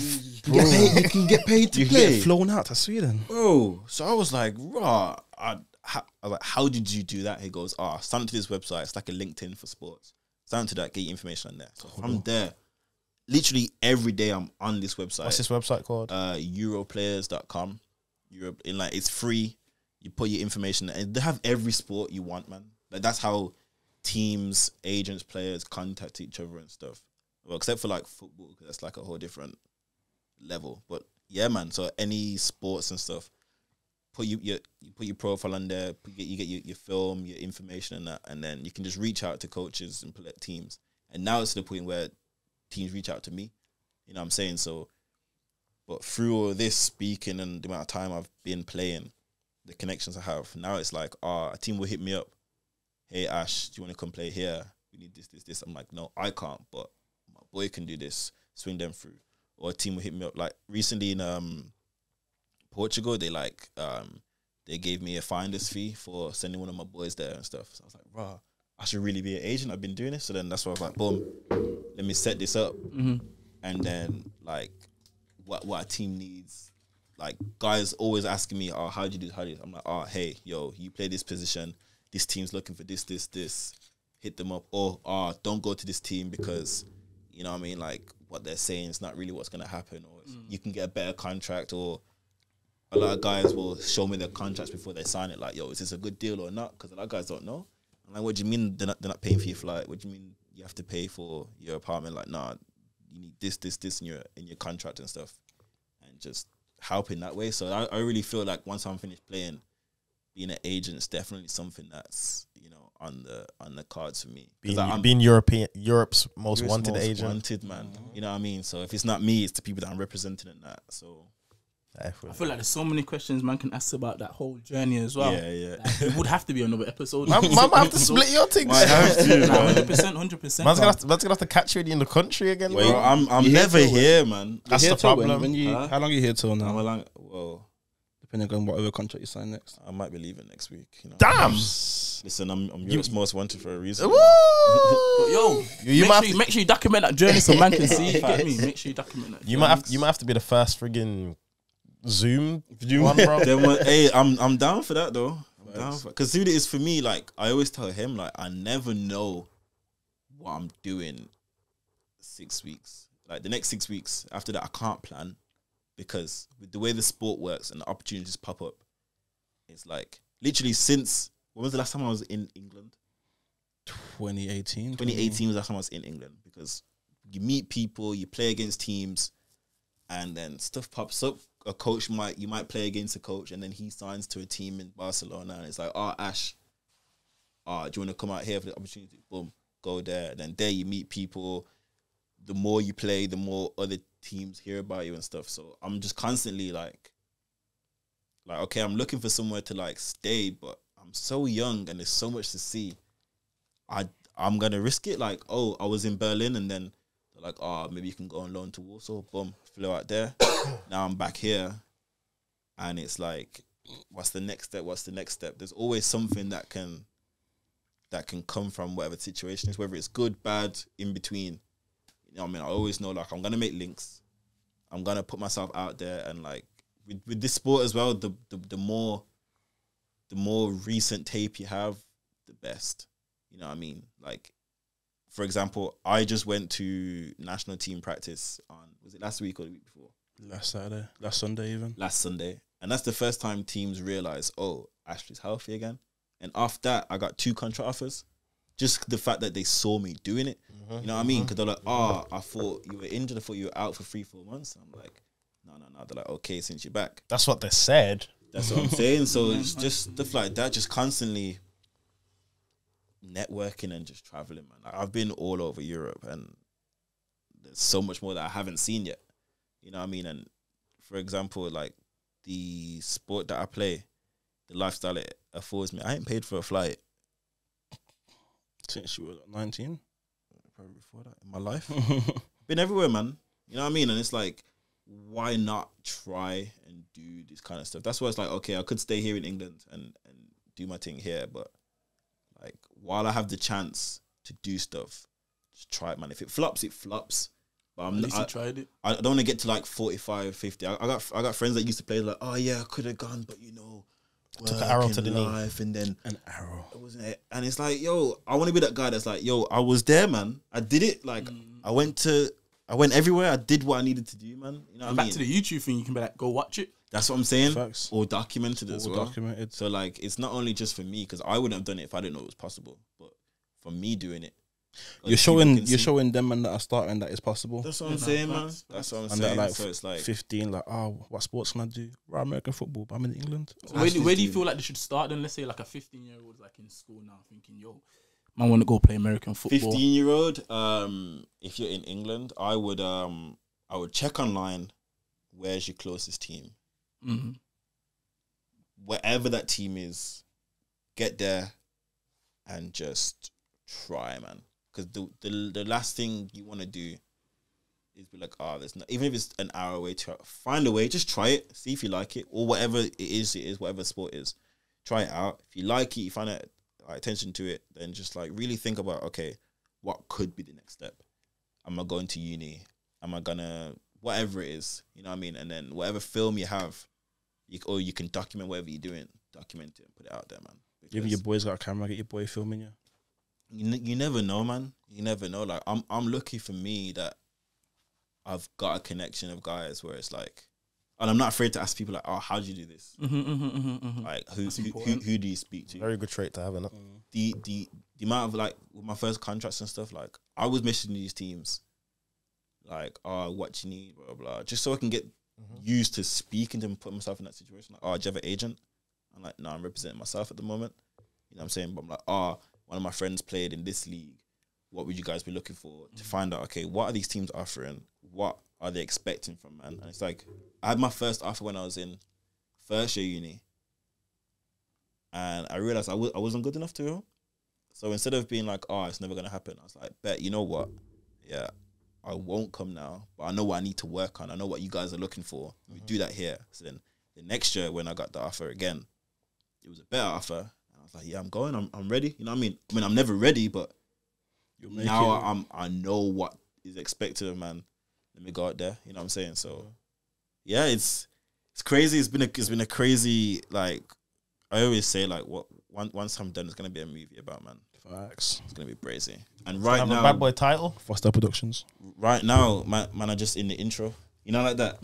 You can get paid to play. Get flown out to Sweden. Bro. So I was like, I was like, how did you do that? He goes, sign to this website. It's like a LinkedIn for sports. Sign to that, get your information on there. So from there, literally every day I'm on this website. What's this website called? Europlayers.com. Europe, and like it's free. You put your information and they have every sport you want, man. Like that's how teams, agents, players contact each other and stuff. Well, except for like football, because that's like a whole different level. But yeah, man. So any sports and stuff, put your profile on there. You get your film, your information, and that, and then you can just reach out to coaches and teams. And now it's to the point where teams reach out to me. You know what I'm saying? So, but through all this speaking and the amount of time I've been playing, the connections I have, now it's like, a team will hit me up. Hey, Ash, do you want to come play here? We need this. I'm like, no, I can't, but my boy can do this. Swing them through. Or a team will hit me up. Like recently in Portugal, they gave me a finder's fee for sending one of my boys there and stuff. So I was like, I should really be an agent. I've been doing this. So then that's why I was like, boom, let me set this up. And then like what a team needs. Like guys always asking me, how do you do this? I'm like, hey, yo, you play this position. This team's looking for this. Hit them up. Or don't go to this team because, you know what I mean? Like what they're saying is not really what's going to happen. Or you can get a better contract. Or a lot of guys will show me their contracts before they sign it. Like, yo, is this a good deal or not? Because a lot of guys don't know. I'm like, what do you mean they're not paying for your flight? What do you mean you have to pay for your apartment? Like, nah, you need this in your contract and stuff. And just helping that way. So I really feel like once I'm finished playing, being an agent is definitely something that's, you know, on the cards for me. Being Europe's most wanted agent. Wanted, man. You know what I mean? So if it's not me, it's the people that I'm representing in that. So I feel like there's so many questions man can ask about that whole journey as well. Yeah. Like, it would have to be another episode. Man might have to split your things. Might have to, man. 100%. Man's gonna have to catch you in the country again. Wait, bro. I'm never here, man. That's You're the here till when? problem. How long are you here till now? Well, Depending on whatever contract you sign next. I might be leaving next week. You know? Damn. Listen, I'm Europe's most wanted for a reason. Woo! Yo, make sure you document that journey so man can see. You get me? Make sure you document that. You might have to be the first friggin' Zoom one, bro. Hey, I'm down for that though. I'm down for, because see what it is for me. Like I always tell him, like I never know what I'm doing 6 weeks. Like the next 6 weeks after that, I can't plan because with the way the sport works and the opportunities pop up, it's like literally since when was the last time I was in England? 2018. 2018 was the last time I was in England because you meet people, you play against teams, and then stuff pops up. A coach you might play against a coach, and then he signs to a team in Barcelona, and it's like, Ash, do you want to come out here for the opportunity? Boom, go there. And then there you meet people. The more you play, the more other teams hear about you and stuff. So I'm just constantly like okay, I'm looking for somewhere to like stay, but I'm so young and there's so much to see. I'm gonna risk it. Like, I was in Berlin, and then they're like, maybe you can go on loan to Warsaw. Boom, flew out there. Now I'm back here, and it's like, what's the next step? There's always something that can come from whatever situation is, whether it's good, bad, in between. You know what I mean? I always know, like, I'm gonna make links. I'm gonna put myself out there, and like with this sport as well, the more recent tape you have, the best. You know what I mean? Like, for example, I just went to national team practice on, was it last week or the week before? Last Sunday even. Last Sunday. And that's the first time teams realize, Ashley's healthy again. And after that, I got 2 contract offers. Just the fact that they saw me doing it. You know what I mean? Because they're like, I thought you were injured. I thought you were out for 3-4 months. I'm like, no. They're like, okay, since you're back. That's what they said. That's what I'm saying. So it's just stuff like that, just constantly networking and just traveling, man. Like, I've been all over Europe, and there's so much more that I haven't seen yet. You know what I mean? And for example, like the sport that I play, the lifestyle it affords me, I ain't paid for a flight Since you were 19? probably before that in my life. Been everywhere, man. You know what I mean? And it's like, why not try and do this kind of stuff? That's why it's like, okay, I could stay here in England and do my thing here, but like, while I have the chance to do stuff, just try it, man. If it flops, it flops. But At least you tried it. I don't want to get to like 45, 50. I got friends that used to play like, I could have gone, but you know, Took an arrow to the knee. and then An arrow. it wasn't it. And it's like, I want to be that guy that's like, I was there, man. I did it. Like, I went everywhere. I did what I needed to do, man. You know what I Back mean? to the YouTube thing, you can be like, go watch it. That's what I'm saying. Facts. Or documented as well. Documented. So like, it's not only just for me, because I wouldn't have done it if I didn't know it was possible. But for me doing it, You're showing them and that are starting that it's possible. That's what I'm saying, man. That's what I'm And saying. they're like, So it's like, 15, like, what sports can I do? Right, American football, but I'm in England. So where do you feel like they should start then? Let's say like a 15-year-old like in school now thinking, man want to go play American football. 15-year-old. If you're in England, I would check online. Where's your closest team? Mm-hmm. Wherever that team is, get there and just try, man. Because the last thing you want to do is be like, there's not, even if it's an hour away, to find a way, just try it, see if you like it, or whatever it is, whatever sport is, try it out. If you like it, you find attention to it, then just like really think about, okay, what could be the next step? Am I going to uni? Am I gonna, whatever it is, you know what I mean? And then whatever film you have, you can document whatever you're doing, document it and put it out there, man. Even your boy's got a camera, get your boy filming you. You never know, man. You never know. Like, I'm lucky for me that I've got a connection of guys where it's like, and I'm not afraid to ask people like, how do you do this? Like, who do you speak to? Very good trait to have, innit? The amount of like, with my first contracts and stuff, like, I was messaging these teams, like, what you need, blah, blah, blah, just so I can get used to speaking to them, put myself in that situation. Like, do you have an agent? I'm like, no, I'm representing myself at the moment. You know what I'm saying? But I'm like, one of my friends played in this league. What would you guys be looking for to find out, okay, what are these teams offering? What are they expecting from man? And it's like, I had my first offer when I was in first year uni. And I realized I wasn't good enough to go. So instead of being like, it's never going to happen, I was like, bet, you know what? Yeah, I won't come now, but I know what I need to work on. I know what you guys are looking for. We do that here. So then the next year when I got the offer again, it was a better offer. And I was like, yeah, I'm going. I'm ready. You know what I mean? I'm never ready, but now I know what is expected of man. Let me go out there. You know what I'm saying? So yeah, it's crazy. It's been a crazy, like, I always say, like, once I'm done, it's gonna be a movie about man. Facts. It's gonna be crazy. And right now, a bad boy title. FOXDALE Productions. Right now, man are just in the intro. You know, like that.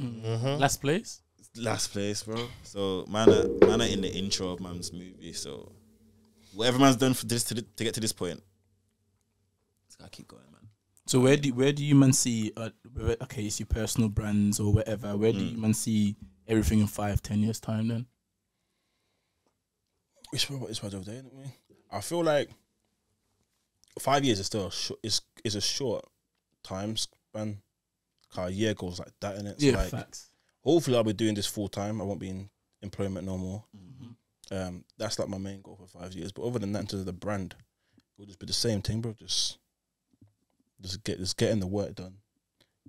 Last place. Last place, bro. So man are in the intro of man's movie. So whatever man's done for this to get to this point, it's gotta keep going, man. So where do you man see? Okay, it's your personal brands or whatever. Where do you man see everything in 5-10 years time? Then We spoke about this right over there, didn't we? I feel like 5 years is still is a short time span. A year goes like that, innit? So like, facts. hopefully I'll be doing this full time. I won't be in employment no more. That's like my main goal for 5 years. But other than that, in terms of the brand, it will just be the same thing, bro. Just getting the work done,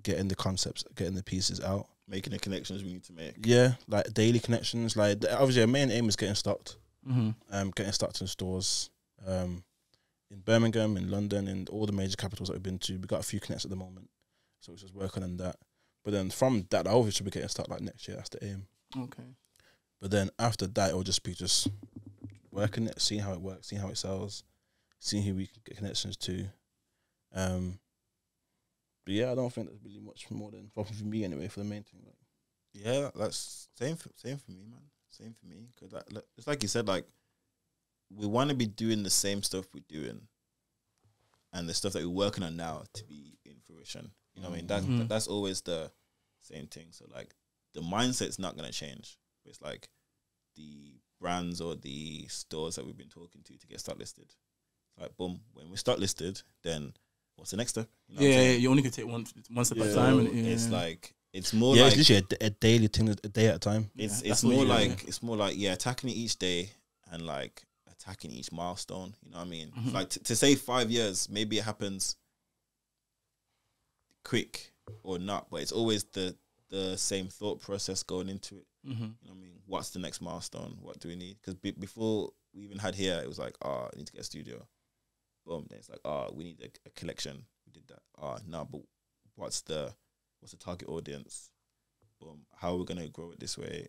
getting the concepts, getting the pieces out, Making the connections we need to make. yeah, like daily connections. Like obviously, our main aim is getting stocked. Getting stocked in stores, in Birmingham, in London, in all the major capitals that we've been to. We got a few connects at the moment, so we're just working on that. But then from that, I obviously should be getting stocked like next year. That's the aim. Okay. But then after that, it'll just be just working it, seeing how it works, seeing how it sells, seeing who we can get connections to. But yeah, I don't think there's really much more than for me anyway for the main thing. Like, Yeah, that's same for me, man. Same for me. Because it's like you said, like, we want to be doing the same stuff we're doing and the stuff that we're working on now to be in fruition. You know what I mean? That's always the same thing. So, like, the mindset's not going to change. It's like the brands or the stores that we've been talking to get stock listed. Like, boom, when we start listed, then what's the next step? You know what I'm saying? You only can take one step at a time. And, It's like, it's more yeah, like, it's literally a daily thing, a day at a time. it's more like attacking it each day and like attacking each milestone. You know what I mean? Like to say 5 years, maybe it happens quick or not, but it's always the same thought process going into it. You know what I mean? What's the next milestone? What do we need? Because before we even had here, it was like, I need to get a studio. Boom. Then it's like, we need a collection. We did that. No, but what's the target audience? Boom. How are we gonna grow it this way?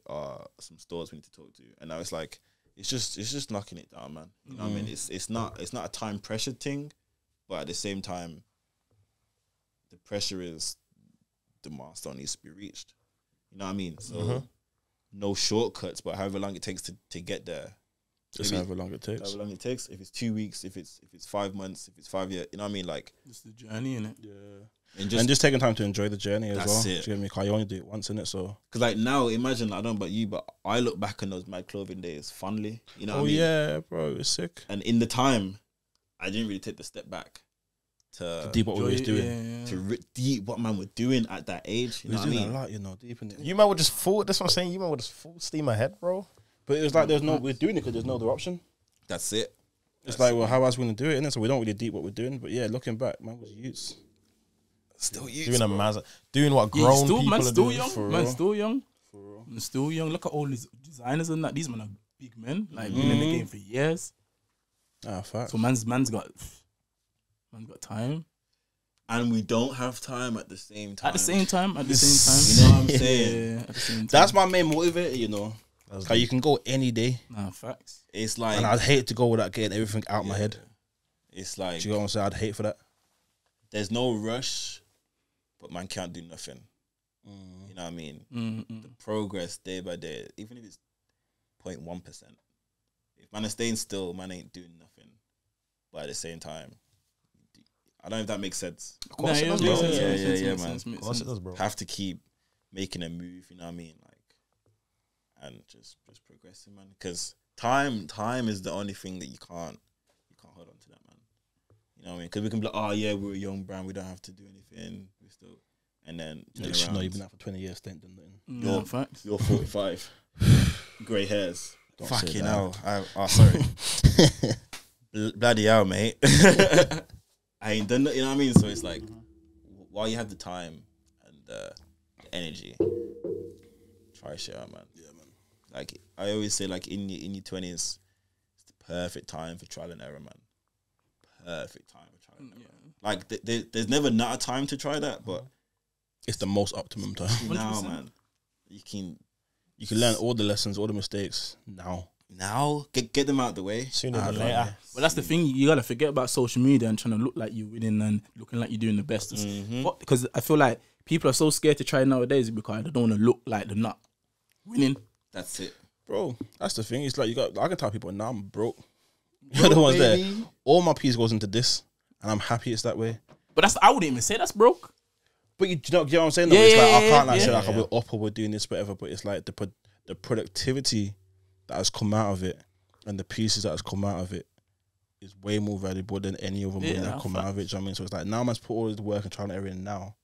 Some stores we need to talk to. And now it's like, it's just knocking it down, man. You know what I mean? It's not a time pressure thing, but at the same time, the pressure is the milestone needs to be reached. You know what I mean? So no shortcuts, but however long it takes to get there. Just however long it takes. However long it takes. If it's 2 weeks, if it's 5 months, if it's 5 years, you know what I mean? Like, it's the journey, innit? Yeah. and just taking time to enjoy the journey as well. That's it. Do you get me? 'Cause you only do it once, innit? So. because like now, imagine, I don't know about you, but I look back on those Mad Clothing days fondly. You know what I mean? Yeah, bro, it's sick. And in the time, I didn't really take the step back to Deep what we was doing. deep what man were doing at that age. You We know was what I doing mean? a lot, you know, deep in it. You man were just full. That's what I'm saying. You man were just full steam ahead, bro. But it was like we're doing it because there's no other option. That's it. It's like, well, how else we gonna do it? Innit? So we don't really deep what we're doing. But yeah, looking back, man, was youths. Still you. Doing what grown people man's are still doing. young. for Man's real. still young. For real. Man's still young. Look at all these designers and that. These men are big men. Like been in the game for years. Facts. So man's got time. And we don't have time at the same time. At the same time. You know what I'm saying? Yeah, at the same time. That's my main motivator, you know. Cause you can go any day, Nah, facts. It's like, and I'd hate to go without getting everything out my head. it's like, Do you know what I'm saying? I'd hate for that. there's no rush, but man can't do nothing. You know what I mean? The progress day by day, even if it's 0.1%. If man is staying still, man ain't doing nothing. But at the same time, I don't know if that makes sense. Of course it does, yeah, bro. yeah, man. Of course it does, bro. Have to keep making a move, you know what I mean? Like, and just progressing, man. Because time is the only thing that you can't hold on to that, man. You know what I mean? Because we can be like, oh yeah, we're a young brand, we don't have to do anything. We still, and then turn around. No, you've been out for 20 years, then nothing. No, facts. You're 45, grey hairs. Don't say Fucking that. hell! Sorry. Bloody hell, mate. I ain't done that. You know what I mean? So it's like, while you have the time and the energy, try shit out, man. Yeah, man. Like I always say, like in your 20s, it's the perfect time for trial and error, man. Perfect time for trial and error. Like there's never not a time to try that, but It's the most optimum time. now, man, you can learn all the lessons, all the mistakes now. get them out the way Sooner than later. But that's the thing, you gotta forget about social media and trying to look like you're winning and looking like you're doing the best. Because I feel like people are so scared to try nowadays because they don't want to look like they're not winning. That's it. Bro, that's the thing. It's like I can tell people now I'm broke. You're the ones there. All my piece goes into this, and I'm happy it's that way. But I wouldn't even say that's broke. But you know what I'm saying? Though? Yeah, It's like I yeah, can't like yeah. say like we're up or we're doing this, whatever. But it's like the productivity that has come out of it and the pieces that has come out of it is way more valuable than any other money that come out of it. Do you know what I mean? So it's like now I'm put all the work and trying to everything now.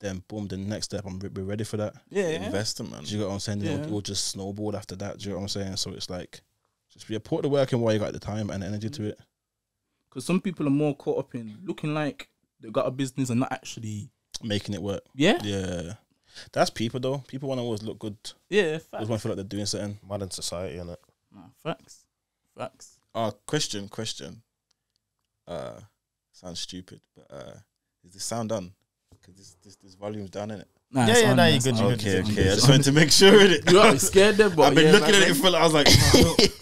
Then boom, the next step we're ready for that. Yeah, Investor, man. Do you get what I'm saying? Yeah. It'll just snowball after that. Do you know what I'm saying? So it's like just put the work in while you got the time and energy to it. Because some people are more caught up in looking like they got a business and not actually Making it work. Yeah. Yeah. That's people though. People want to always look good. Yeah, Always want to feel like they're doing something. Modern society, innit? Nah, facts. Question. Sounds stupid, but is this sound done? Because this volume's down, innit? Nah, Yeah, it's yeah, on, nah, man, you're it's good, on. you're good. Okay. I just wanted to make sure of it. You got me scared there, but I've been yeah, looking man, at it for I was like,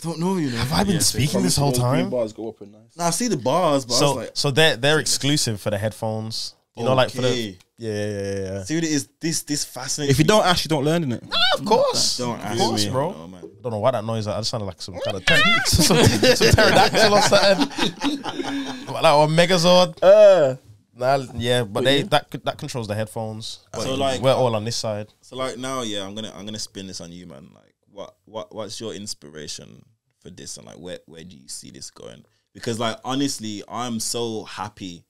don't know, you know. Have I been speaking this whole time? Bars go up and nice. Nah, I see the bars, but I was like, So they're exclusive for the headphones. You know, like for the okay. yeah. See what it is. This fascinating. If you don't ask, you don't learn, innit? Of course, don't ask of course, me, bro. no, man. Don't know why that noise. I just sounded like some kind of some pterodactyl or something, like a Megazord. Yeah, but that controls the headphones. But So, like, we're all on this side. So like now, yeah, I'm gonna spin this on you, man. Like, what's your inspiration for this, and like where do you see this going? Because like honestly, I'm so happy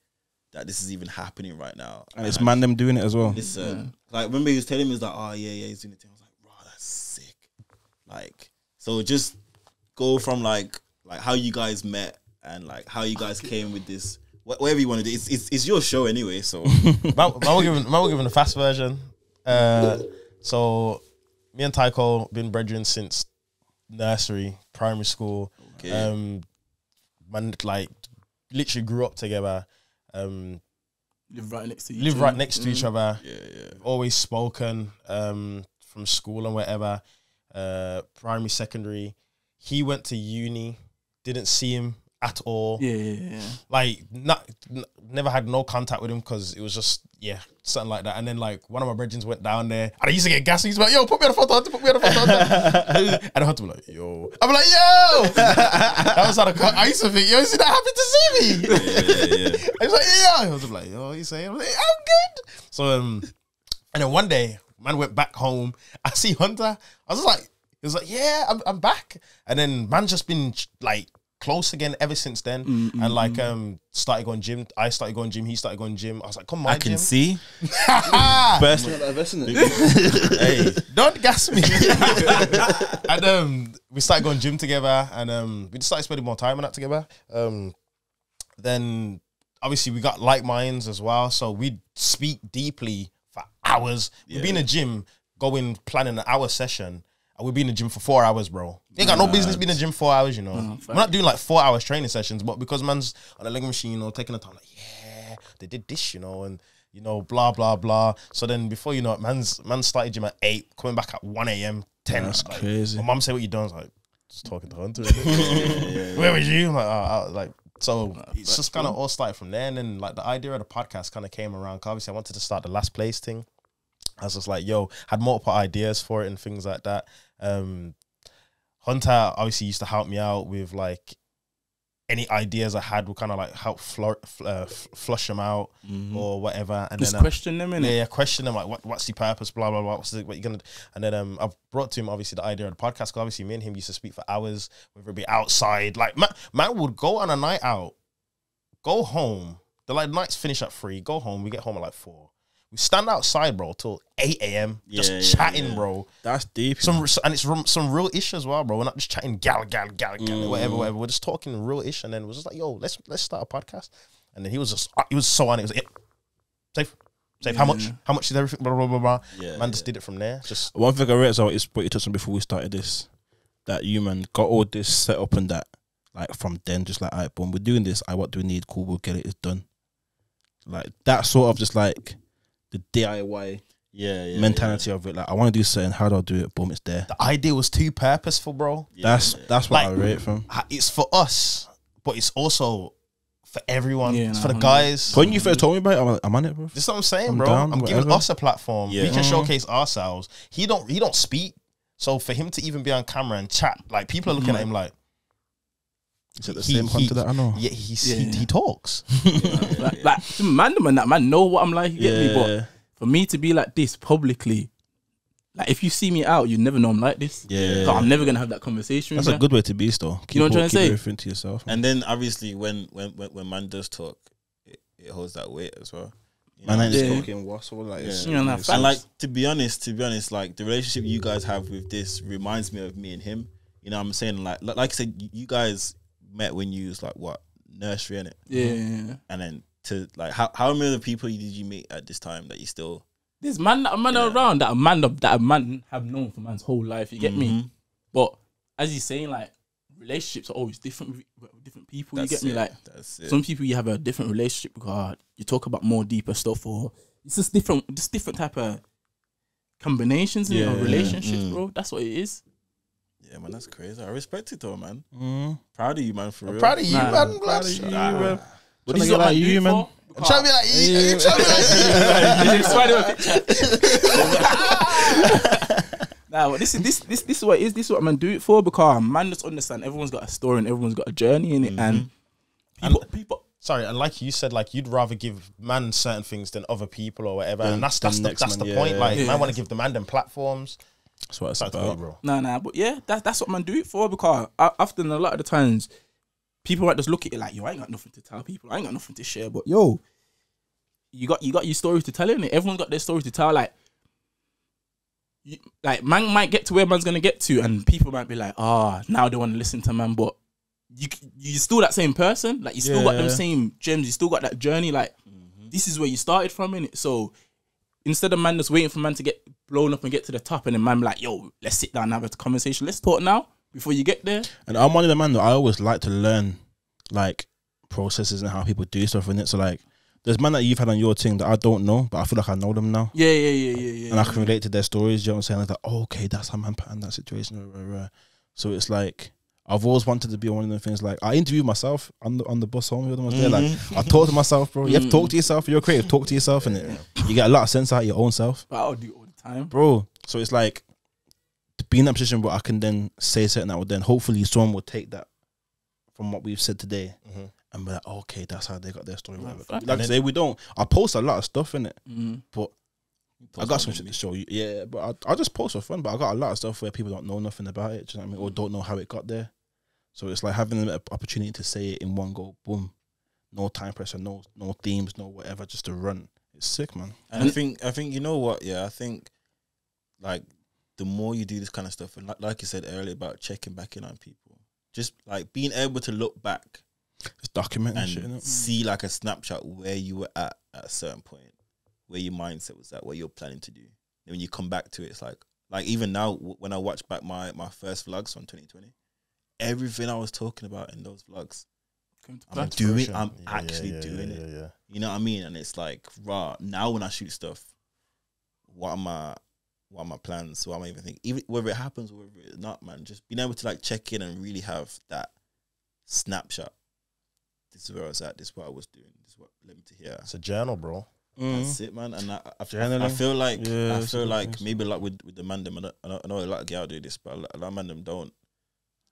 that this is even happening right now, And it's man them doing it as well. Listen, like remember he was telling me, he was like, oh yeah, he's doing the thing. I was like, bro, that's sick. Like, so just go from like how you guys met and like how you guys came with this. Whatever you want to do, it's your show anyway. So we're giving the fast version. So me and Tycho been brethren since nursery, primary school. Okay. Man, like literally grew up together. Live right next to each other. Yeah. Always spoken from school and whatever. Primary, secondary. He went to uni. Didn't see him at all. Yeah. Like never had no contact with him because it was just something like that. And then like one of my brethren went down there and I used to get gassy. He's like, yo, put me on a photo Hunter, and I had to be like, yo. I'm like, yo. That was like I used to think, yo, is he not happy to see me? Yeah. I was like, yeah. I was like, yo, what you saying? I was like, I'm good. So and then one day, man went back home. I see Hunter. I was just like, he was like, yeah, I'm back. And then man just been like close again ever since then. And like started going gym. I started going gym. He started going gym. I was like, come on, I can gym. see. Best thing I've ever seen it. Hey, Don't gas me. And we started going gym together, and we just started spending more time on that together. Then obviously we got like minds as well, so we'd speak deeply for hours. We'd be in a gym, planning an hour session, and we'd be in the gym for 4 hours, bro. You ain't got no business being in the gym 4 hours, you know. We're not doing like 4 hours training sessions, but because man's on a leg machine, you know, taking the time, like, yeah, they did this, you know, and you know, blah blah blah. So then before you know it, man started gym at 8, coming back at 1 a.m., 10. That's like, crazy. My mum said, "What you doing?" I was like, "Just talking to Hunter." Where was you? I'm like, so it's just kind of all started from there, and then like the idea of the podcast kind of came around. 'Cause obviously, I wanted to start the last place thing. I was just like, yo, had multiple ideas for it and things like that. Hunter obviously used to help me out with like any ideas I had would kind of like help flush them out or whatever. And Just then question them, innit? yeah, question them like what's the purpose, blah blah blah. What you're gonna? And then I've brought to him obviously the idea of the podcast because obviously me and him used to speak for hours, whether it be outside. Like man would go on a night out, go home. The like nights finish at 3. Go home. We get home at like 4. We stand outside, bro, till 8 a.m. just chatting, bro. That's deep. And it's some real ish as well, bro. We're not just chatting gal, whatever. We're just talking real ish, and then we're just like, yo, let's start a podcast. And then he was so on it. He was like, safe. How much is everything? Blah blah blah blah. Yeah, man just did it from there. Just one thing I read is what you touched on before we started this, that you man got all this set up and that, like from then, just like, alright, boom, we're doing this. What do we need? Cool, we'll get it. It's done. Like that sort of just like the DIY mentality of it. Like I want to do something. How do I do it? Boom, it's there. the idea was too purposeful, bro. That's what Like, I rate from. It's for us, but it's also for everyone. Yeah, it's for the no, guys. When you first told me about it, I'm like, I'm on it, bro. This is what I'm saying, I'm bro. down, I'm giving whatever. us a platform. Yeah. We can showcase ourselves. He don't speak. So for him to even be on camera and chat, like people are looking at him like, Is it the same hunter that I know? yeah, he talks. Like that man know what I'm like. You get me? But Yeah. for me to be like this publicly, like if you see me out, you never know I'm like this. Yeah. So I'm never gonna have that conversation. That's with a you. good way to be, still. You know what I'm trying to keep say? everything to yourself. Man. And then obviously when man does talk, it holds that weight as well. You Man, know? ain't just Yeah. talking wassle like it's, Yeah, nah, it's- facts. And like to be honest, like the relationship you guys have with this reminds me of me and him. You know what I'm saying? Like I said, you guys met when you was like what, nursery, innit? Yeah. And then to like how many other people did you meet at this time that you still There's man around that a man have known for man's whole life. You get me? But as you're saying, like relationships are always different with different people. You get me? Like that's it. some people you have a different relationship because you talk about more deeper stuff, or it's just different type of combinations in of relationships, bro. That's what it is. Yeah, man, that's crazy. I respect it though, man. Mm. Proud of you, man, for real. Proud of you, Nah, man. Proud of you, man. But Tryna this is get what like man do you, it man. for. I'm trying to be like, I'm trying to be like, Nah, but this is what it is. This is what man do it for, because man just understand everyone's got a story and everyone's got a journey in it, and people. sorry, and like you said, like you'd rather give man certain things than other people or whatever, and that's the the next that's man, the yeah. point. Like Yeah. man want to give the man them platforms. That's what it's That's me, about. bro. Nah, but yeah, that's what man do it for, because often a lot of the times people might just look at it like, yo, I ain't got nothing to tell people, I ain't got nothing to share, but yo, you got your story to tell, innit? Everyone's got their story to tell. Like man might get to where man's gonna get to, and people might be like, now they want to listen to man, but you still that same person. Like you still got them Yeah. same gems. You still got that journey. Like this is where you started from, innit? So instead of man just waiting for man to get blown up and get to the top, and then man be like, yo, let's sit down and have a conversation. Let's talk now before you get there. And I'm one of the man that I always like to learn like processes and how people do stuff in it. So like there's man that you've had on your thing that I don't know, but I feel like I know them now. Yeah. And I can relate to their stories, you know what I'm saying? Like, oh, okay, that's how man put in that situation. Rah. So it's like I've always wanted to be one of the things. Like I interviewed myself on the bus home with them. I was there. Like I talk to myself, bro. You have to talk to yourself. You're creative. Talk to yourself, and you get a lot of sense out of your own self, But I'll do it all the time. bro. So it's like to be in that position where I can then say something that would then hopefully someone will take that from what we've said today and be like, oh, okay, that's how they got their story. Whatever. fact. Like I say, we don't. I post a lot of stuff in it, but I got Post some on shit me. to show you. Yeah, but I just post for fun. But I got a lot of stuff where people don't know nothing about it, do you know what I mean, or don't know how it got there. So it's like having the opportunity to say it in one go, boom, no time pressure, no themes, no whatever, just to run. It's sick, man. And I think you know what? Yeah, I think like the more you do this kind of stuff, and like you said earlier about checking back in on people, just like being able to look back It's documenting and shit, innit? see like a snapshot where you were at a certain point, where your mindset was at, what you're planning to do. And when you come back to it, it's like even now when I watch back my first vlogs from 2020, everything I was talking about in those vlogs, I'm actually doing it. Yeah. You know what I mean? And it's like, raw. Now when I shoot stuff, what are my plans? What am I even thinking? Even whether it happens or whether it's not, man, just being able to like check in and really have that snapshot. This is where I was at. This is what I was doing. This is what led me to here. It's a journal, bro. That's it, man. And I Journaling. feel like Yeah, I feel like yes. maybe like with the mandem, I know a lot of y'all do this, but a lot of mandem don't.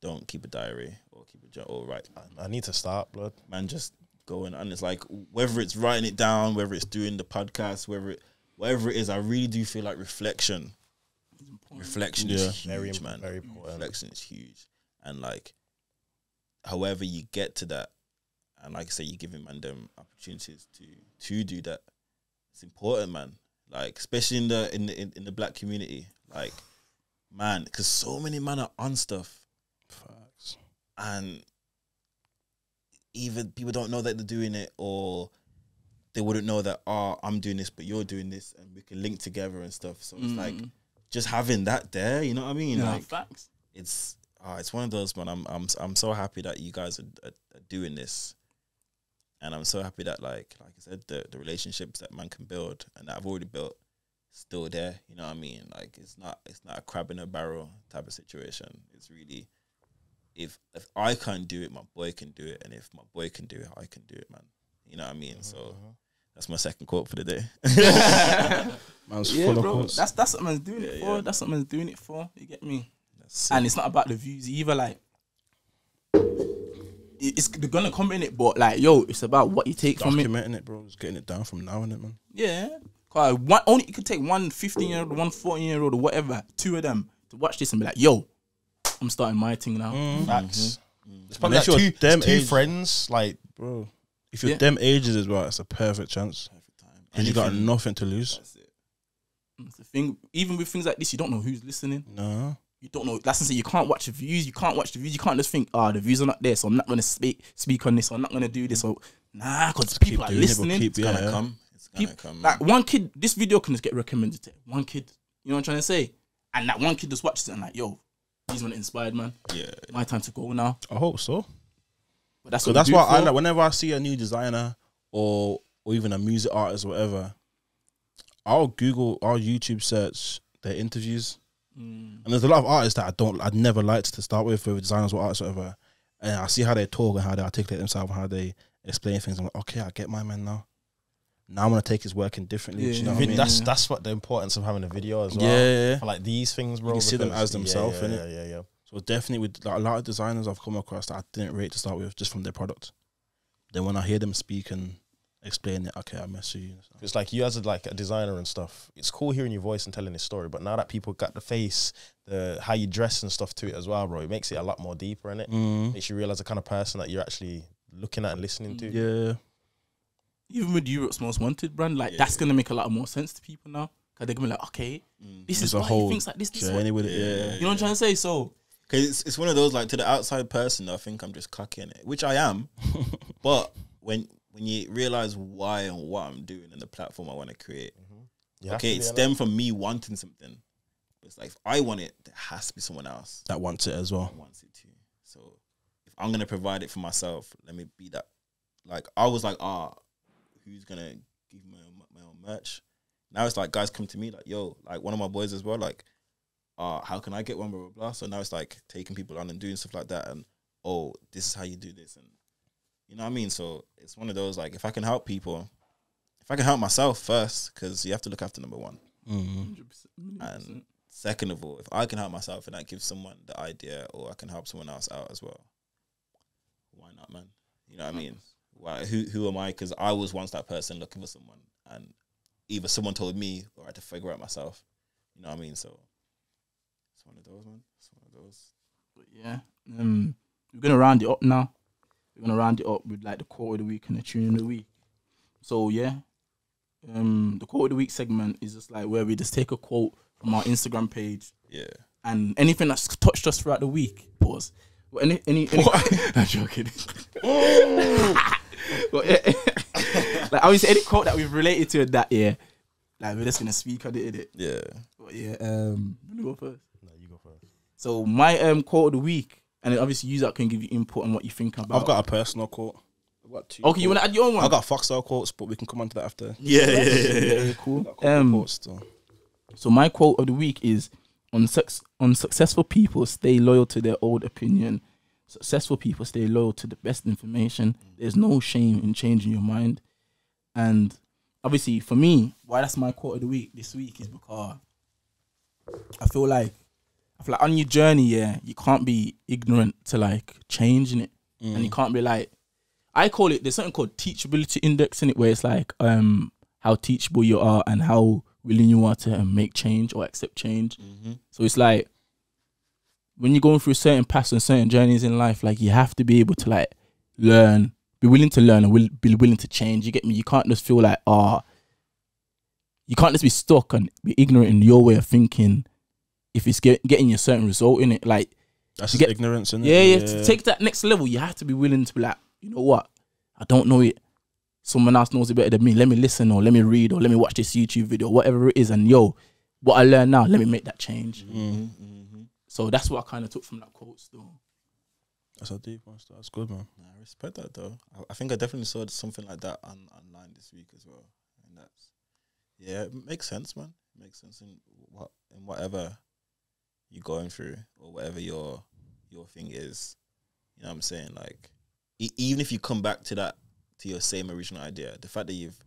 don't keep a diary or keep a journal or write. I need to start, blood. Man, just going, and it's like whether it's writing it down, whether it's doing the podcast, whatever it is, I really do feel like reflection is huge, man. Very important. Reflection is huge, and like, however you get to that, and like I say, you're giving man them opportunities to do that. It's important, man. Like, especially in the black community, like, man, because so many men are on stuff. Facts. And even people don't know that they're doing it, or they wouldn't know that, I'm doing this, but you're doing this, and we can link together and stuff. So it's like just having that there, you know what I mean? Yeah, like, facts. it's one of those, man. I'm so happy that you guys are doing this, and I'm so happy that like I said, the relationships that man can build and that I've already built still there. You know what I mean? Like, it's not a crab in a barrel type of situation. It's really, if I can't do it, my boy can do it, and if my boy can do it, I can do it, man. You know what I mean? So that's my second quote for the day. Man's Yeah, full of bro. quotes. That's what man's doing it for. Yeah. That's what man's doing it for. You get me? That's And it's not about the views either. Like, they're gonna comment it, but like, yo, it's about what you take from it. Documenting it, bro. Just getting it down from now on it, man. Yeah. Cause you could take one 15-year-old, one 14-year-old, or whatever, two of them to watch this and be like, yo, I'm starting my thing now. Facts. It's probably Unless like you're them two age- friends, like, Bro, if you're Yeah. them ages as well, it's a perfect chance. perfect time. Because you got Anything, nothing to lose. that's it. That's the thing. Even with things like this, you don't know who's listening. No. You don't know. That's to say, you can't watch the views. You can't watch the views. You can't just think, the views are not there, so I'm not gonna speak on this. Or I'm not gonna do this. Or nah, because people are doing it, but listening. keep- It's gonna Yeah. come. It's gonna come. Like, one kid, this video can just get recommended to one kid. You know what I'm trying to say? And that one kid just watches it and like, yo, he's one inspired, man. Yeah. My time to go now. I hope so. But that's So what that's we do why it I for. like, whenever I see a new designer or even a music artist or whatever, I'll YouTube search their interviews. And there's a lot of artists that I'd never liked to start with designers or artists or whatever. And I see how they talk and how they articulate themselves and how they explain things. I'm like, okay, I get my man now. Now I'm gonna take his work in differently. Yeah. Do you know I what I think mean? that's what the importance of having a video as well. Yeah. For like these things, bro. You can see them because- as themselves, yeah, innit? yeah. So definitely with like, a lot of designers I've come across that I didn't rate to start with just from their product. Then when I hear them speak and explain it, okay, I mess with you. It's like you as a designer and stuff. It's cool hearing your voice and telling this story, but now that people got the face, the how you dress and stuff to it as well, bro, it makes it a lot more deeper, innit? Makes you realize the kind of person that you're actually looking at and listening to. Yeah. Even with Europe's Most Wanted brand, like, that's gonna make a lot more sense to people now. Cause they're gonna be like, okay, this There's is a why he whole thinks like this. This is what, journey with it. Yeah. you know what I'm trying to say? So Because it's one of those, like, to the outside person, I think I'm just cocking it, which I am. But when you realize why and what I'm doing and the platform I want to create, You have okay, to it be stemmed from me wanting something. But it's like, if I want it, there has to be someone else That wants it as well. that wants it too. So if I'm going to provide it for myself, let me be that. Like, I was like, who's going to give me my own merch? Now it's like, guys come to me like, yo, like, one of my boys as well, like, how can I get one, blah, blah, blah. So now it's like taking people on and doing stuff like that. And, this is how you do this. And you know what I mean? So it's one of those, like, if I can help people, if I can help myself first, because you have to look after number one. 100%. And second of all, if I can help myself and that gives someone the idea, or I can help someone else out as well, why not, man? You know what I mean? Why? Who am I? Because I was once that person looking for someone, and either someone told me or I had to figure out myself. You know what I mean? So it's one of those, man. It's one of those. But yeah, we're gonna round it up now. We're gonna round it up with like the quote of the week and the tune of the week. So yeah, the quote of the week segment is just like where we just take a quote from our Instagram page Yeah. and anything that's touched us throughout the week. Pause. But any I'm joking. But yeah, like obviously any quote that we've related to that year, like we're just gonna speak on it, innit? Yeah. But yeah, I'm gonna go first. No, you go first. So my quote of the week, and then obviously you that can give you input on what you think about. I've got a personal quote. I've got two. Okay, you want to add your own one? I got FOXDALE quotes, but we can come on to that after. Yeah, cool. Got a couple quotes still. So my quote of the week is: unsuccessful people stay loyal to their old opinion. Successful people stay loyal to the best information. There's no shame in changing your mind. And obviously, for me, why that's my quote of the week this week is because I feel like I feel like on your journey, yeah, you can't be ignorant to like changing it, and you can't be like, I call it. There's something called teachability index in it, where it's like how teachable you are and how willing you are to make change or accept change. So it's like when you're going through certain paths and certain journeys in life, like you have to be able to like learn, be willing to learn, and be willing to change. You get me? You can't just feel like you can't just be stuck and be ignorant in your way of thinking. If it's getting you a certain result in it, like that's just ignorance, isn't it? Yeah. To take that next level, you have to be willing to be like, you know what? I don't know it. Someone else knows it better than me. Let me listen, or let me read, or let me watch this YouTube video, whatever it is. And what I learn now, let me make that change. So that's what I kind of took from that quote still. That's a deep one. That's good, man. I respect that though. I think I definitely saw something like that online this week as well. And it makes sense, man. It makes sense in whatever you're going through or whatever your thing is. You know what I'm saying? Like, even if you come back to your same original idea, the fact that you've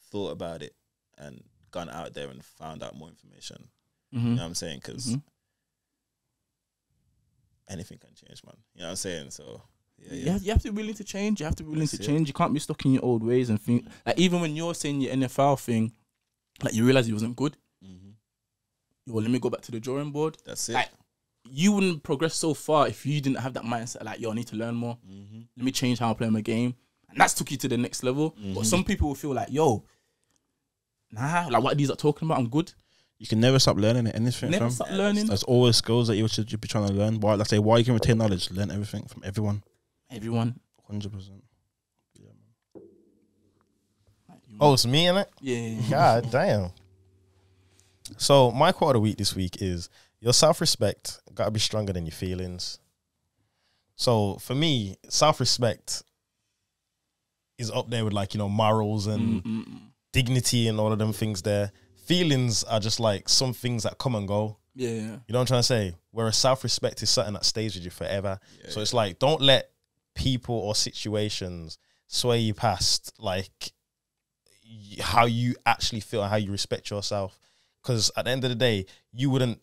thought about it and gone out there and found out more information, you know what I'm saying? Because anything can change, man. You know what I'm saying? So, you have to be willing to change. You have to be willing to change. You can't be stuck in your old ways and think, like, even when you're saying your NFL thing, like, you realize it wasn't good. Well, let me go back to the drawing board. That's it. Like, you wouldn't progress so far if you didn't have that mindset, like, I need to learn more. Let me change how I play my game. And that's took you to the next level. But some people will feel like, like what these are talking about, I'm good. You can never stop learning it. Anything. Never stop learning. There's always skills that you should be trying to learn. Why you can retain knowledge, learn everything from everyone. 100%. Yeah, man. Oh, it's me, innit? Yeah. God damn. So my quote of the week this week is, your self-respect gotta be stronger than your feelings. So for me, self-respect is up there with, like, morals and dignity and all of them things there. Feelings are just like some things that come and go. Yeah. You know what I'm trying to say? Whereas self-respect is something that stays with you forever. So it's like, don't let people or situations sway you past, like, how you actually feel and how you respect yourself. Because at the end of the day, you wouldn't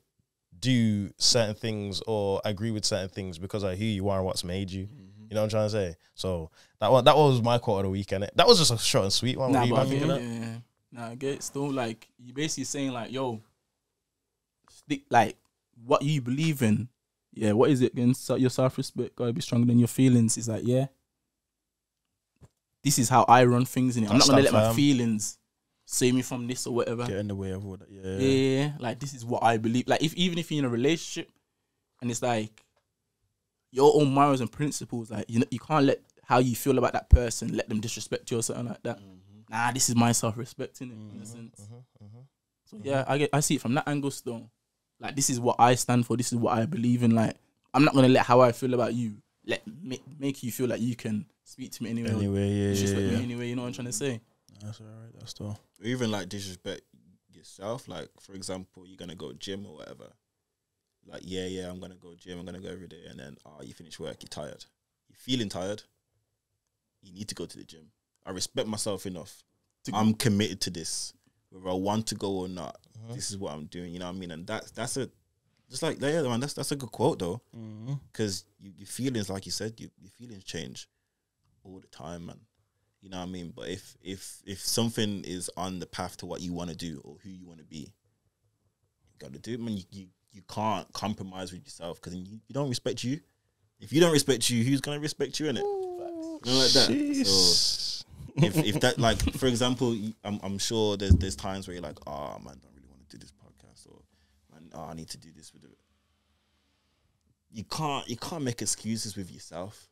do certain things or agree with certain things because of who you are and what's made you. You know what I'm trying to say? So that was my quote of the week, innit? That was just a short and sweet one. I get it. Still, like, you basically saying, like, stick, like, what you believe in. Yeah, what is it? Your self-respect gotta be stronger than your feelings. It's like, this is how I run things in it. I'm not gonna let my feelings save me from this or whatever. Get in the way of all that. Yeah. Like, this is what I believe. Like, even if you're in a relationship and it's like your own morals and principles, like, you can't let how you feel about that person let them disrespect you or something like that. Nah, this is my self-respect in it, in a sense. So I see it from that angle still. Like, this is what I stand for. This is what I believe in. Like, I'm not gonna let how I feel about you make you feel like you can speak to me anyway. Disrespect me anyway. You know what I'm trying to say? That's alright. That's still. Or even like disrespect yourself. Like, for example, you're gonna go gym or whatever. Like, I'm gonna go gym. I'm gonna go every day, and then you finish work, you're tired. You're feeling tired. You need to go to the gym. I respect myself enough. I'm committed to this, whether I want to go or not. This is what I'm doing. You know what I mean? And that's a that's a good quote though, because your feelings, like you said, your feelings change all the time, man. You know what I mean? But if something is on the path to what you want to do or who you want to be, you got to do it, man. You can't compromise with yourself because you don't respect you. If you don't respect you, who's gonna respect you, innit? You know, like that. Jeez. So if that, like, for example, I'm sure there's times where you're like, oh man, I don't really want to do this podcast, or man, I need to do this with it. You can't make excuses with yourself.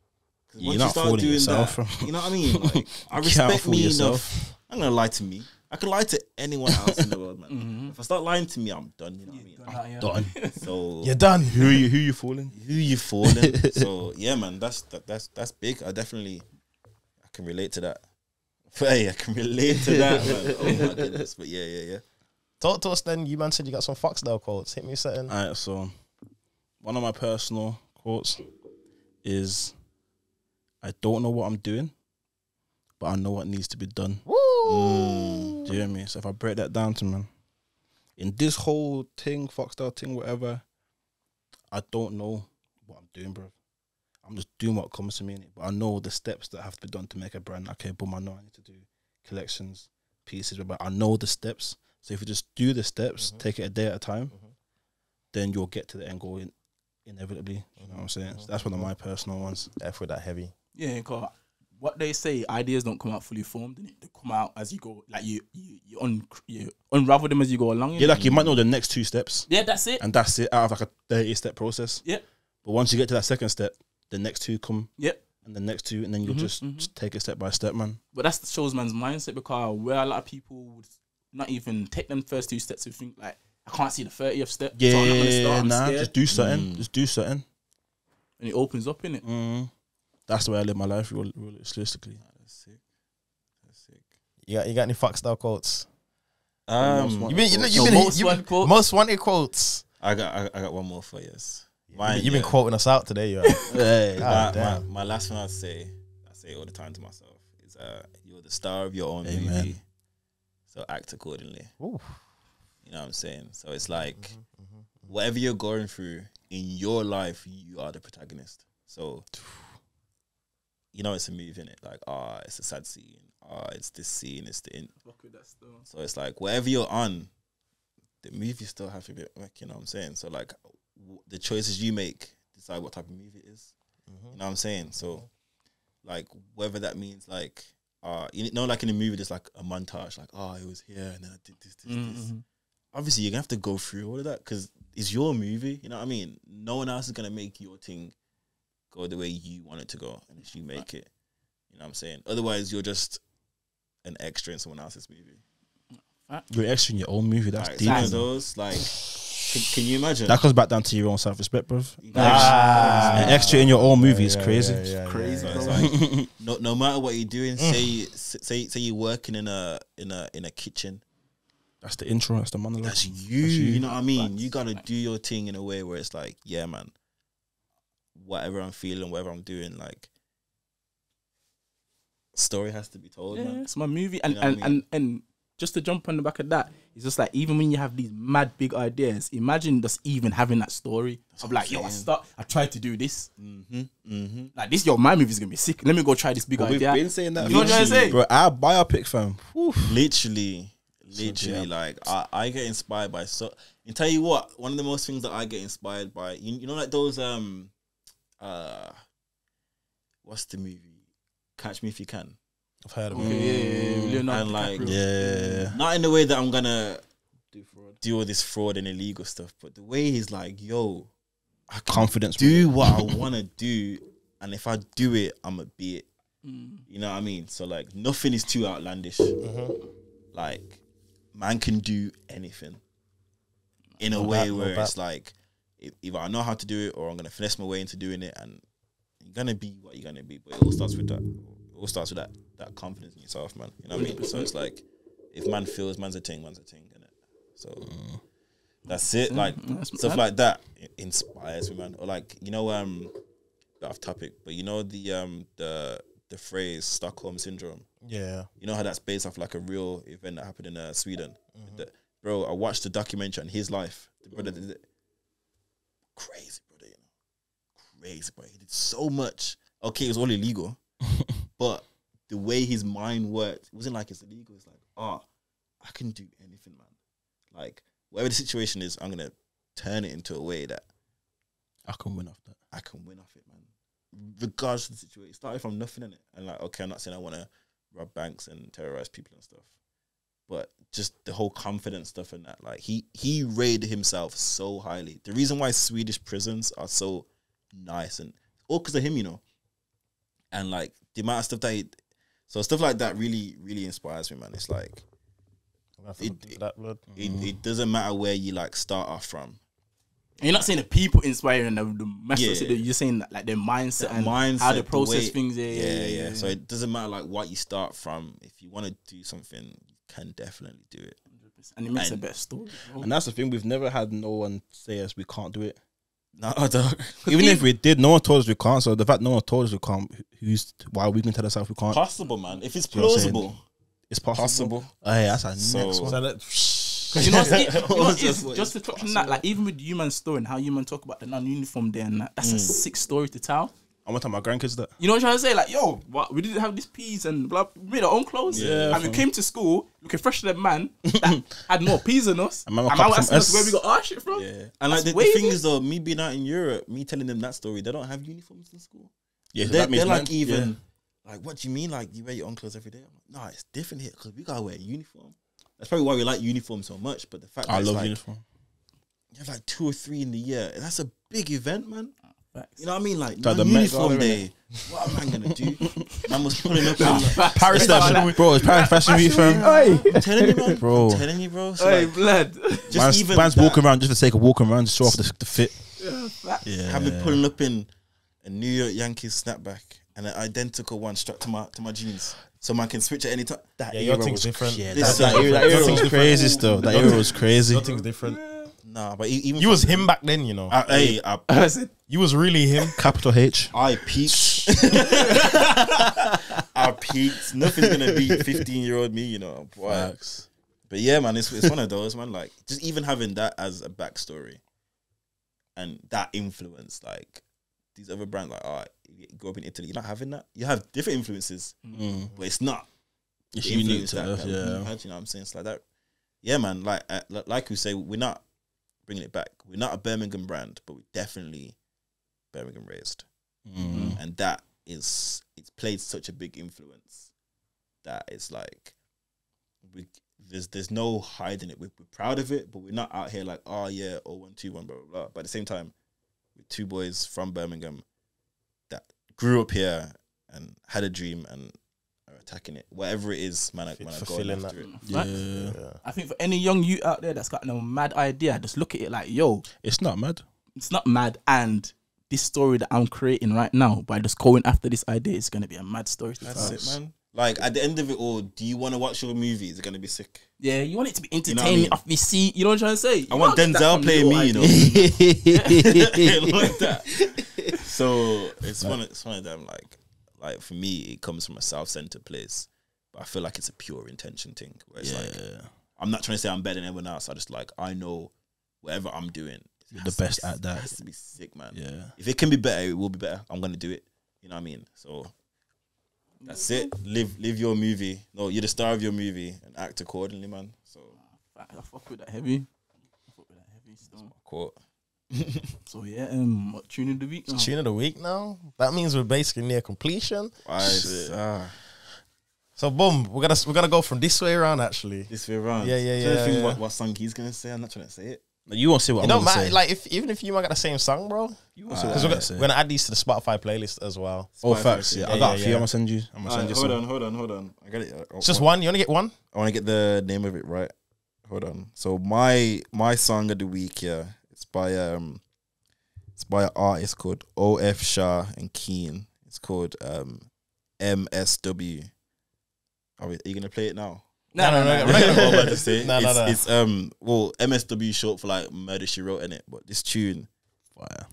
You're not fooling yourself. You know what I mean? Like, I respect me enough. I'm gonna lie to me. I can lie to anyone else in the world, man. If I start lying to me, I'm done. You know what I mean? I'm done. So you're done. Who you fooling? Who you fooling? So yeah, man, that's big. I can relate to that. Hey, I can relate to that, man. Oh my goodness. But yeah. Talk to us then. You man said you got some FOXDALE quotes. Hit me something. All right, so one of my personal quotes is, I don't know what I'm doing, but I know what needs to be done. Woo! Do you hear me? So if I break that down to man, in this whole thing, FOXDALE thing, whatever, I don't know what I'm doing, bro. I'm just doing what comes to me, innit? But I know the steps that have to be done to make a brand. Okay, boom, I know I need to do collections, pieces, but I know the steps. So if you just do the steps, take it a day at a time, then you'll get to the end goal inevitably. You know what I'm saying? So that's one of my personal ones. F with that heavy. Yeah, because what they say, ideas don't come out fully formed, innit? They come out as you go. Like you unravel them as you go along. Yeah, like you might know the next 2 steps. Yeah, that's it. And that's it out of like a 30-step process. Yeah. But once you get to that second step, the next 2 come. Yep. And the next 2, and then you'll just take it step by step, man. But that's the shows man's mindset, because where a lot of people would not even take them first 2 steps and think like, I can't see the 30th step. Yeah, so I'm not gonna start. I'm scared. just do something. Just do something. And it opens up, innit? That's the way I live my life, realistically. That's sick. That's sick. You got any FOXDALE quotes? Most wanted quotes. I got one more for you. You've been quoting us out today, yo. My last one I say all the time to myself is you're the star of your own movie, so act accordingly. Ooh. You know what I'm saying? So it's like whatever you're going through in your life, you are the protagonist. So you know it's a movie, innit? Like, it's a sad scene. It's this scene. It's the so it's like whatever you're on, the movie still have to be like, you know what I'm saying? So like the choices you make decide what type of movie it is. You know what I'm saying? So like whether that means like you know, like in a movie there's like a montage, like it was here and then I did this. Obviously you're gonna have to go through all of that because it's your movie, you know what I mean? No one else is gonna make your thing go the way you want it to go unless you make it. You know what I'm saying? Otherwise you're just an extra in someone else's movie. You're extra in your own movie. That's Like, deep. some of those, like, can you imagine? That comes back down to your own self-respect, bro. An extra in your own movie is crazy. Crazy, So bro. it's like, no matter what you're doing, say you're working in a kitchen. That's the intro. That's the monologue. That's you. You know what I mean? You gotta do your thing in a way where it's like, yeah, man. Whatever I'm feeling, whatever I'm doing, like, story has to be told, man. It's my movie, and You know what I mean? and just to jump on the back of that, it's just like even when you have these mad big ideas, imagine just even having that story of like, yo, I tried to do this. Like this, my movie's gonna be sick. Let me go try this big idea. We've been saying that. You know what I'm saying? Bro, our biopic, fam. Literally, like I get inspired by and tell you what, one of the most things that I get inspired by, you know, like those what's the movie? Catch Me If You Can. I've heard of Yeah. And like, Yeah. not in the way that I'm gonna do all this fraud and illegal stuff, but the way he's like, yo, I can Confidence. do what I want to do, and if I do it, I'ma be it. You know what I mean? So like, nothing is too outlandish. Like, man can do anything in a way where it's like, either I know how to do it or I'm gonna finesse my way into doing it, and you're gonna be what you're gonna be. But it all starts with that. It all starts with that confidence in yourself, man. You know what I mean? So it's like, if man feels man's a ting, innit? So that's it. Like stuff like that inspires me, man. Or like, you know, bit off topic, but you know the phrase Stockholm syndrome. Yeah. You know how that's based off like a real event that happened in Sweden. Bro, I watched the documentary on his life. The brother did it. Crazy, brother. You know, crazy, bro. He did so much. Okay, it was all illegal. But the way his mind worked, it wasn't like it's illegal. It's like, I can do anything, man. Like, whatever the situation is, I'm going to turn it into a way that I can win off that. I can win off it, man. Regardless of the situation. It started from nothing, innit? And like, okay, I'm not saying I want to rob banks and terrorize people and stuff. But just the whole confidence stuff and that. Like, he rated himself so highly. The reason why Swedish prisons are so nice and all because of him, you know. And like, the amount of stuff that so stuff like that really, really inspires me, man. It's like, it doesn't matter where you like start off from. And you're not saying the people inspiring the message. You're saying that, like their mindset and how they process things. Yeah. So it doesn't matter like what you start from. If you want to do something, you can definitely do it. And it makes a better story. And that's the thing. We've never had no one say us we can't do it. No, dog. Even if we did, no one told us we can't. So the fact no one told us we can't, why we can tell ourselves we can't? Possible, man. If it's You know what I'm plausible, it's possible. possible. Oh, yeah, that's our So- next one. So that, You know, what it is? Just to touch on that, like even with you man's story and how you man talk about the non-uniform there and that's a sick story to tell. I'm gonna tell my grandkids that. You know what I'm trying to say? Like, yo, what? We didn't have these peas and blah. We made our own clothes. Yeah, and we came to school looking fresher than man that had more peas than us. And man, man was asking us where we got our shit from. Yeah, and like the thing is though, me being out in Europe, me telling them that story, they don't have uniforms in school. Yeah, they're like even like, what do you mean? Like you wear your own clothes every day? I'm like, no, it's different here because we gotta wear a uniform. That's probably why we like uniform so much. But the fact that I love like, uniform. You have like 2 or 3 in the year. And that's a big event, man. Facts. You know what I mean? Like the uniform day. What am I gonna do? Man was pulling up. Paris fashion, bro. It's Paris fashion week, fam. I'm telling you, man. Bro. I'm telling you, bro. So Hey, like, blood. just Man's walking around just for the sake of walking around, just show off the fit. Yeah. have me pulling up in a New York Yankees snapback and an identical one strapped to my jeans, so man can switch at any time. That your era thing's was different. Yeah, That era was crazy still. That era was crazy. Nothing's different. Nah, but even You was him back then, you know. I said, You was really him. Capital H. I peaked. I peaked. Nothing's gonna beat 15-year-old me, you know. Facts. But yeah, man, it's one of those, man. Like just even having that as a backstory and that influence, like these other brands, like you grow up in Italy, you're not having that. You have different influences, but it's not. It's the unique influence to that us, kind of yeah. we had, you know what I'm saying? It's like that. Yeah, man. Like we say, we're not bringing it back. We're not a Birmingham brand, but we're definitely Birmingham raised, and that is it's played such a big influence that it's like there's no hiding it. We're proud of it, but we're not out here like, oh yeah, 0121 blah blah blah. But at the same time, we're 2 boys from Birmingham that grew up here and had a dream and are attacking it. Whatever it is, man, I go after it. Yeah. I think for any young youth out there that's got no mad idea, just look at it like, yo, It's not mad. it's not mad, and this story that I'm creating right now by just going after this idea is gonna be a mad story to That's tell. it, man. Like at the end of it all, do you want to watch your movie? Is it gonna be sick? Yeah, you want it to be know what I entertaining mean? off your seat. You know what I'm trying to say? I want Denzel playing me, you know. Like that. So it's one of them. Like for me, it comes from a self-centered place, but I feel like it's a pure intention thing. Where it's like I'm not trying to say I'm better than everyone else. I just like I know whatever I'm doing, You're the best at that. It has to be sick, man. Yeah. If it can be better, it will be better. I'm gonna do it. You know what I mean? So that's it. Live your movie. No, you're the star of your movie and act accordingly, man. So I fuck with that heavy. Still. quote. So yeah, what tune of the week? Now? Tune of the week now. That means we're basically near completion. So boom, we're gonna go from this way around actually. This way around. Yeah. I'm trying to think what song he's gonna say. I'm not trying to say it. You won't say what It I'm don't gonna matter. say. Like even if you might got the same song, bro. You won't say what Because I'm we're gonna say. gonna add these to the Spotify playlist as well. Oh, facts. Yeah, I got a few. yeah. I'm gonna send you. I'm gonna send you some. Hold on. I got it. It's just one. You only get one. I want to get the name of it right. Hold on. So my song of the week, yeah, it's by an artist called O.F. Shah and Keen. It's called MSW. Are you gonna play it now? No. I'm not about to say. No. It's MSW short for like Murder She Wrote in it, but this tune, Fire.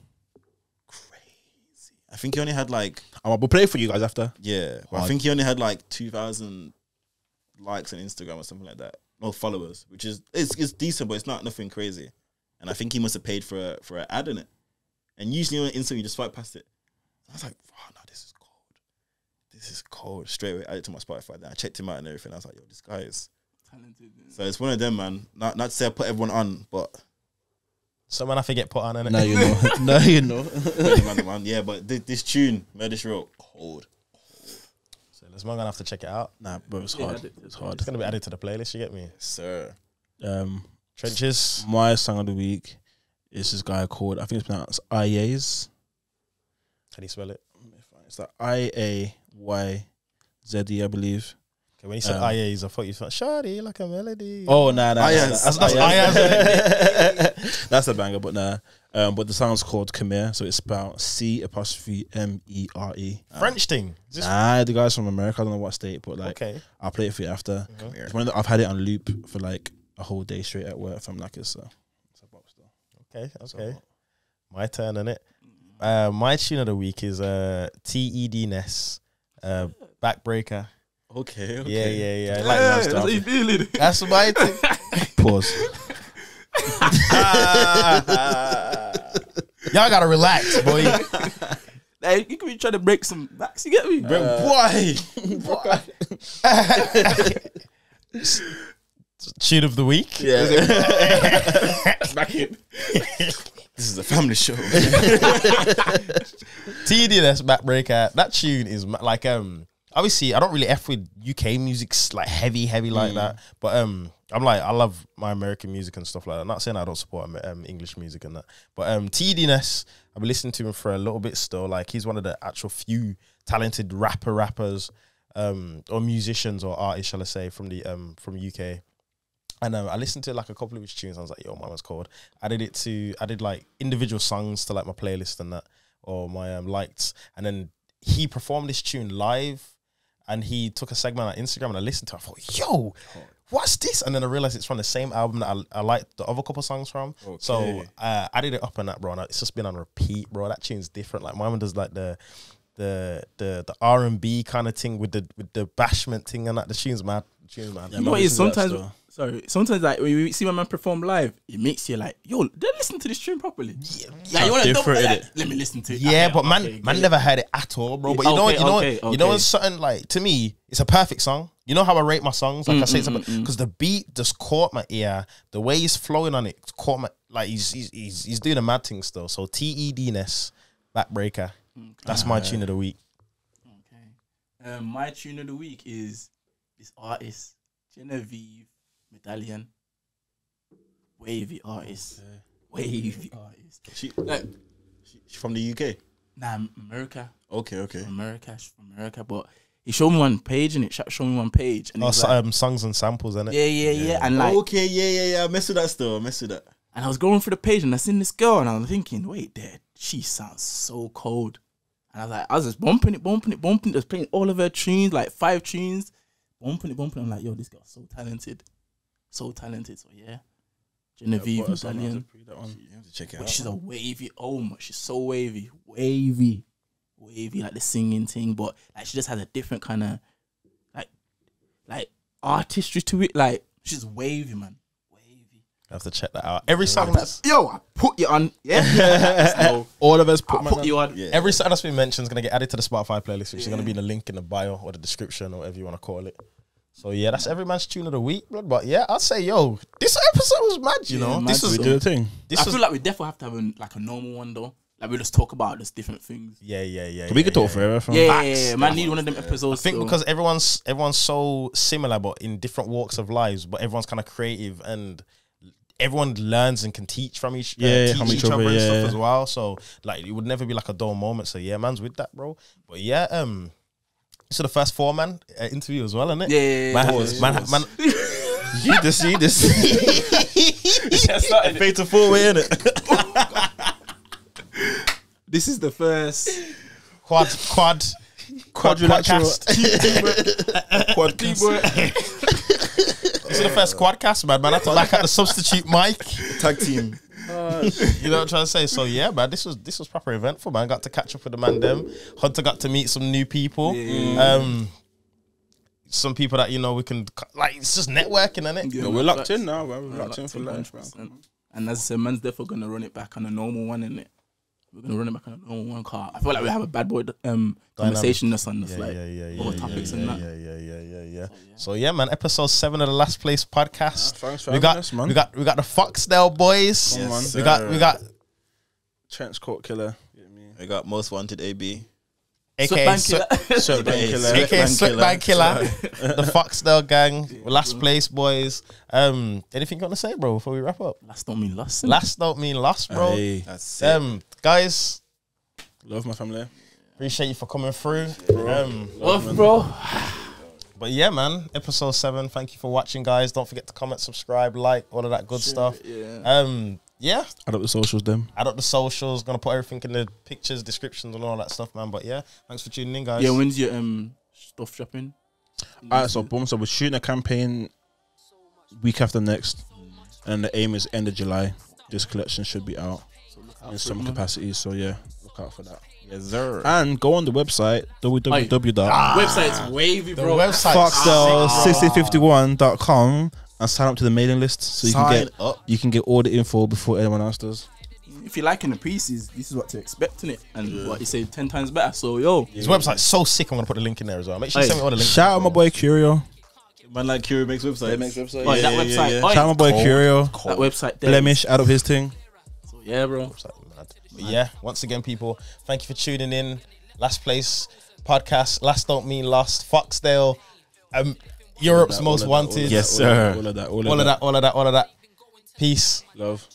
crazy. I think he only had like I'll play it for you guys after. I think he only had like 2,000 likes on Instagram or something like that. No followers, which is it's decent, but it's not nothing crazy. And I think he must have paid for an ad in it. And usually on Instagram you just swipe past it. I was like, oh no, this is cold. This is cold. Straight away, added it to my Spotify. Then I checked him out and everything. I was like, yo, this guy is Talented. so it's one of them, man. Not to say I put everyone on, but Someone I forget put on in it. No, you know. No, you know. man. Yeah, but this tune, Murder She Wrote, cold. So let's gonna have to check it out. Nah, bro, it's hard. It's hard. It's gonna be added to the playlist. You get me? Sir. Trenches. My song of the week is this guy called, I think it's pronounced Iayz. How do you spell it? It's like IAYZE, I believe. Okay, when you said Iayz, I thought you felt shawty like a melody. Oh, nah. Iayz. That's Iayz. That's a banger, but nah. But the song's called Khmer, so it's spelled C''MERE. French thing. Nah, the guy's from America. I don't know what state, but like, Okay. I'll play it for you after. It's one of I've had it on loop for like a whole day straight at work from like it's a box though. Okay. My turn, innit? My tune of the week is TED Ness, Backbreaker. Okay. Yeah. I like that That's stuff. how you feeling. That's my thing. Pause. Y'all gotta relax, boy. Like, you could be trying to break some backs. You get me? Boy. Tune of the week. Yeah. Back in. This is a family show. TDS Backbreaker. That tune is like obviously I don't really F with UK music like heavy like that, but I'm like I love my American music and stuff like that. I'm not saying I don't support English music and that, but TDS I've been listening to him for a little bit still. Like he's one of the actual few talented rappers or musicians or artists, shall I say, from the from UK. And I listened to like a couple of his tunes. I was like, yo, mine was cold. I did like individual songs to like my playlist and that, or my liked. And then he performed this tune live, and he took a segment on Instagram, and I listened to it. I thought, yo, what's this? And then I realized it's from the same album that I liked the other couple songs from. Okay. So I did it up and that, bro. And it's just been on repeat, bro. That tune's different. Like mine does like the R&B kind of thing with the bashment thing and that. The tune's mad. Yeah, you know what it is sometimes. Sometimes like when you see my man perform live, it makes you like, yo, they listen to this tune properly. Yeah, you want to like, let me listen to it. Yeah, okay, but man never heard it at all, bro. But you know, it's something like, to me, it's a perfect song. You know how I rate my songs? Like I say, because the beat just caught my ear. The way he's flowing on it caught my, like he's doing a mad thing still. So TEDness, Backbreaker. That's my tune of the week. Okay. My tune of the week is this artist, Genevieve Medallion. Wavy artist. Okay. Wavy artist. She from the UK? Nah, America. Okay. She's from America. But he showed me one page and it showed me one page. And like, songs and samples, innit? Yeah. And like, okay, yeah. I mess with that still. And I was going through the page and I seen this girl and I was thinking, wait, she sounds so cold. And I was just bumping it, just playing all of her tunes, like 5 tunes. Bumping it. I'm like, yo, this girl's so talented. So yeah. Genevieve Medallion. You have to check it but out. she's a wavy, she's so wavy. Wavy, like the singing thing, but like she just has a different kind of like artistry to it. Like she's wavy, man. I have to check that out. Every song that's I put you on. Yeah. all of us put you on. Yeah. Every song that's been mentioned is gonna get added to the Spotify playlist, which is gonna be in the link in the bio or the description or whatever you want to call it. So yeah, that's every man's tune of the week, bro. But yeah, I'd say this episode was mad. You know, this was we do a thing. I feel like we definitely have to have a normal one though. Like we just talk about just different things. Yeah. We could talk forever. Yeah. Man, need one of them episodes. I think because everyone's so similar, but in different walks of lives. But everyone's kind of creative and everyone learns and can teach from each other and stuff as well. So like it would never be like a dull moment. So yeah, man's with that, bro. But yeah, so the first 4-man interview as well, isn't it? Man. You just see this. Fade to 4-way, innit? This is the first quadcast. This is the first quadcast, man. I had to back out the substitute mic. Tag team. You know what I'm trying to say? So yeah, man, this was proper eventful, man. Got to catch up with the man them. Hunter got to meet some new people. Some people that we can like. It's just networking, innit? Yeah, we're locked in now, man. We're locked in for life, man. And as I said, man's definitely gonna run it back on a normal one, innit? We're gonna run it back on a normal one car. I feel like we have a bad boy conversation that's on this all topics and that. Yeah. So yeah, man, episode 7 of the Last Place podcast. Thanks for having us, man. We got the FOXDALE boys. Yes, we got Trench Coat Killer. We got Most Wanted AB. AKA Slipband Killer. The FOXDALE gang. Last Place boys. Anything you want to say, bro, before we wrap up? Last don't mean lost. Last don't mean lost, bro. Hey, that's it. Guys, love my family. Appreciate you for coming through. Love, bro. But yeah, man, episode 7. Thank you for watching, guys. Don't forget to comment, subscribe, like, all of that good stuff. Yeah. Add up the socials, them. Add up the socials. Gonna put everything in the pictures, descriptions, and all that stuff, man. But yeah, thanks for tuning in, guys. Yeah, when's your stuff dropping? Alright, so boom. So we're shooting a campaign week after next, and the aim is end of July. This collection should be out in some capacity. So yeah, look out for that. Yes, sir. And go on the website www. Website's wavy, bro. The website FOXDALE1651.com and sign up to the mailing list so you Sign can get up. You can get all the info before anyone else does. If you're liking the pieces, this is what to expect in it, and what you say 10 times better. So yo, His website's so sick. I'm gonna put the link in there as well. Make sure you Hey, send me all the links. Shout out my boy Curio. Man, like Curio makes websites. Oi, that website, oi, Shout out my boy Curio. that website there. Blemish out of his thing. So, yeah, bro. But yeah, once again, people, thank you for tuning in. Last Place podcast. Last don't mean lost. Foxdale, Europe's most wanted. Yes, sir. All of that. All of that. Peace. Love.